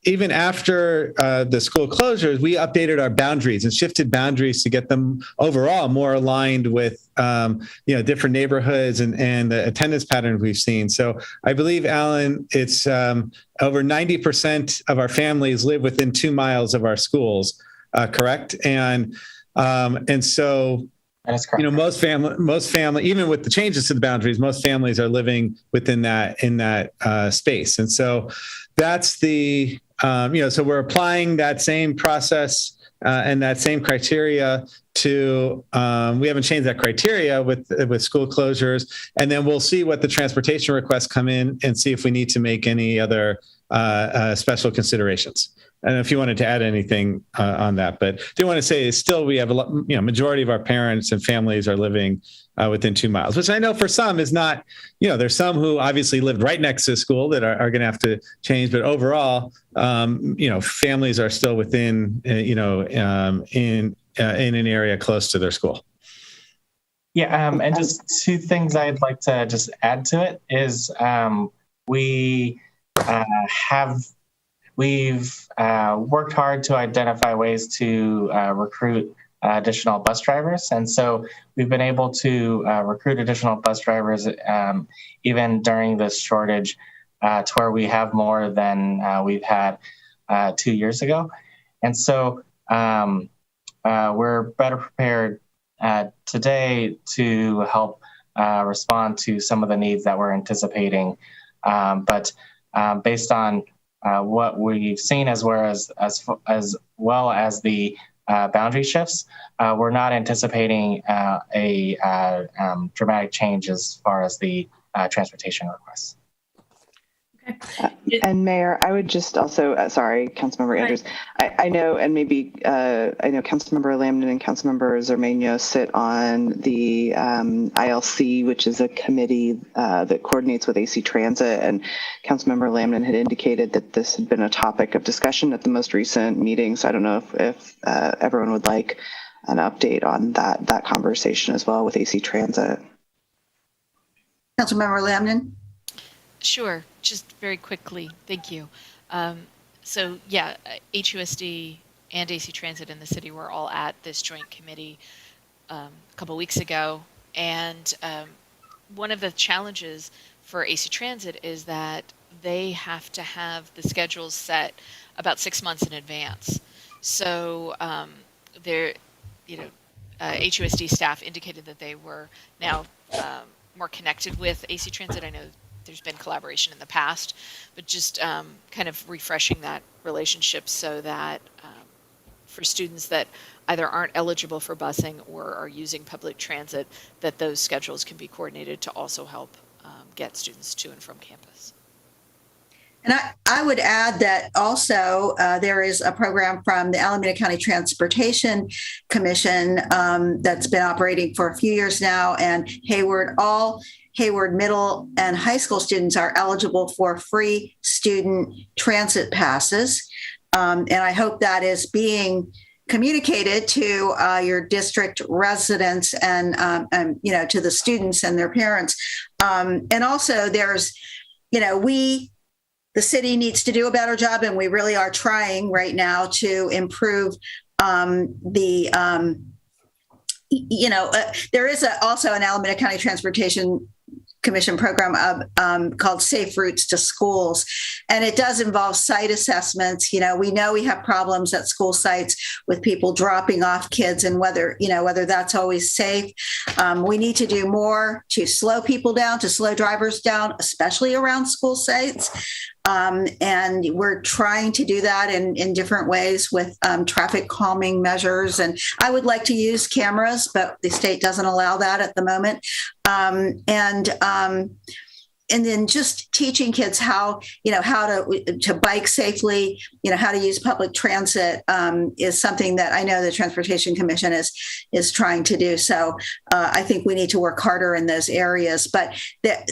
Speaker 10: even after the school closures, we updated our boundaries and shifted boundaries to get them overall more aligned with, different neighborhoods and the attendance patterns we've seen. So I believe, Alan, it's over 90% of our families live within 2 miles of our schools, correct? And so,
Speaker 13: that is correct.
Speaker 10: Most family, even with the changes to the boundaries, most families are living within that space. And so that's the, so we're applying that same process and that same criteria to, we haven't changed that criteria with school closures. And then we'll see what the transportation requests come in and see if we need to make any other special considerations. I don't know if you wanted to add anything on that, but do want to say is still we have a lot, majority of our parents and families are living within 2 miles, which I know for some is not, there's some who obviously lived right next to the school that are going to have to change, but overall, families are still within, in an area close to their school.
Speaker 13: Yeah, and just two things I'd like to just add to it is we've worked hard to identify ways to recruit additional bus drivers. And so we've been able to recruit additional bus drivers even during this shortage to where we have more than we've had 2 years ago. And so we're better prepared today to help respond to some of the needs that we're anticipating. But based on what we've seen as well as the boundary shifts, we're not anticipating a dramatic change as far as the transportation requests.
Speaker 9: And Mayor, I would just also, sorry, Councilmember Andrews, I know, and maybe I know Councilmember Lamnon and Councilmember Zermeño sit on the ILC, which is a committee that coordinates with AC Transit, and Councilmember Lamnon had indicated that this had been a topic of discussion at the most recent meeting. So I don't know if everyone would like an update on that conversation as well with AC Transit.
Speaker 1: Councilmember Lamnon.
Speaker 6: Sure, just very quickly. Thank you. So yeah, HUSD and AC Transit in the city were all at this joint committee a couple weeks ago. And one of the challenges for AC Transit is that they have to have the schedules set about 6 months in advance. So HUSD staff indicated that they were now more connected with AC Transit. I know there's been collaboration in the past, but just kind of refreshing that relationship so that for students that either aren't eligible for busing or are using public transit, that those schedules can be coordinated to also help get students to and from campus.
Speaker 1: And I would add that also there is a program from the Alameda County Transportation Commission that's been operating for a few years now, and all Hayward middle and high school students are eligible for free student transit passes. And I hope that is being communicated to your district residents and to the students and their parents. And also there's, the city needs to do a better job, and we really are trying right now to improve there is also an Alameda County Transportation Commission program called Safe Routes to Schools. And it does involve site assessments. We know we have problems at school sites with people dropping off kids and whether that's always safe. We need to do more to slow people down, to slow drivers down, especially around school sites. And we're trying to do that in different ways with traffic calming measures. And I would like to use cameras, but the state doesn't allow that at the moment. And then just teaching kids how to bike safely, how to use public transit is something that I know the Transportation Commission is trying to do. So I think we need to work harder in those areas. But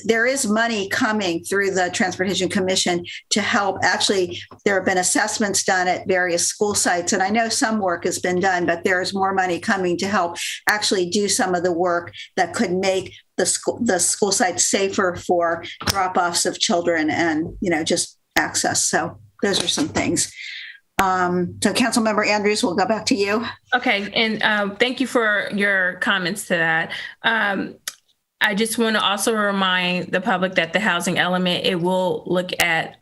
Speaker 1: there is money coming through the Transportation Commission to help. Actually, there have been assessments done at various school sites, and I know some work has been done, but there's more money coming to help actually do some of the work that could make the school site safer for drop-offs of children and, just access. So those are some things. So Councilmember Andrews, we'll go back to you.
Speaker 17: Okay. And thank you for your comments to that. I just want to also remind the public that the housing element, it will look at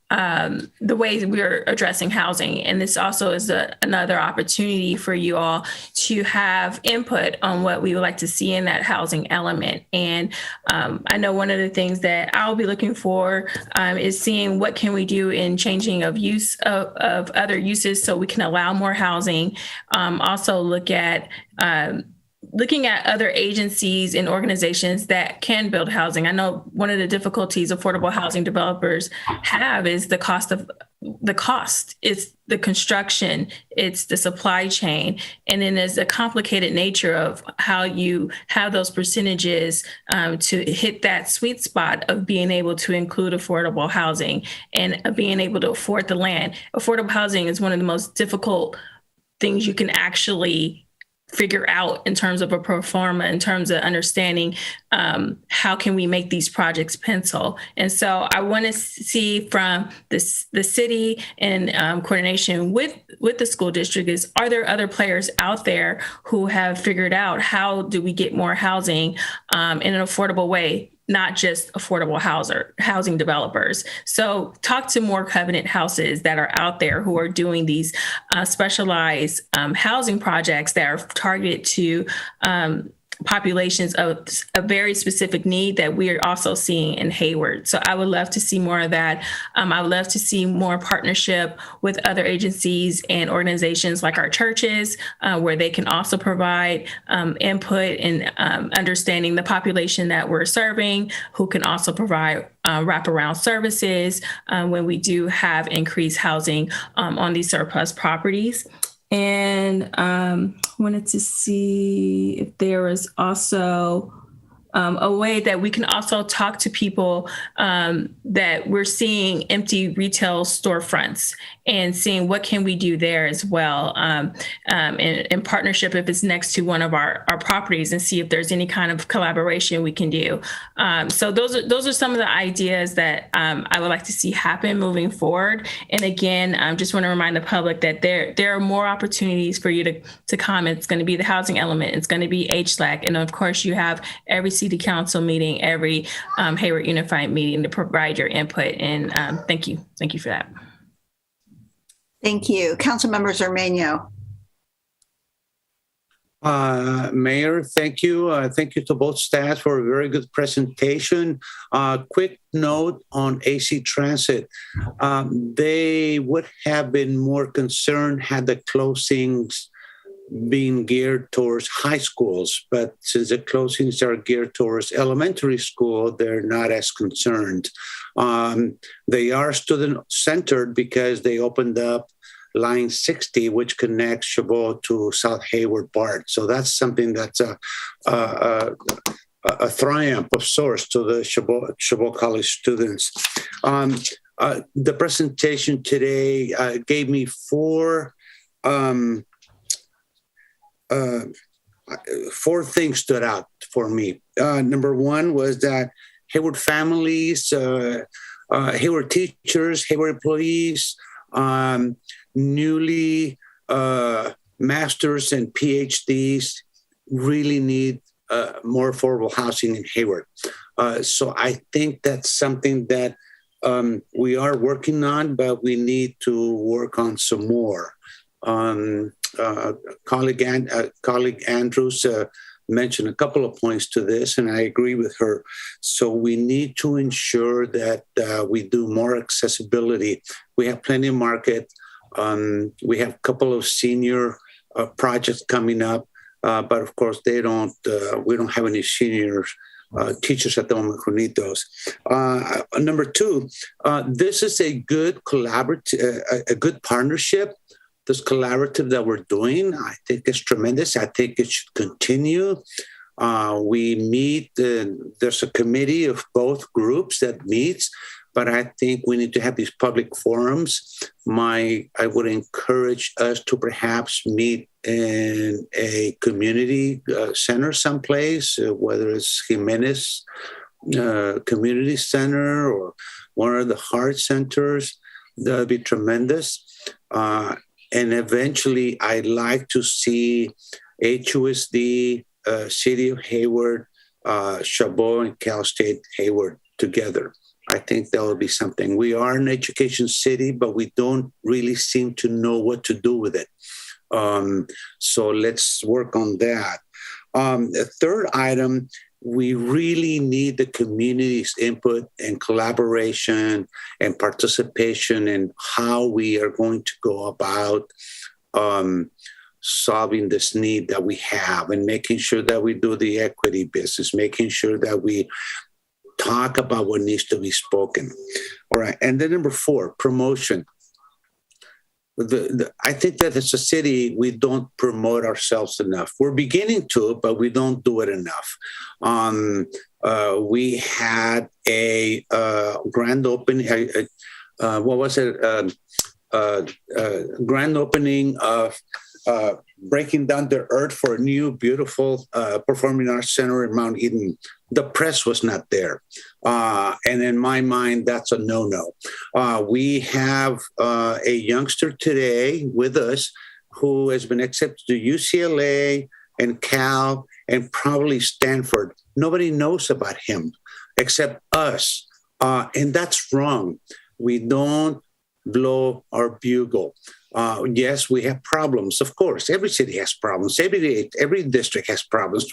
Speaker 17: the ways we're addressing housing. And this also is another opportunity for you all to have input on what we would like to see in that housing element. And I know one of the things that I'll be looking for is seeing what can we do in changing of use of other uses so we can allow more housing. Also looking at other agencies and organizations that can build housing. I know one of the difficulties affordable housing developers have is the cost. It's the construction, it's the supply chain. And then there's a complicated nature of how you have those percentages to hit that sweet spot of being able to include affordable housing and being able to afford the land. Affordable housing is one of the most difficult things you can actually figure out in terms of a pro forma, in terms of understanding how can we make these projects pencil. And so I want to see from the city and coordination with the school district is, are there other players out there who have figured out how do we get more housing in an affordable way? Not just affordable housing developers. So talk to more Covenant houses that are out there who are doing these specialized housing projects that are targeted to populations of a very specific need that we are also seeing in Hayward. So I would love to see more of that. I would love to see more partnership with other agencies and organizations like our churches, where they can also provide input in understanding the population that we're serving, who can also provide wraparound services when we do have increased housing on these surplus properties. And wanted to see if there was also a way that we can also talk to people that we're seeing empty retail storefronts and seeing what can we do there as well in partnership if it's next to one of our properties, and see if there's any kind of collaboration we can do. So those are some of the ideas that I would like to see happen moving forward. And again, just want to remind the public that there are more opportunities for you to come. It's going to be the housing element. It's going to be HLAC. And of course, you have every city council meeting, every Hayward Unified meeting to provide your input. And thank you. Thank you for that.
Speaker 1: Thank you. Council members Armenio.
Speaker 7: Mayor, thank you. Thank you to both staff for a very good presentation. Quick note on AC Transit. They would have been more concerned had the closings been geared towards high schools, but since the closings are geared towards elementary school, they're not as concerned. They are student-centered because they opened up Line 60, which connects Chabot to South Hayward BART. So that's something that's a triumph of sorts to the Chabot College students. The presentation today gave me four things stood out for me. Number one was that Hayward families, Hayward teachers, Hayward employees, newly masters and PhDs really need more affordable housing in Hayward. So I think that's something that we are working on, but we need to work on some more. Colleague Andrews mentioned a couple of points to this, and I agree with her. So we need to ensure that we do more accessibility. We have plenty of market. We have a couple of senior projects coming up, but of course we don't have any senior teachers at the moment who need those. Number two, this is a good a good partnership. This collaborative that we're doing, I think is tremendous. I think it should continue. We meet, there's a committee of both groups that meets, but I think we need to have these public forums. I would encourage us to perhaps meet in a community center someplace, whether it's Jimenez Community Center or one of the Heart Centers. That would be tremendous. And eventually, I'd like to see HUSD, City of Hayward, Chabot, and Cal State Hayward together. I think that would be something. We are an education city, but we don't really seem to know what to do with it. So let's work on that. The third item, we really need the community's input and collaboration and participation in how we are going to go about solving this need that we have, and making sure that we do the equity business, making sure that we talk about what needs to be spoken. All right. And then number four, promotion. I think that as a city, we don't promote ourselves enough. We're beginning to, but we don't do it enough. We had a grand opening. Grand opening of Breaking Down the Earth for a new, beautiful performing arts center in Mount Eden. The press was not there. And in my mind, that's a no-no. We have a youngster today with us who has been accepted to UCLA and Cal and probably Stanford. Nobody knows about him except us. And that's wrong. We don't blow our bugle. Yes, we have problems. Of course, every city has problems. Every district has problems.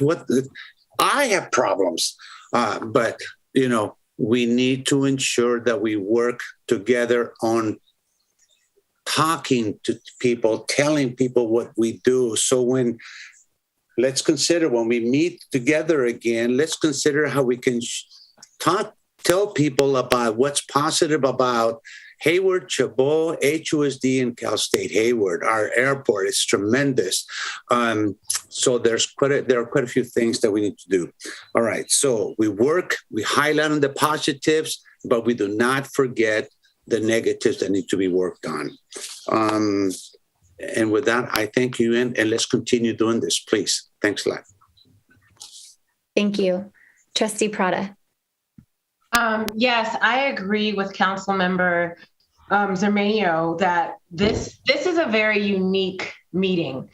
Speaker 7: I have problems. But, we need to ensure that we work together on talking to people, telling people what we do. So let's consider when we meet together again, let's consider how we can tell people about what's positive about Hayward, Chabot, HUSD, and Cal State Hayward. Our airport is tremendous. So there are quite a few things that we need to do. All right. So we highlight on the positives, but we do not forget the negatives that need to be worked on. And with that, I thank you, and let's continue doing this, please. Thanks a lot.
Speaker 5: Thank you. Trustee Prada.
Speaker 11: Yes, I agree with Councilmember Zermanio that this is a very unique meeting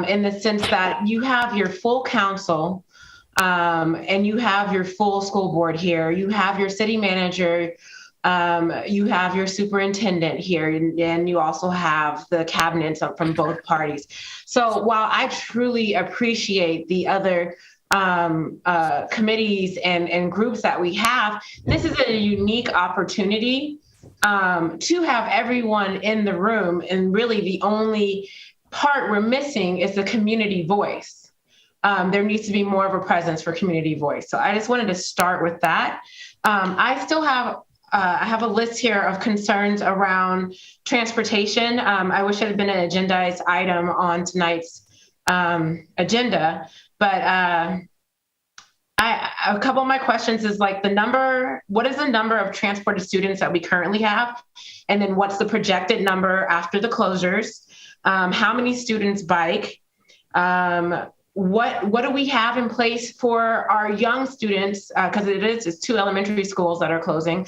Speaker 11: in the sense that you have your full council and you have your full school board here. You have your city manager, you have your superintendent here, and you also have the cabinets from both parties. So while I truly appreciate the other committees and groups that we have, this is a unique opportunity to have everyone in the room. And really the only part we're missing is the community voice. There needs to be more of a presence for community voice. So I just wanted to start with that. I still have I have a list here of concerns around transportation. I wish it had been an agendized item on tonight's agenda, but a couple of my questions is like what is the number of transported students that we currently have? And then what's the projected number after the closures? How many students bike? What do we have in place for our young students? Because it's 2 elementary schools that are closing.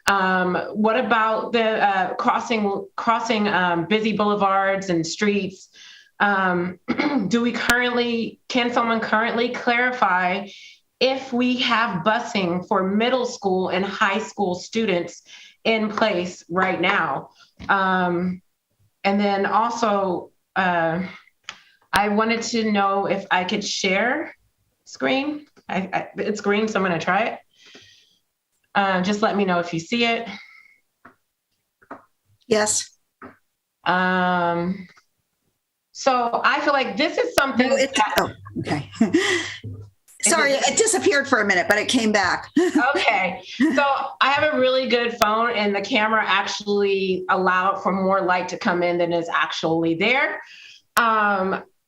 Speaker 11: What about the crossing busy boulevards and streets? Can someone currently clarify if we have busing for middle school and high school students in place right now? And then also, I wanted to know if I could share screen. It's green, so I'm going to try it. Just let me know if you see it.
Speaker 1: Yes.
Speaker 11: So I feel like this is something.
Speaker 1: Okay. Sorry, it disappeared for a minute, but it came back.
Speaker 11: Okay. So I have a really good phone, and the camera actually allowed for more light to come in than is actually there.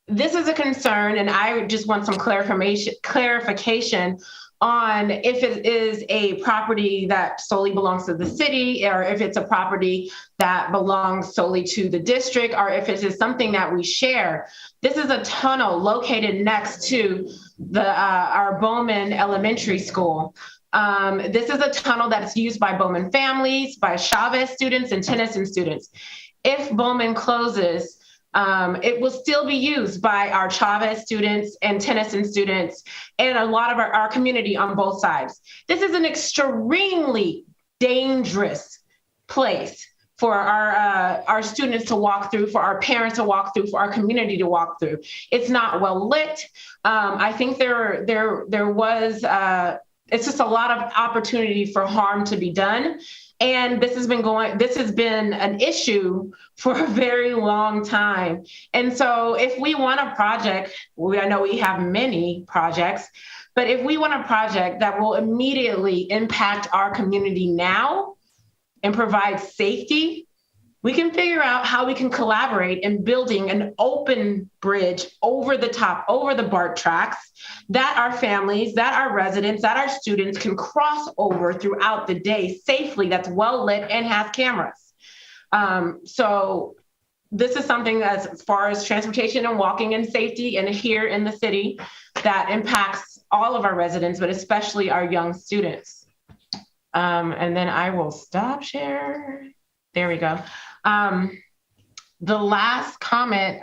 Speaker 11: This is a concern, and I just want some clarification on if it is a property that solely belongs to the city, or if it's a property that belongs solely to the district, or if it is something that we share. This is a tunnel located next to our Bowman Elementary School. This is a tunnel that's used by Bowman families, by Chavez students, and Tennyson students. If Bowman closes, it will still be used by our Chavez students and Tennyson students and a lot of our community on both sides. This is an extremely dangerous place for our students to walk through, for our parents to walk through, for our community to walk through. It's not well lit. I think there was, it's just a lot of opportunity for harm to be done. And this has been an issue for a very long time. And so if we want a project, I know we have many projects, but if we want a project that will immediately impact our community now and provide safety, we can figure out how we can collaborate in building an open bridge over the top, over the BART tracks that our families, that our residents, that our students can cross over throughout the day safely, that's well lit and has cameras. So this is something that's, as far as transportation and walking and safety and here in the city, that impacts all of our residents, but especially our young students. And then I will stop share. There we go. The last comment, it's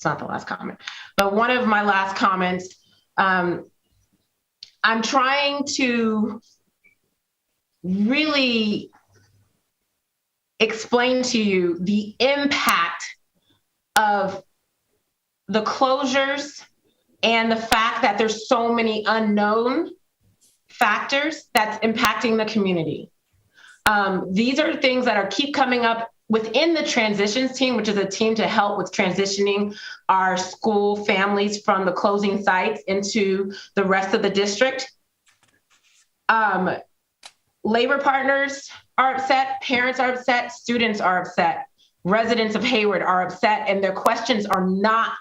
Speaker 11: not the last comment, but one of my last comments, I'm trying to really explain to you the impact of the closures and the fact that there's so many unknown factors that's impacting the community. These are things that keep coming up within the transitions team, which is a team to help with transitioning our school families from the closing sites into the rest of the district. Labor partners are upset, parents are upset, students are upset. residents of Hayward are upset and their questions are not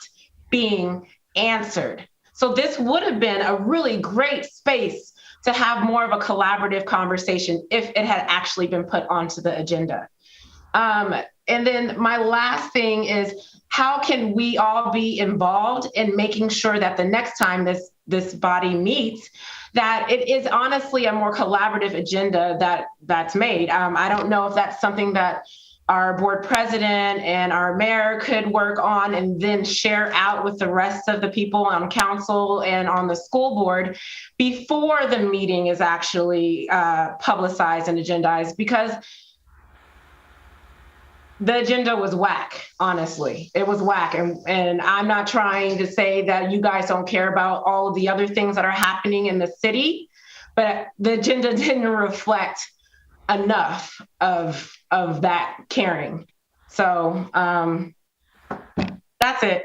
Speaker 11: being answered. So this would have been a really great space to have more of a collaborative conversation if it had actually been put onto the agenda. And then my last thing is, how can we all be involved in making sure that the next time this body meets, that it is honestly a more collaborative agenda that's made. I don't know if that's something that our board president and our mayor could work on and then share out with the rest of the people on council and on the school board before the meeting is actually publicized and agendized, because the agenda was whack, honestly. It was whack. And I'm not trying to say that you guys don't care about all of the other things that are happening in the city, but the agenda didn't reflect enough of that caring. So that's it.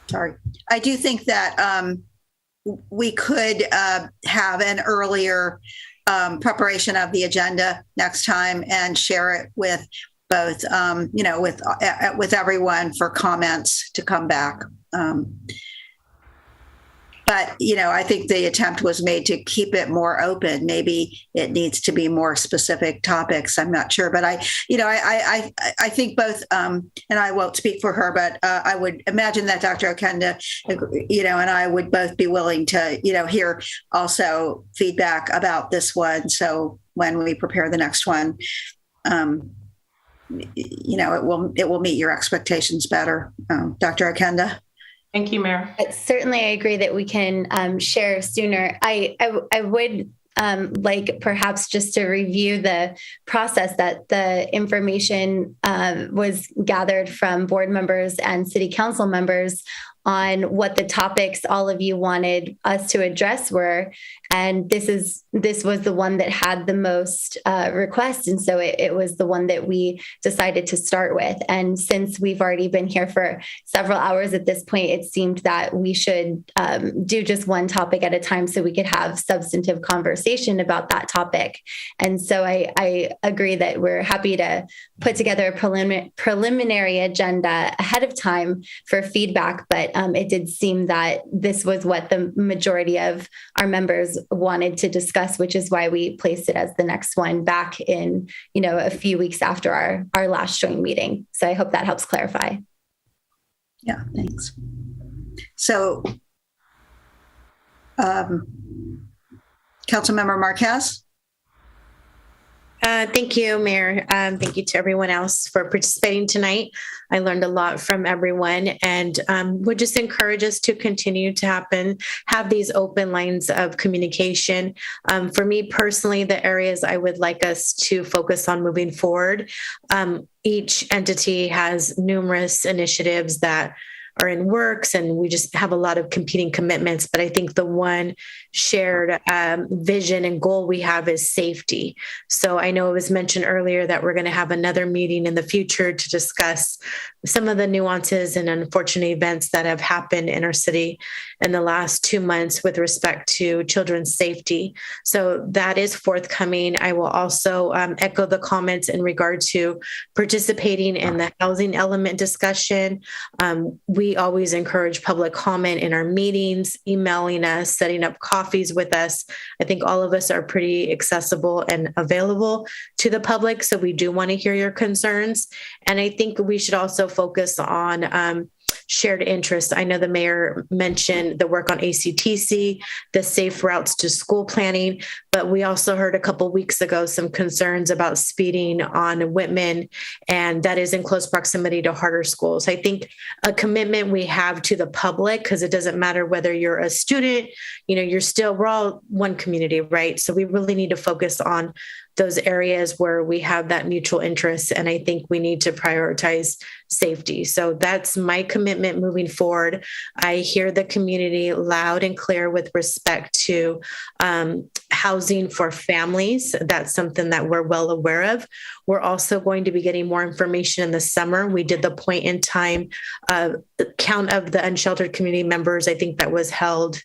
Speaker 1: Sorry. I do think that we could have an earlier preparation of the agenda next time and share it with both, with everyone for comments to come back. But, I think the attempt was made to keep it more open. Maybe it needs to be more specific topics. I'm not sure, but I think both, and I won't speak for her, but I would imagine that Dr. Okenda, and I would both be willing to, hear also feedback about this one. So when we prepare the next one, it will meet your expectations better. Dr. Okenda.
Speaker 11: Thank you, Mayor.
Speaker 5: Certainly, I agree that we can share sooner. I would like perhaps just to review the process that the information was gathered from board members and city council members on what the topics all of you wanted us to address were. And this was the one that had the most requests. And so it was the one that we decided to start with. And since we've already been here for several hours at this point, it seemed that we should do just one topic at a time so we could have substantive conversation about that topic. And so I agree that we're happy to put together a preliminary agenda ahead of time for feedback, but it did seem that this was what the majority of our members wanted to discuss, which is why we placed it as the next one back in, a few weeks after our last joint meeting. So I hope that helps clarify.
Speaker 1: Yeah, thanks. So, Councilmember Marquez.
Speaker 16: Thank you, Mayor. Thank you to everyone else for participating tonight. I learned a lot from everyone and would just encourage us to continue to have these open lines of communication. For me personally, the areas I would like us to focus on moving forward, each entity has numerous initiatives that are in works, and we just have a lot of competing commitments. But I think the one shared vision and goal we have is safety. So I know it was mentioned earlier that we're going to have another meeting in the future to discuss some of the nuances and unfortunate events that have happened in our city in the last 2 months with respect to children's safety. So that is forthcoming. I will also echo the comments in regard to participating in the housing element discussion. We always encourage public comment in our meetings, emailing us, setting up coffees with us. I think all of us are pretty accessible and available to the public. So we do want to hear your concerns. And I think we should also focus on shared interests. I know the mayor mentioned the work on ACTC, the safe routes to school planning, but we also heard a couple weeks ago some concerns about speeding on Whitman, and that is in close proximity to harder schools. I think a commitment we have to the public, because it doesn't matter whether you're a student, we're all one community, right? So we really need to focus on those areas where we have that mutual interest. And I think we need to prioritize safety. So that's my commitment moving forward. I hear the community loud and clear with respect to housing for families. That's something that we're well aware of. We're also going to be getting more information in the summer. We did the point in time count of the unsheltered community members. I think that was held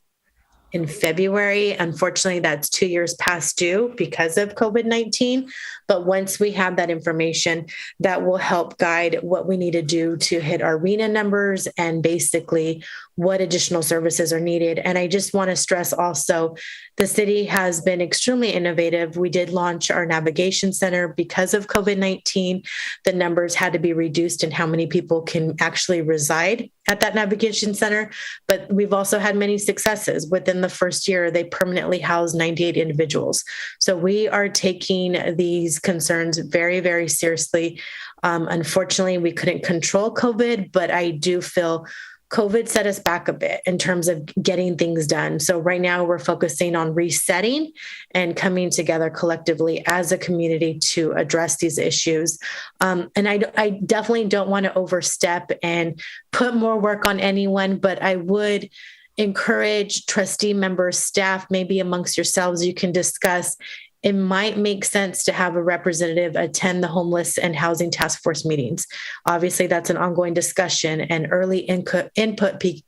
Speaker 16: in February. Unfortunately, that's 2 years past due because of COVID-19. But once we have that information, that will help guide what we need to do to hit our RENA numbers and basically what additional services are needed. And I just want to stress also, the city has been extremely innovative. We did launch our navigation center because of COVID-19. The numbers had to be reduced in how many people can actually reside at that navigation center. But we've also had many successes. Within the first year, they permanently housed 98 individuals. So we are taking these concerns very, very seriously. Unfortunately, we couldn't control COVID, but I do feel COVID set us back a bit in terms of getting things done. So right now we're focusing on resetting and coming together collectively as a community to address these issues. And I definitely don't want to overstep and put more work on anyone, but I would encourage trustee members, staff, maybe amongst yourselves, you can discuss. It might make sense to have a representative attend the homeless and housing task force meetings. Obviously, that's an ongoing discussion, and early input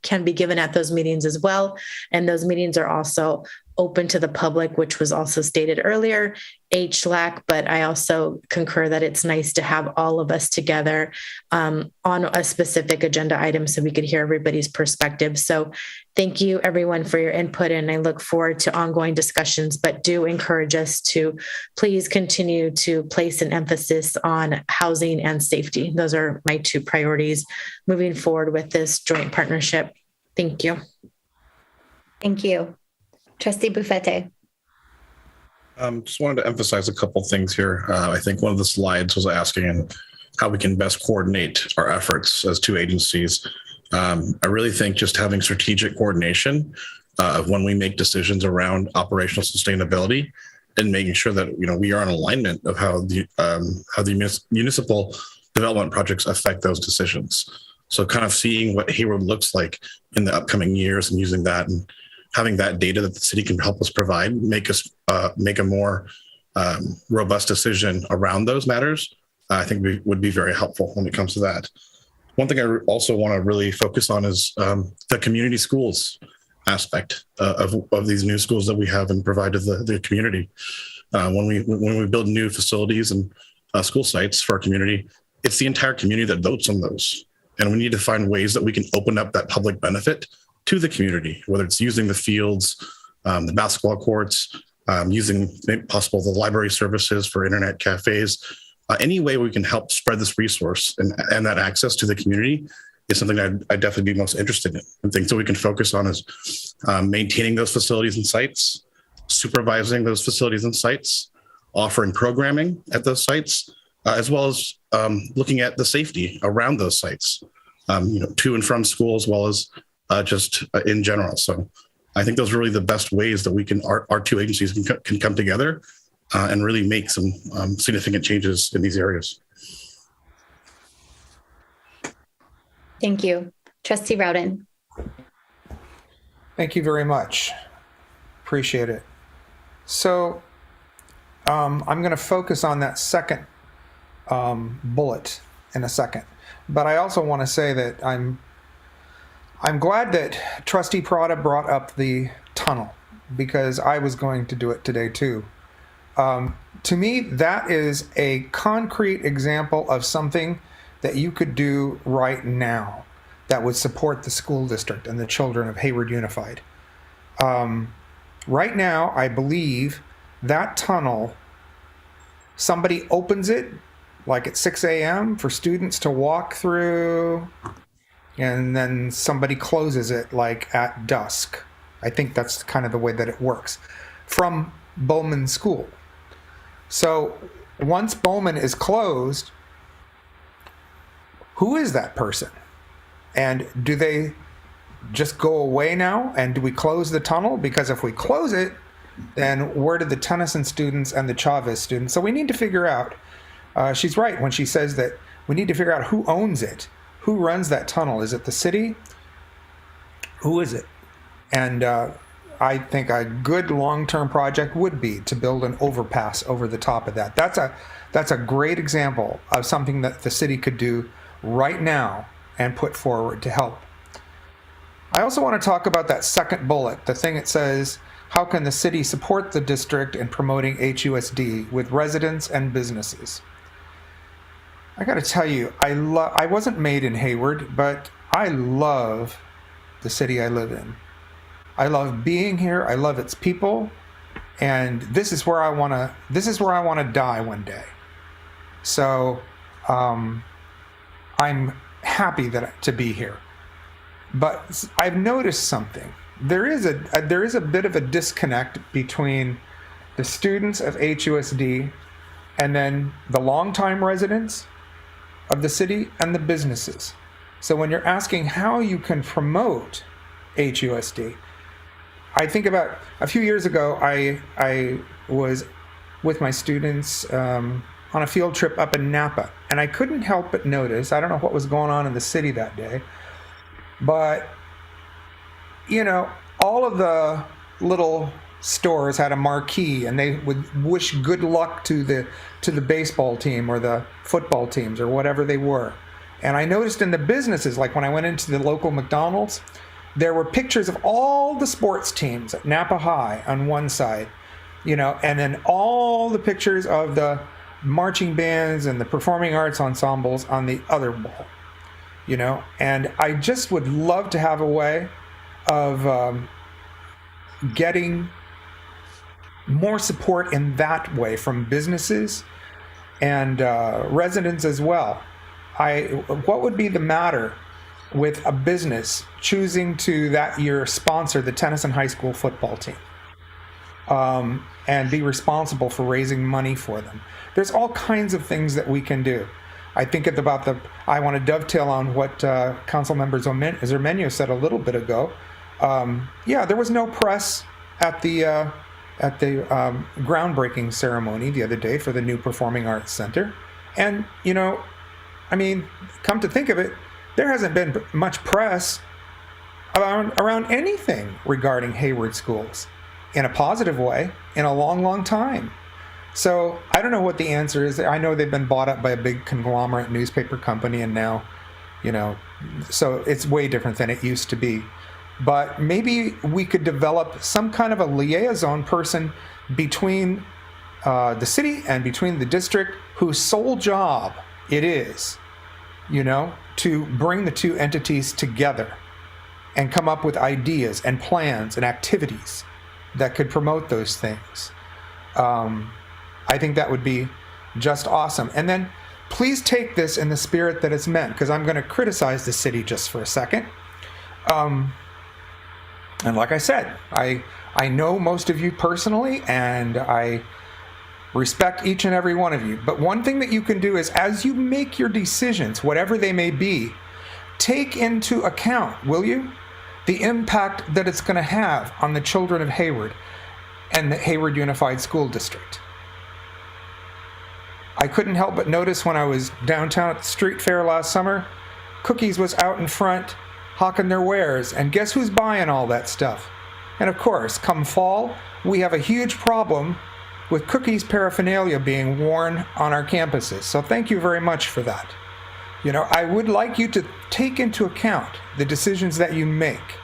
Speaker 16: can be given at those meetings as well. And those meetings are also open to the public, which was also stated earlier, HLAC, but I also concur that it's nice to have all of us together on a specific agenda item so we could hear everybody's perspective. So thank you everyone for your input, and I look forward to ongoing discussions, but do encourage us to please continue to place an emphasis on housing and safety. Those are my two priorities moving forward with this joint partnership. Thank you.
Speaker 5: Thank you. Trustee Buffette.
Speaker 8: Just wanted to emphasize a couple things here. I think one of the slides was asking how we can best coordinate our efforts as two agencies. I really think just having strategic coordination when we make decisions around operational sustainability and making sure that we are in alignment of how the municipal development projects affect those decisions. So kind of seeing what Hayward looks like in the upcoming years and using that and having that data that the city can help us provide, make a more robust decision around those matters, I think would be very helpful when it comes to that. One thing I also want to really focus on is the community schools aspect of these new schools that we have and provide to the community. When we build new facilities and school sites for our community, it's the entire community that votes on those. And we need to find ways that we can open up that public benefit to the community, whether it's using the fields, the basketball courts, using possible the library services for internet cafes, any way we can help spread this resource and that access to the community is something I'd definitely be most interested in. And things that we can focus on is maintaining those facilities and sites, supervising those facilities and sites, offering programming at those sites, as well as looking at the safety around those sites, to and from school, as well as just in general. So I think those are really the best ways that we can, our two agencies can come together and really make some significant changes in these areas.
Speaker 5: Thank you. Trustee Rowden.
Speaker 14: Thank you very much. Appreciate it. So I'm going to focus on that second bullet in a second. But I also want to say that I'm glad that Trustee Prada brought up the tunnel, because I was going to do it today too. To me, that is a concrete example of something that you could do right now that would support the school district and the children of Hayward Unified. Right now, I believe that tunnel, somebody opens it like at 6 a.m. for students to walk through, and then somebody closes it like at dusk. I think that's kind of the way that it works from Bowman School. So once Bowman is closed, who is that person? And do they just go away now? And do we close the tunnel? Because if we close it, then where did the Tennyson students and the Chavez students? So we need to figure out, she's right when she says that we need to figure out who owns it. Who runs that tunnel? Is it the city? Who is it? And I think a good long-term project would be to build an overpass over the top of that. That's a great example of something that the city could do right now and put forward to help. I also want to talk about that second bullet, the thing that says, how can the city support the district in promoting HUSD with residents and businesses? I got to tell you, I wasn't made in Hayward, but I love the city I live in. I love being here. I love its people, and this is where I want to die one day. So I'm happy to be here. But I've noticed something. There is a bit of a disconnect between the students of HUSD and then the longtime residents of the city and the businesses. So when you're asking how you can promote HUSD, I think about a few years ago, I was with my students on a field trip up in Napa, and I couldn't help but notice, I don't know what was going on in the city that day, but, you know, all of the little stores had a marquee, and they would wish good luck to the baseball team or the football teams or whatever they were. And I noticed in the businesses, like when I went into the local McDonald's, there were pictures of all the sports teams at Napa High on one side, you know, and then all the pictures of the marching bands and the performing arts ensembles on the other wall, you know. And I just would love to have a way of getting more support in that way from businesses and residents as well. What would be the matter with a business choosing to that year sponsor the Tennyson High School football team and be responsible for raising money for them? There's all kinds of things that we can do. I think I want to dovetail on what Councilmember Zermenio said a little bit ago. There was no press at the groundbreaking ceremony the other day for the new Performing Arts Center. And, you know, I mean, come to think of it, there hasn't been much press around anything regarding Hayward schools in a positive way in a long, long time. So I don't know what the answer is. I know they've been bought up by a big conglomerate newspaper company, and now, you know, so it's way different than it used to be. But maybe we could develop some kind of a liaison person between the city and between the district, whose sole job it is, you know, to bring the two entities together and come up with ideas and plans and activities that could promote those things. I think that would be just awesome. And then please take this in the spirit that it's meant, because I'm going to criticize the city just for a second. And like I said, I know most of you personally, and I respect each and every one of you. But one thing that you can do is, as you make your decisions, whatever they may be, take into account, will you, the impact that it's going to have on the children of Hayward and the Hayward Unified School District. I couldn't help but notice when I was downtown at the street fair last summer, Cookies was out in front hawking their wares, and guess who's buying all that stuff? And of course, come fall, we have a huge problem with Cookies paraphernalia being worn on our campuses. So thank you very much for that. You know, I would like you to take into account the decisions that you make,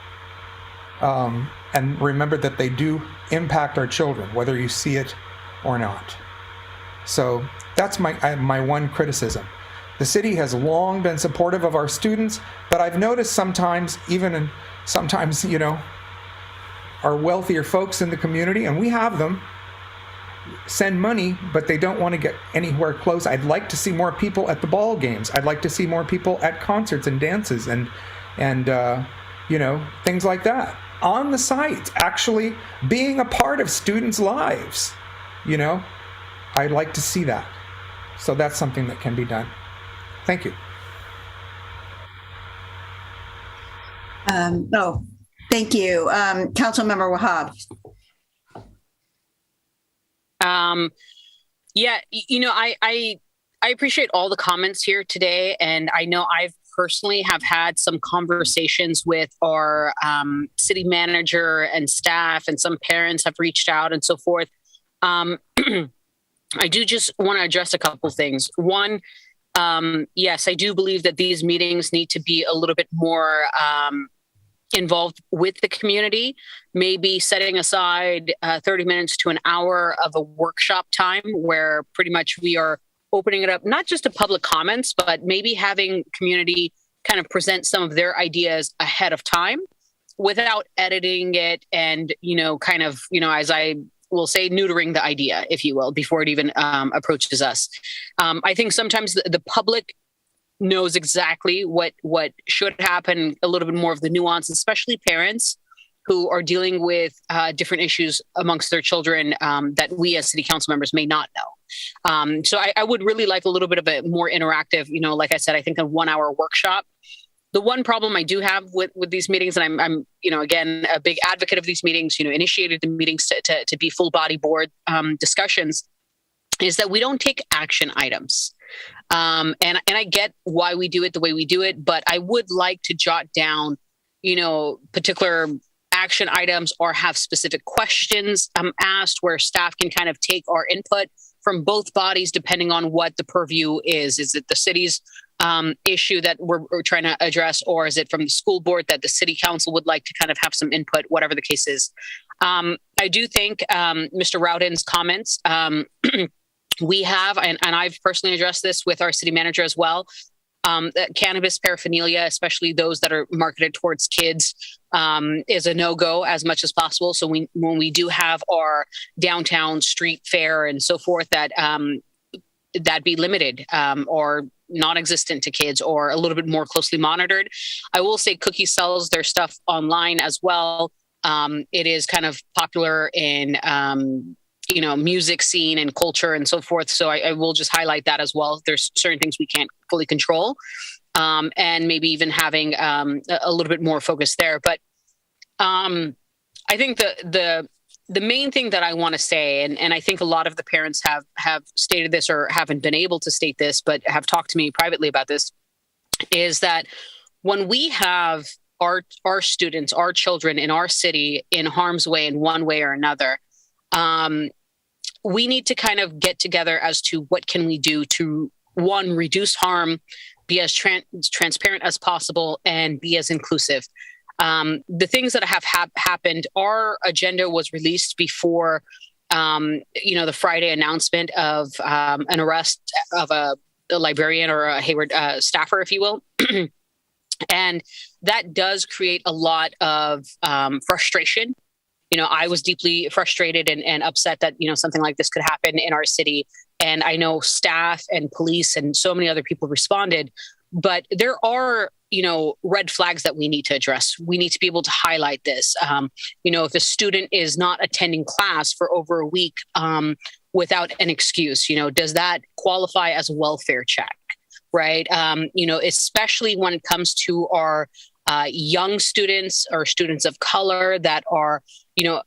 Speaker 14: and remember that they do impact our children, whether you see it or not. So that's my one criticism. The city has long been supportive of our students, but I've noticed sometimes, you know, our wealthier folks in the community, and we have them, send money, but they don't want to get anywhere close. I'd like to see more people at the ball games. I'd like to see more people at concerts and dances and you know, things like that. On the site, actually being a part of students' lives, you know, I'd like to see that. So that's something that can be done. Thank you.
Speaker 1: Thank you. Councilmember Wahab.
Speaker 15: Yeah, you know, I appreciate all the comments here today, and I know I've personally have had some conversations with our city manager and staff, and some parents have reached out and so forth. I do just want to address a couple things. One, yes, I do believe that these meetings need to be a little bit more involved with the community, maybe setting aside 30 minutes to an hour of a workshop time where pretty much we are opening it up, not just to public comments, but maybe having community kind of present some of their ideas ahead of time without editing it and, kind of, as I will say, neutering the idea, if you will, before it even approaches us. I think sometimes the public knows exactly what should happen, a little bit more of the nuance, especially parents who are dealing with different issues amongst their children that we as city council members may not know. So I would really like a little bit of a more interactive, like I said, I think a 1 hour workshop. The one problem I do have with these meetings, and I'm again, a big advocate of these meetings, initiated the meetings to be full body board discussions, is that we don't take action items. And I get why we do it the way we do it, but I would like to jot down, particular action items or have specific questions asked where staff can kind of take our input from both bodies, depending on what the purview is. Is it the city's issue that we're trying to address, or is it from the school board that the city council would like to kind of have some input, whatever the case is? I do think Mr. Rowden's comments, we have, and I've personally addressed this with our city manager as well, cannabis paraphernalia, especially those that are marketed towards kids, is a no-go as much as possible. So when we do have our downtown street fair and so forth, that be limited or non-existent to kids, or a little bit more closely monitored. I will say Cookie sells their stuff online as well. It is kind of popular in music scene and culture and so forth. So I will just highlight that as well. There's certain things we can't fully control, and maybe even having a little bit more focus there. But I think the main thing that I want to say, and I think a lot of the parents have stated this or haven't been able to state this, but have talked to me privately about this, is that when we have our students, our children in our city in harm's way in one way or another, we need to kind of get together as to what can we do to, one, reduce harm, be as transparent as possible, and be as inclusive. The things that have happened, our agenda was released before, the Friday announcement of an arrest of a librarian or a Hayward staffer, if you will. And that does create a lot of frustration. I was deeply frustrated and upset that, something like this could happen in our city. And I know staff and police and so many other people responded, but there are, red flags that we need to address. We need to be able to highlight this. If a student is not attending class for over a week without an excuse, does that qualify as a welfare check? Right. Especially when it comes to our young students or students of color that are,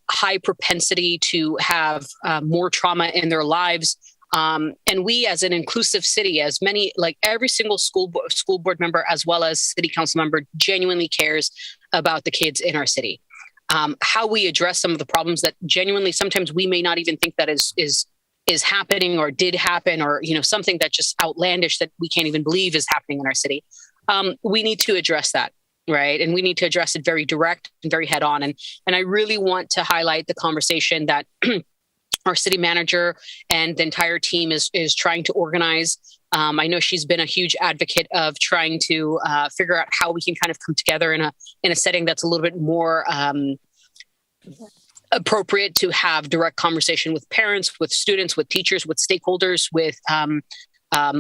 Speaker 15: high propensity to have more trauma in their lives. And we, as an inclusive city, as many, like every single school board member, as well as city council member, genuinely cares about the kids in our city. How we address some of the problems that genuinely sometimes we may not even think that is happening or did happen, or something that just outlandish that we can't even believe is happening in our city. We need to address that. Right. And we need to address it very direct and very head on. And I really want to highlight the conversation that our city manager and the entire team is trying to organize. I know she's been a huge advocate of trying to figure out how we can kind of come together in a setting that's a little bit more appropriate to have direct conversation with parents, with students, with teachers, with stakeholders, with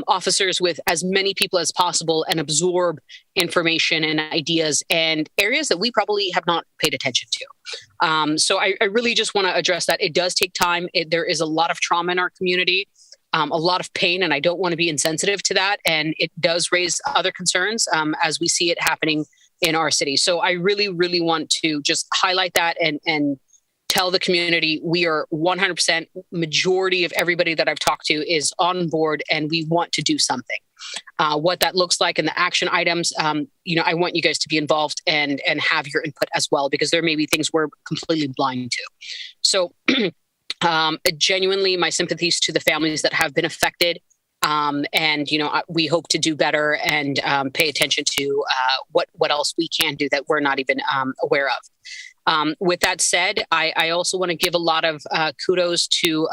Speaker 15: officers, with as many people as possible, and absorb information and ideas and areas that we probably have not paid attention to. So I really just want to address that. It does take time. There is a lot of trauma in our community, a lot of pain, and I don't want to be insensitive to that. And it does raise other concerns as we see it happening in our city. So I really, really want to just highlight that and tell the community we are 100%, majority of everybody that I've talked to is on board, and we want to do something. What that looks like and the action items, I want you guys to be involved and have your input as well, because there may be things we're completely blind to. So genuinely, my sympathies to the families that have been affected. And, we hope to do better and pay attention to what else we can do that we're not even aware of. With that said, I also want to give a lot of kudos to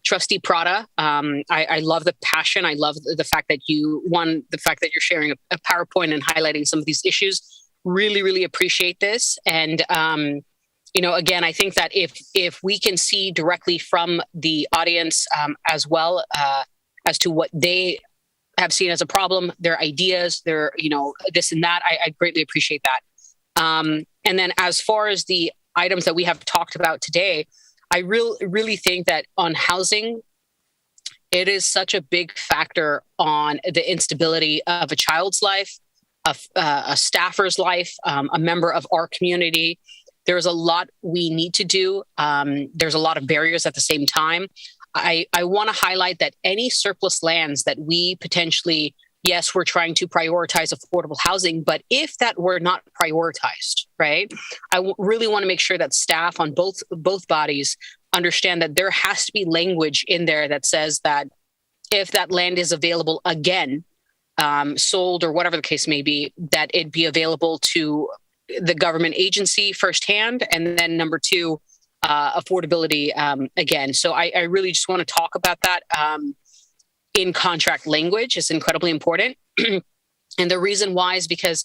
Speaker 15: Trustee Prada. I love the passion. I love the fact that you're sharing a PowerPoint and highlighting some of these issues. Really, really appreciate this. And, again, I think that if we can see directly from the audience as well as to what they have seen as a problem, their ideas, their, this and that, I greatly appreciate that. And then as far as the items that we have talked about today, I really think that on housing, it is such a big factor on the instability of a child's life, a staffer's life, a member of our community. There's a lot we need to do. There's a lot of barriers at the same time. I want to highlight that any surplus lands that we potentially, yes, we're trying to prioritize affordable housing, but if that were not prioritized, right, I really want to make sure that staff on both bodies understand that there has to be language in there that says that if that land is available again, sold or whatever the case may be, that it be available to the government agency firsthand, and then number two, affordability again. So I really just want to talk about that in contract language. Is incredibly important. And the reason why is because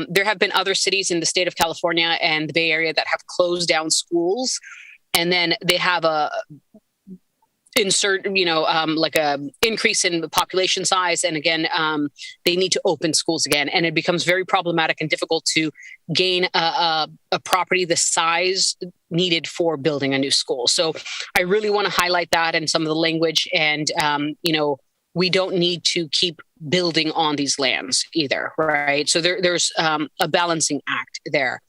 Speaker 15: there have been other cities in the state of California and the Bay Area that have closed down schools, and then they have like a increase in the population size. And again, they need to open schools again. And it becomes very problematic and difficult to gain a property the size needed for building a new school. So I really want to highlight that in some of the language. And, we don't need to keep building on these lands either, right? So there's a balancing act there.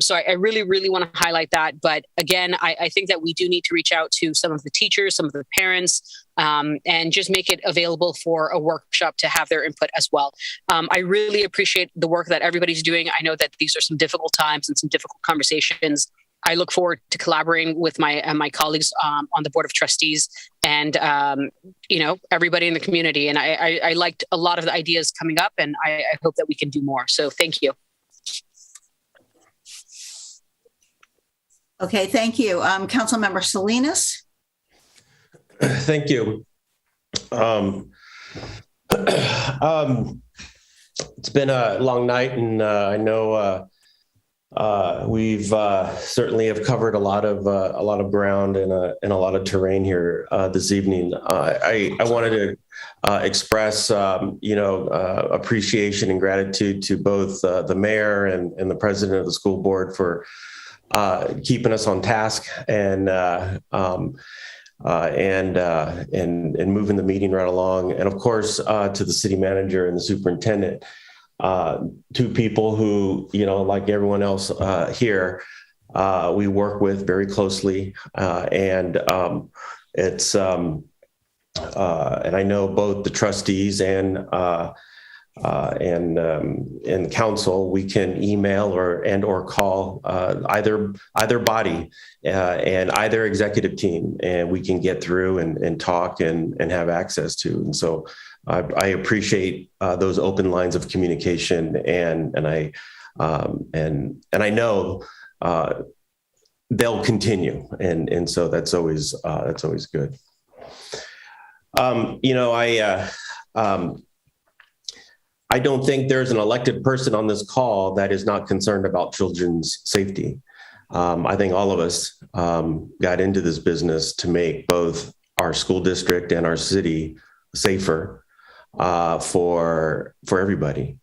Speaker 15: So I really, really want to highlight that. But again, I think that we do need to reach out to some of the teachers, some of the parents, and just make it available for a workshop to have their input as well. I really appreciate the work that everybody's doing. I know that these are some difficult times and some difficult conversations. I look forward to collaborating with my colleagues on the Board of Trustees and, everybody in the community. And I liked a lot of the ideas coming up, and I hope that we can do more. So thank you.
Speaker 1: Okay, thank you. Councilmember Salinas.
Speaker 12: Thank you. It's been a long night, and I know we've certainly have covered a lot of ground and a lot of terrain here this evening. I wanted to express appreciation and gratitude to both the mayor and the president of the school board for keeping us on task and moving the meeting right along. And of course, to the city manager and the superintendent, two people who, like everyone else here, we work with very closely. And I know both the trustees and council, we can email or call either body and either executive team, and we can get through and talk and have access to. And so I appreciate those open lines of communication, and I know they'll continue, and so that's always good. I don't think there's an elected person on this call that is not concerned about children's safety. I think all of us got into this business to make both our school district and our city safer for everybody.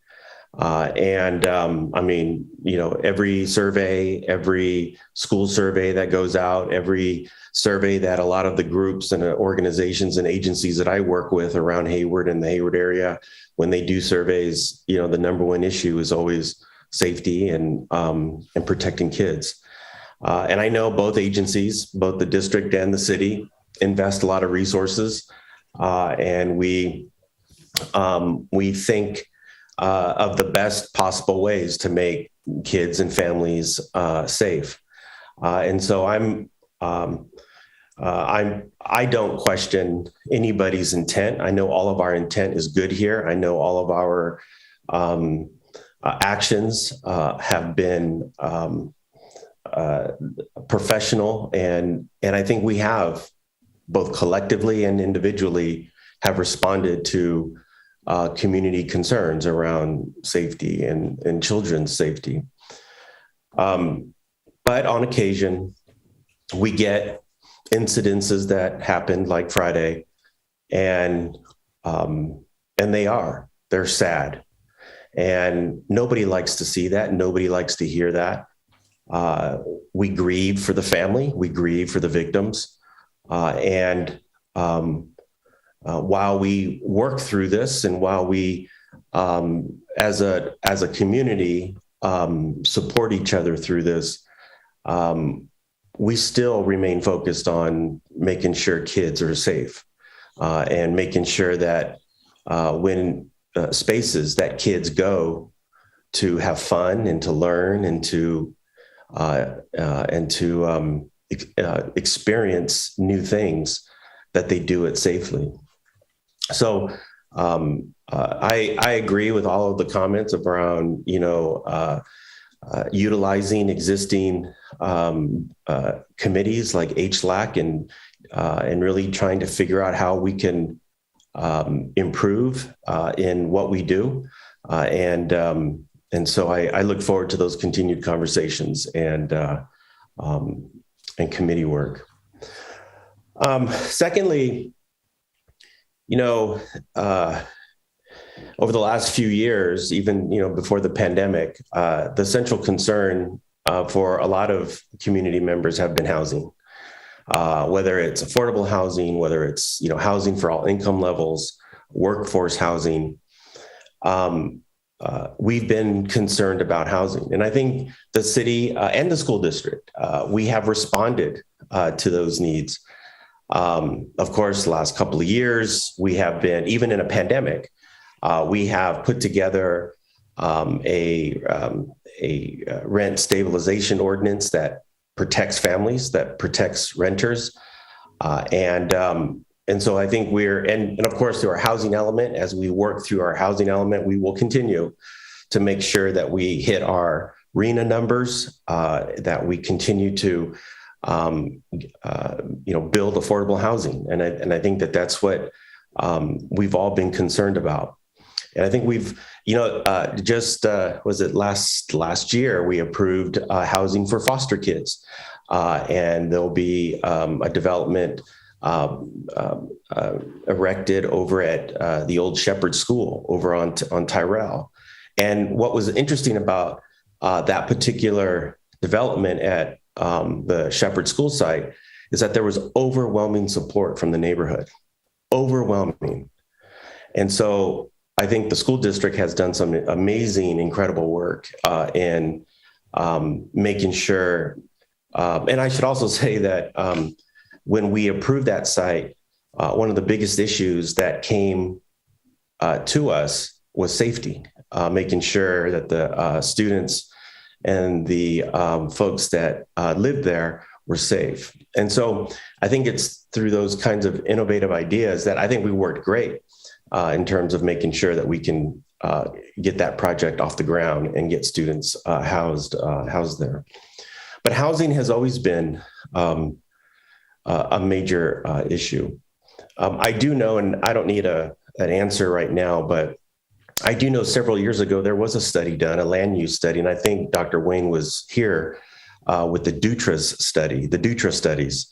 Speaker 12: Every survey, every school survey that goes out, every survey that a lot of the groups and organizations and agencies that I work with around Hayward and the Hayward area, when they do surveys, the number one issue is always safety and protecting kids. And I know both agencies, both the district and the city, invest a lot of resources, and we think of the best possible ways to make kids and families safe. And so I don't question anybody's intent. I know all of our intent is good here. I know all of our actions have been professional, and I think we have, both collectively and individually, have responded to community concerns around safety and children's safety. But on occasion, we get incidences that happened like Friday, and they're sad. And nobody likes to see that. Nobody likes to hear that. We grieve for the family. We grieve for the victims. While we work through this, and while we, as a community, support each other through this, we still remain focused on making sure kids are safe, and making sure that when spaces that kids go to have fun and to learn and to experience new things, that they do it safely. So I agree with all of the comments around, utilizing existing committees like HLAC, and really trying to figure out how we can improve in what we do. And so I look forward to those continued conversations and committee work. Secondly, over the last few years, even, before the pandemic, the central concern for a lot of community members have been housing, whether it's affordable housing, whether it's, housing for all income levels, workforce housing. We've been concerned about housing. And I think the city and the school district, we have responded to those needs. Of course, the last couple of years, we have been, even in a pandemic, we have put together a rent stabilization ordinance that protects families, that protects renters. And so I think and of course, through our housing element, as we work through our housing element, we will continue to make sure that we hit our RHNA numbers, that we continue to build affordable housing. And I think that that's what we've all been concerned about. And I think we've, was it last year, we approved housing for foster kids. And there'll be a development erected over at the old Shepherd School over on Tyrell. And what was interesting about that particular development at the Shepherd School site is that there was overwhelming support from the neighborhood, overwhelming. And so I think the school district has done some amazing, incredible work in making sure. And I should also say that when we approved that site, one of the biggest issues that came to us was safety, making sure that the students and the folks that lived there were safe. And so I think it's through those kinds of innovative ideas that I think we worked great in terms of making sure that we can get that project off the ground and get students housed there. But housing has always been a major issue. I do know, and I don't need an answer right now, but I do know several years ago, there was a study done, a land use study, and I think Dr. Wayne was here with the Dutra studies.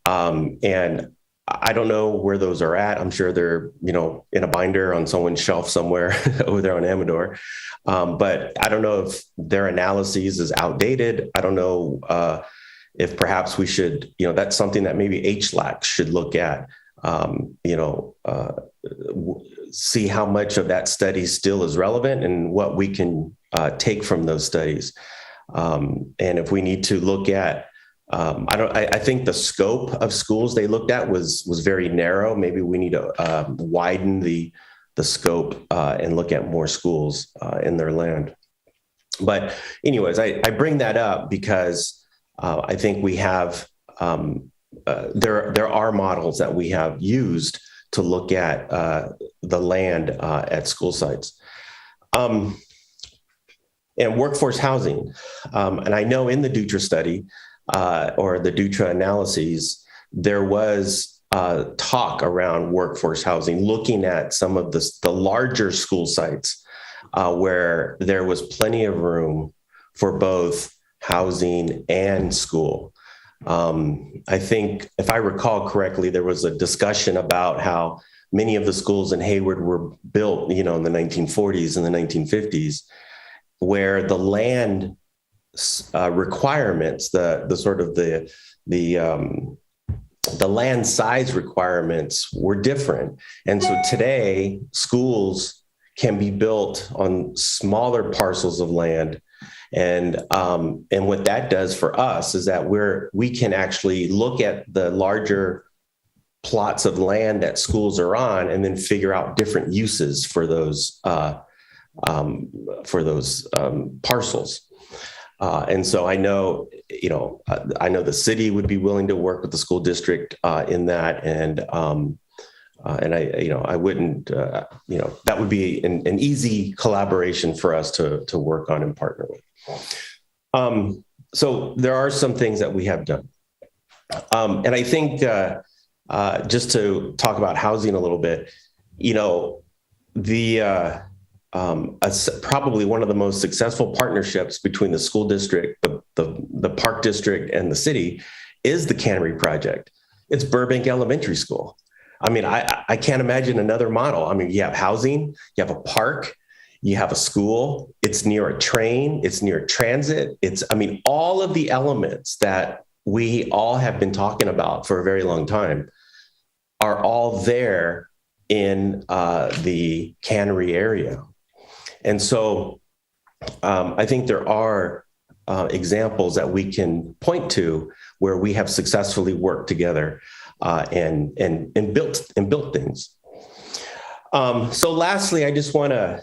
Speaker 12: And I don't know where those are at. I'm sure they're, in a binder on someone's shelf somewhere over there on Amador. But I don't know if their analysis is outdated. I don't know if perhaps we should, that's something that maybe HLAC should look at, see how much of that study still is relevant and what we can take from those studies. And if we need to look at, I think the scope of schools they looked at was very narrow. Maybe we need to widen the scope and look at more schools in their land. But anyways, I bring that up because I think we have there are models that we have used to look at the land at school sites. And workforce housing. And I know in the Dutra study or the Dutra analyses, there was talk around workforce housing, looking at some of the larger school sites where there was plenty of room for both housing and school. I think, if I recall correctly, there was a discussion about how many of the schools in Hayward were built, in the 1940s and the 1950s, where the land requirements, the land size requirements were different. And so today, schools can be built on smaller parcels of land. And what that does for us is that we can actually look at the larger plots of land that schools are on, and then figure out different uses for those parcels. And so I know the city would be willing to work with the school district in that, and I wouldn't, that would be an easy collaboration for us to work on and partner with. So there are some things that we have done. And I think just to talk about housing a little bit, probably one of the most successful partnerships between the school district, the park district, and the city is the Cannery Project. It's Burbank Elementary School. I mean, I can't imagine another model. I mean, you have housing, you have a park, you have a school, it's near a train, it's near transit. All of the elements that we all have been talking about for a very long time are all there in the Cannery area. And so I think there are examples that we can point to where we have successfully worked together and built things. So lastly, I just want to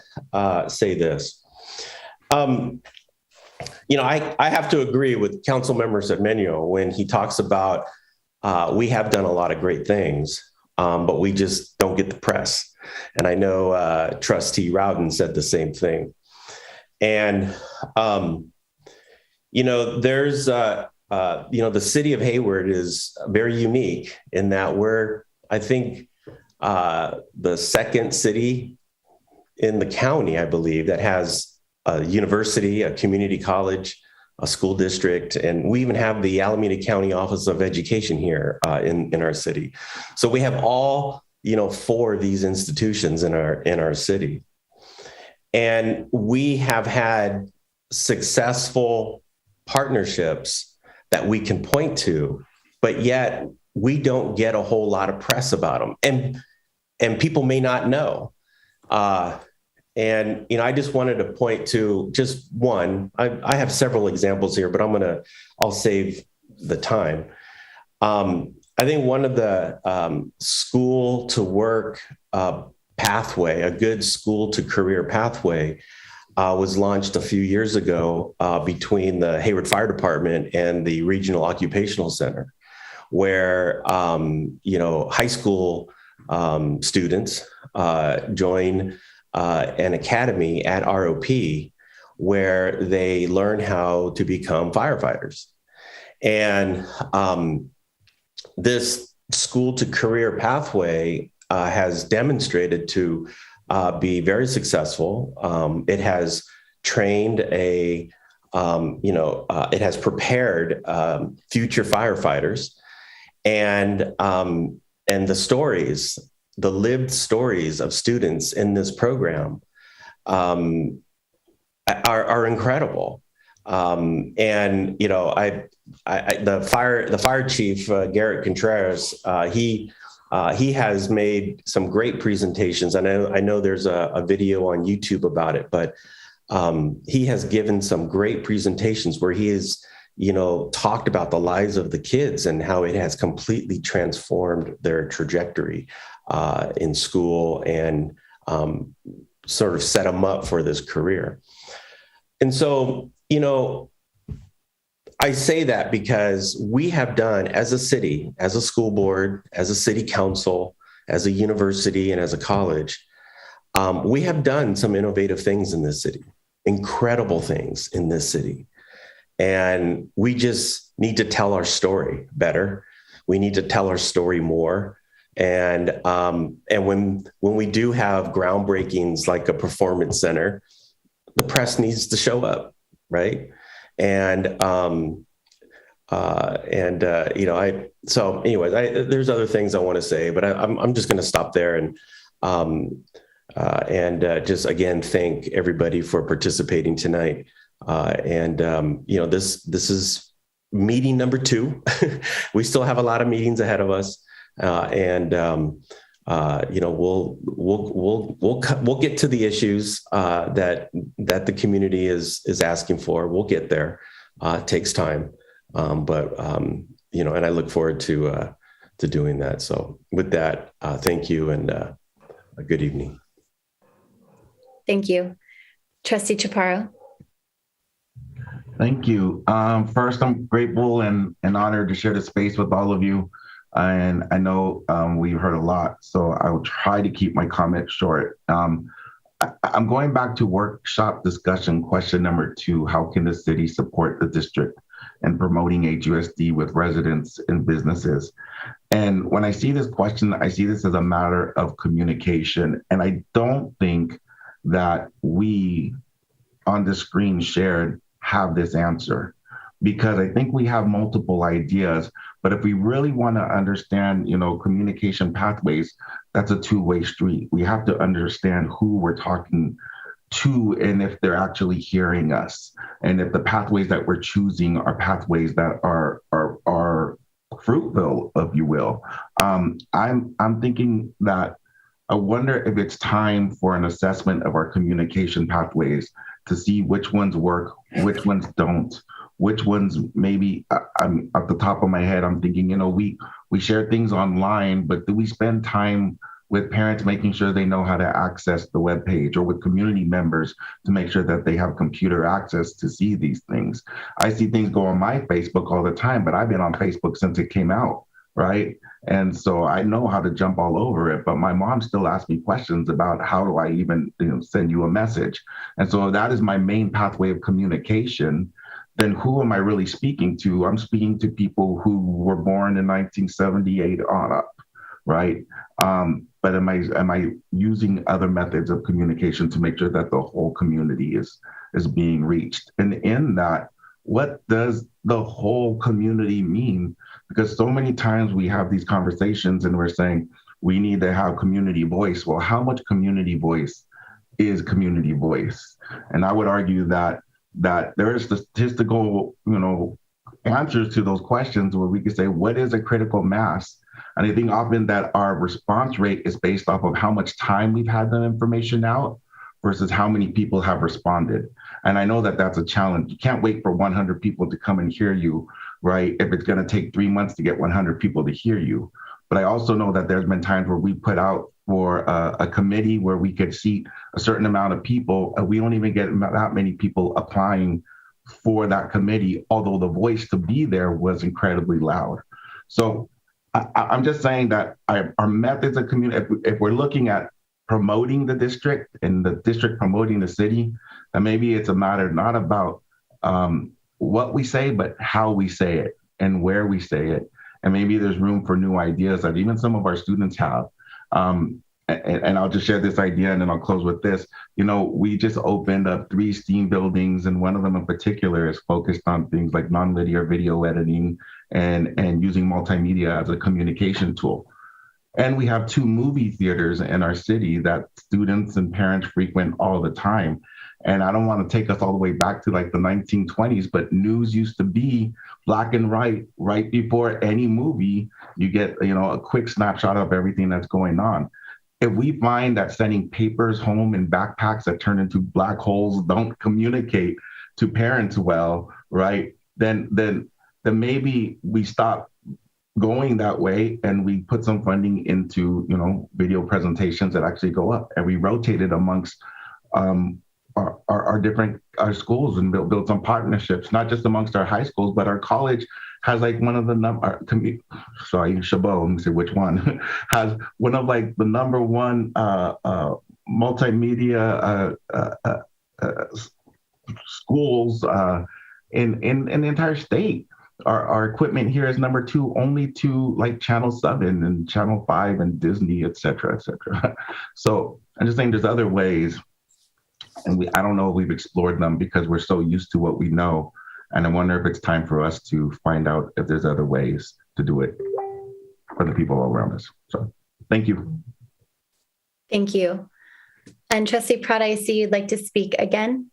Speaker 12: say this. I have to agree with Councilmember Cermeño when he talks about we have done a lot of great things, but we just don't get the press. And I know Trustee Rowden said the same thing. And, there's, the city of Hayward is very unique in that we're, I think, the second city in the county, I believe, that has a university, a community college, a school district, and we even have the Alameda County Office of Education here in our city. So we have all, four of these institutions in our city. And we have had successful partnerships that we can point to, but yet we don't get a whole lot of press about them. And people may not know. I just wanted to point to just one. I have several examples here, but I'll save the time. I think one of the school to work pathway, a good school to career pathway, was launched a few years ago between the Hayward Fire Department and the Regional Occupational Center, where high school students join an academy at ROP where they learn how to become firefighters. And this school to career pathway has demonstrated to be very successful. It has trained it has prepared future firefighters, and the lived stories of students in this program are incredible. The fire chief, Garrett Contreras, he has made some great presentations. I know there's a video on YouTube about it, but he has given some great presentations where he has, talked about the lives of the kids and how it has completely transformed their trajectory in school and sort of set them up for this career. And so, I say that because we have done, as a city, as a school board, as a city council, as a university, and as a college, we have done some innovative things in this city, incredible things in this city. And we just need to tell our story better. We need to tell our story more. And when we do have groundbreakings like a performance center, the press needs to show up, right? And so anyways, there's other things I want to say, but I'm just going to stop there and just again thank everybody for participating tonight. This is meeting number 2. We still have a lot of meetings ahead of us, we'll get to the issues that the community is asking for. We'll get there. It takes time, and I look forward to doing that. So with that, thank you and a good evening.
Speaker 5: Thank you. Trustee Chaparro.
Speaker 18: Thank you. First, I'm grateful and honored to share the space with all of you. And I know we've heard a lot, so I will try to keep my comments short. I'm going back to workshop discussion question number 2. How can the city support the district in promoting HUSD with residents and businesses? And when I see this question, I see this as a matter of communication. And I don't think that we on the screen shared have this answer, because I think we have multiple ideas. But if we really want to understand, communication pathways, that's a two-way street. We have to understand who we're talking to and if they're actually hearing us, and if the pathways that we're choosing are pathways that are fruitful, if you will. I'm thinking that I wonder if it's time for an assessment of our communication pathways to see which ones work, which ones don't. Which ones maybe, I'm at the top of my head, I'm thinking, we share things online, but do we spend time with parents making sure they know how to access the webpage, or with community members to make sure that they have computer access to see these things? I see things go on my Facebook all the time, but I've been on Facebook since it came out, right? And so I know how to jump all over it, but my mom still asks me questions about how do I even send you a message? And so that is my main pathway of communication. Then who am I really speaking to? I'm speaking to people who were born in 1978 on up, right? But am I using other methods of communication to make sure that the whole community is being reached? And in that, what does the whole community mean? Because so many times we have these conversations and we're saying we need to have community voice. Well, how much community voice is community voice? And I would argue that there is statistical, answers to those questions where we could say, what is a critical mass? And I think often that our response rate is based off of how much time we've had that information out versus how many people have responded. And I know that that's a challenge. You can't wait for 100 people to come and hear you, right? If it's going to take 3 months to get 100 people to hear you. But I also know that there's been times where we put out for a committee where we could seat a certain amount of people, and we don't even get that many people applying for that committee, although the voice to be there was incredibly loud. So I'm just saying that our methods of community, if we're looking at promoting the district and the district promoting the city, then maybe it's a matter not about what we say, but how we say it and where we say it. And maybe there's room for new ideas that even some of our students have. And I'll just share this idea and then I'll close with this. We just opened up 3 STEAM buildings, and one of them in particular is focused on things like nonlinear video editing and using multimedia as a communication tool. And we have 2 movie theaters in our city that students and parents frequent all the time. And I don't want to take us all the way back to like the 1920s, but news used to be black and white. Right before any movie, you get, a quick snapshot of everything that's going on. If we find that sending papers home in backpacks that turn into black holes don't communicate to parents well, right, then maybe we stop going that way and we put some funding into, video presentations that actually go up, and we rotate it amongst our different our schools and build some partnerships, not just amongst our high schools, but our college has like one of the Chabot, let me say which one, has one of like the number one multimedia schools in the entire state. Our equipment here is number 2 only to like Channel 7 and Channel 5 and Disney, et cetera, et cetera. So I'm just saying there's other ways, and I don't know if we've explored them because we're so used to what we know. And I wonder if it's time for us to find out if there's other ways to do it for the people around us. So thank you.
Speaker 5: Thank you. And Trustee Pratt, I see you'd like to speak again.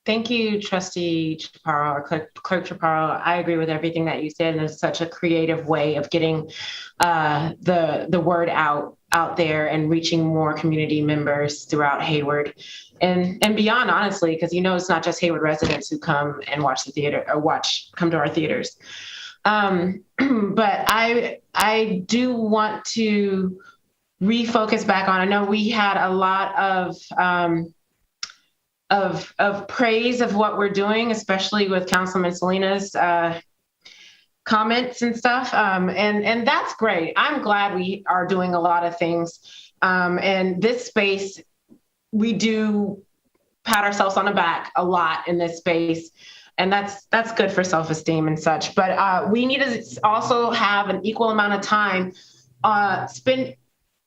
Speaker 11: Thank you, Trustee Chaparro, or Clerk Chaparro. I agree with everything that you said. And it's such a creative way of getting the word out there and reaching more community members throughout Hayward and beyond, honestly, because it's not just Hayward residents who come and watch the theater or come to our theaters. But I do want to refocus back on, I know we had a lot of praise of what we're doing, especially with Councilman Salinas' comments and stuff. And that's great. I'm glad we are doing a lot of things. And this space, we do pat ourselves on the back a lot in this space. And that's good for self-esteem and such. But we need to also have an equal amount of time spent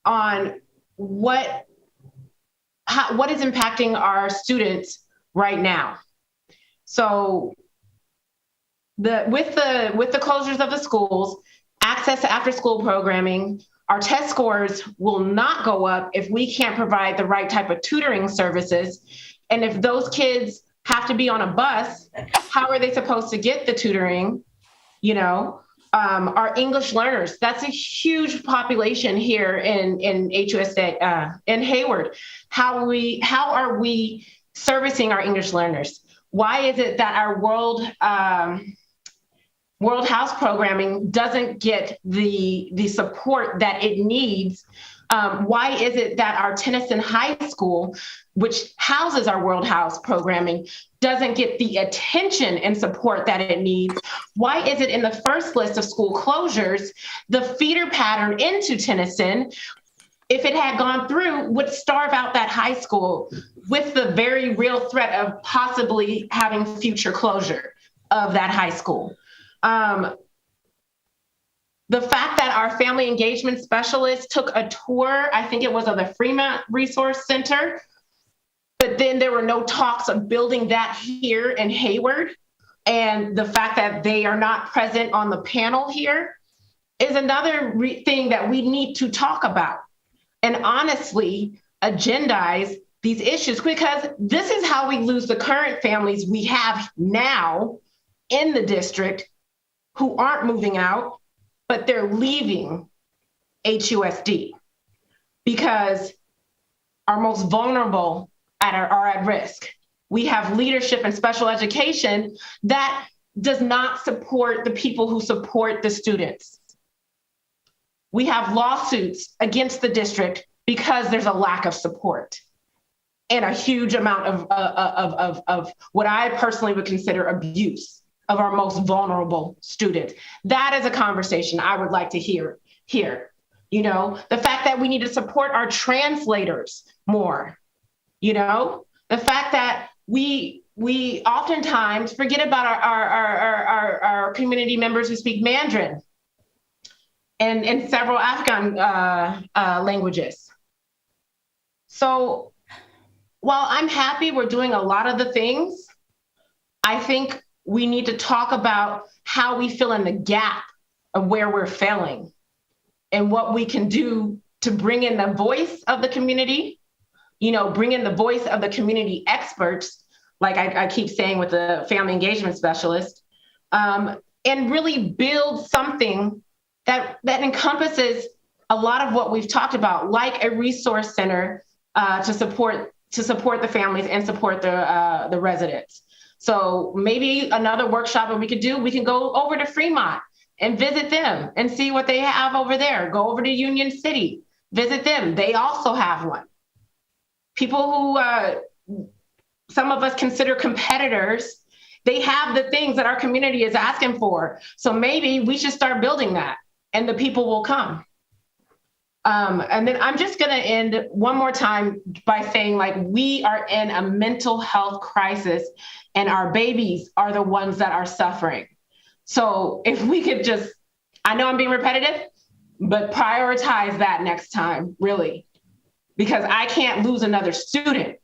Speaker 11: on what is impacting our students right now. So with the closures of the schools, access to after-school programming, our test scores will not go up if we can't provide the right type of tutoring services. And if those kids have to be on a bus, how are they supposed to get the tutoring? Our English learners, that's a huge population here in HUSD, in Hayward. How are we servicing our English learners? Why is it that our World House programming doesn't get the support that it needs? Why is it that our Tennyson High School, which houses our World House programming, doesn't get the attention and support that it needs? Why is it in the first list of school closures, the feeder pattern into Tennyson, if it had gone through, would starve out that high school with the very real threat of possibly having future closure of that high school? The fact that our family engagement specialist took a tour, I think it was of the Fremont Resource Center, but then there were no talks of building that here in Hayward. And the fact that they are not present on the panel here is another thing that we need to talk about and honestly agendize these issues, because this is how we lose the current families we have now in the district who aren't moving out, but they're leaving HUSD because our most vulnerable are at risk. We have leadership and special education that does not support the people who support the students. We have lawsuits against the district because there's a lack of support and a huge amount of what I personally would consider abuse of our most vulnerable students. That is a conversation I would like to hear here. The fact that we need to support our translators more, the fact that we oftentimes forget about our community members who speak Mandarin and several Afghan languages. So while I'm happy we're doing a lot of the things, I think we need to talk about how we fill in the gap of where we're failing and what we can do to bring in the voice of the community, bring in the voice of the community experts, like I keep saying with the family engagement specialist, and really build something that encompasses a lot of what we've talked about, like a resource center to support the families and support the residents. So maybe another workshop that we could do, we can go over to Fremont and visit them and see what they have over there. Go over to Union City, Visit them. They also have one. People who some of us consider competitors, they have the things that our community is asking for. So maybe we should start building that and the people will come. And then I'm just going to end one more time by saying, like, we are in a mental health crisis and our babies are the ones that are suffering. So if we could just, I know I'm being repetitive, but prioritize that next time, really, because I can't lose another student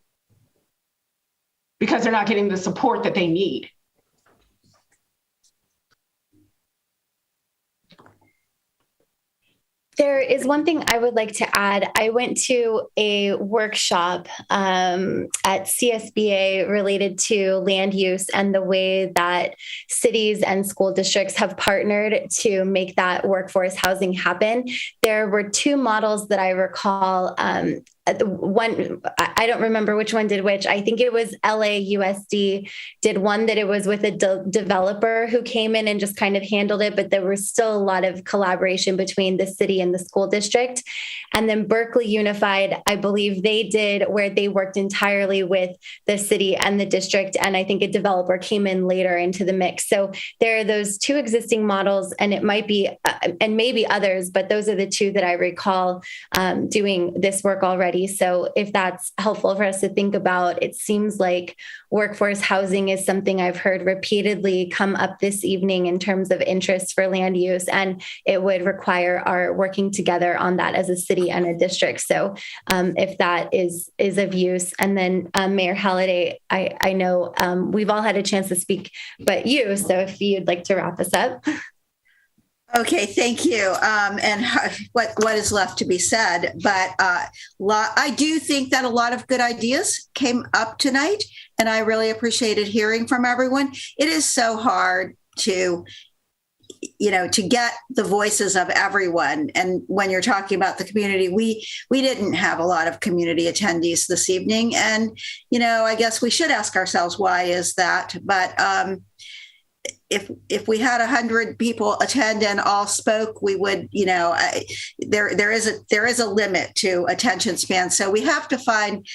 Speaker 11: because they're not getting the support that they need.
Speaker 5: There is one thing I would like to add. I went to a workshop at CSBA related to land use and the way that cities and school districts have partnered to make that workforce housing happen. There were two models that I recall. One, I don't remember which one did which. I think it was HUSD did one that it was with a developer who came in and just kind of handled it, but there was still a lot of collaboration between the city and the school district. And then Berkeley Unified, I believe they did where they worked entirely with the city and the district. And I think a developer came in later into the mix. So there are those two existing models, and it might be, and maybe others, but those are the two that I recall doing this work already. So if that's helpful for us to think about, it seems like workforce housing is something I've heard repeatedly come up this evening in terms of interest for land use, and it would require our working together on that as a city and a district. So if that is of use. And then Mayor Halliday, I know we've all had a chance to speak, but you, so if you'd like to wrap us up.
Speaker 1: Okay, thank you. And what is left to be said, but I do think that a lot of good ideas came up tonight, and I really appreciated hearing from everyone. It is so hard to get the voices of everyone. And when you're talking about the community, we didn't have a lot of community attendees this evening. And, I guess we should ask ourselves, why is that? But if we had 100 people attend and all spoke, we would, there is a limit to attention span. So we have to find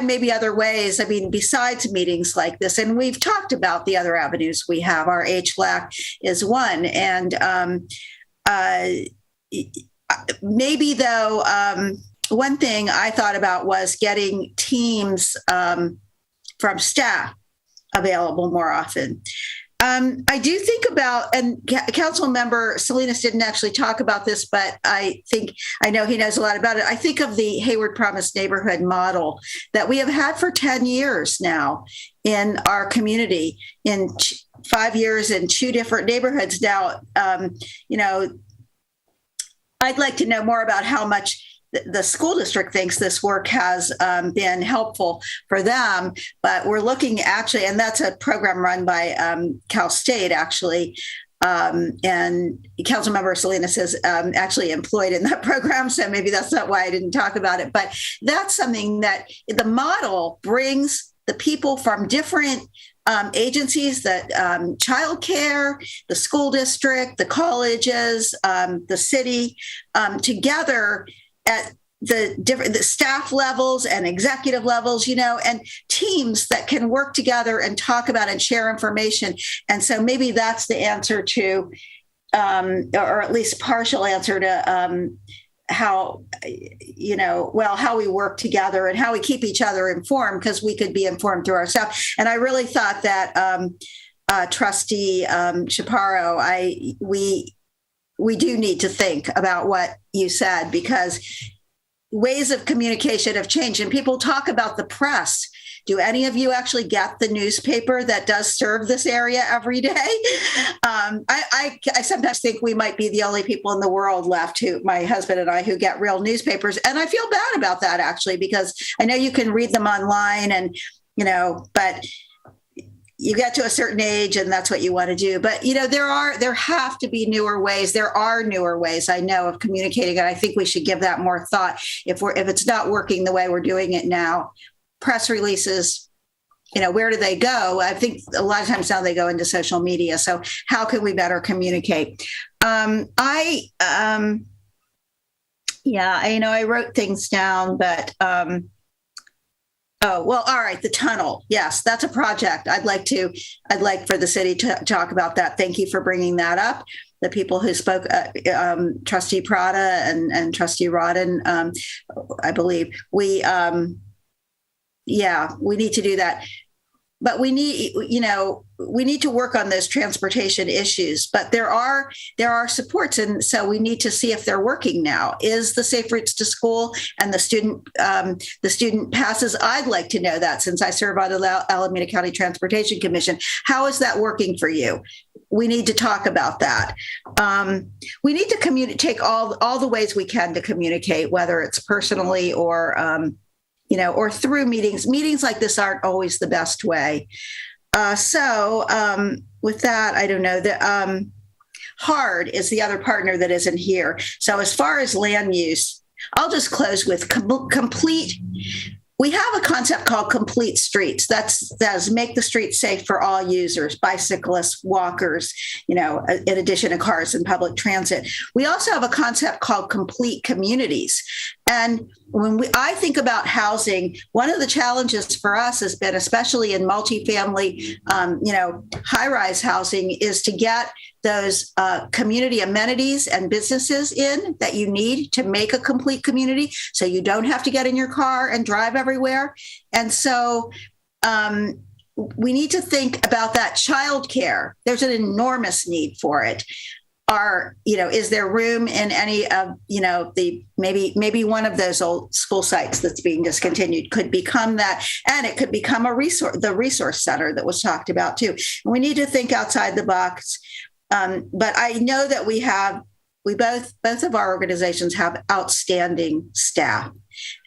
Speaker 1: maybe other ways. I mean, besides meetings like this, and we've talked about the other avenues we have. Our HLAC is one, and maybe though, one thing I thought about was getting teams from staff available more often. I do think about, and Council Member Salinas didn't actually talk about this, but I know he knows a lot about it. I think of the Hayward Promise Neighborhood model that we have had for 10 years now in our community, in 5 years in 2 different neighborhoods now. I'd like to know more about how much the school district thinks this work has been helpful for them, but we're looking actually, and that's a program run by Cal State actually, and Councilmember Salinas is actually employed in that program, so maybe that's not why I didn't talk about it, but that's something that the model brings the people from different agencies, that childcare, the school district, the colleges, the city, together at the staff levels and executive levels, and teams that can work together and talk about and share information. And so maybe that's the answer to, or at least partial answer to how we work together and how we keep each other informed, because we could be informed through ourselves. And I really thought that Trustee Chaparro, we do need to think about what you said, because ways of communication have changed, and people talk about the press. Do any of you actually get the newspaper that does serve this area every day? I sometimes think we might be the only people in the world left, my husband and I, who get real newspapers. And I feel bad about that, actually, because I know you can read them online and, but you get to a certain age and that's what you want to do. But, there have to be newer ways. There are newer ways, I know, of communicating. And I think we should give that more thought. If it's not working the way we're doing it now, press releases, where do they go? I think a lot of times now they go into social media. So how can we better communicate? Yeah, I wrote things down, but oh, well, all right. The tunnel. Yes, that's a project. I'd like for the city to talk about that. Thank you for bringing that up. The people who spoke, Trustee Prada and Trustee Rodden, I believe we need to do that. But we need to work on those transportation issues. But there are supports, and so we need to see if they're working now. Is the Safe Routes to School and the student passes? I'd like to know that, since I serve on the Alameda County Transportation Commission. How is that working for you? We need to talk about that. We need to take all the ways we can to communicate, whether it's personally or or through meetings. Meetings like this aren't always the best way. So with that, I don't know. HARD is the other partner that isn't here. So as far as land use, I'll just close with complete. We have a concept called complete streets. That's make the streets safe for all users, bicyclists, walkers, in addition to cars and public transit. We also have a concept called complete communities. And when I think about housing, one of the challenges for us has been, especially in multifamily, high-rise housing, is to get those community amenities and businesses in that you need to make a complete community, so you don't have to get in your car and drive everywhere. And so we need to think about that. Childcare, there's an enormous need for it. Is there room in any of, the maybe one of those old school sites that's being discontinued could become that, and it could become the resource center that was talked about too. And we need to think outside the box. But I know that both of our organizations have outstanding staff,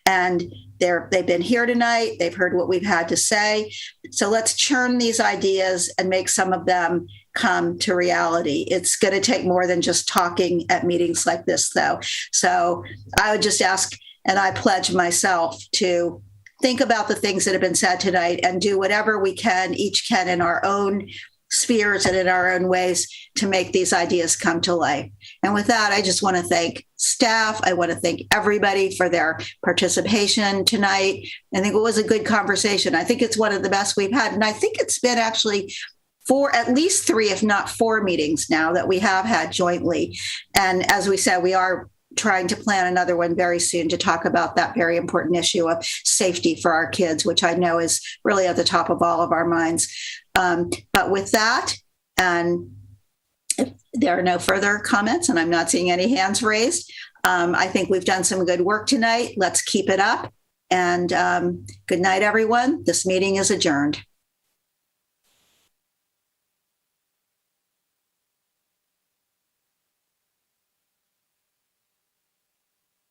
Speaker 1: and they've been here tonight. They've heard what we've had to say. So let's churn these ideas and make some of them come to reality. It's going to take more than just talking at meetings like this, though. So I would just ask, and I pledge myself to think about the things that have been said tonight and do whatever we can, each can in our own spheres and in our own ways, to make these ideas come to life. And with that, I just want to thank staff. I want to thank everybody for their participation tonight. I think it was a good conversation. I think it's one of the best we've had. And I think it's been actually at least 3, if not 4 meetings now that we have had jointly. And as we said, we are trying to plan another one very soon to talk about that very important issue of safety for our kids, which I know is really at the top of all of our minds. But with that, and if there are no further comments, and I'm not seeing any hands raised, I think we've done some good work tonight. Let's keep it up. And good night, everyone. This meeting is adjourned.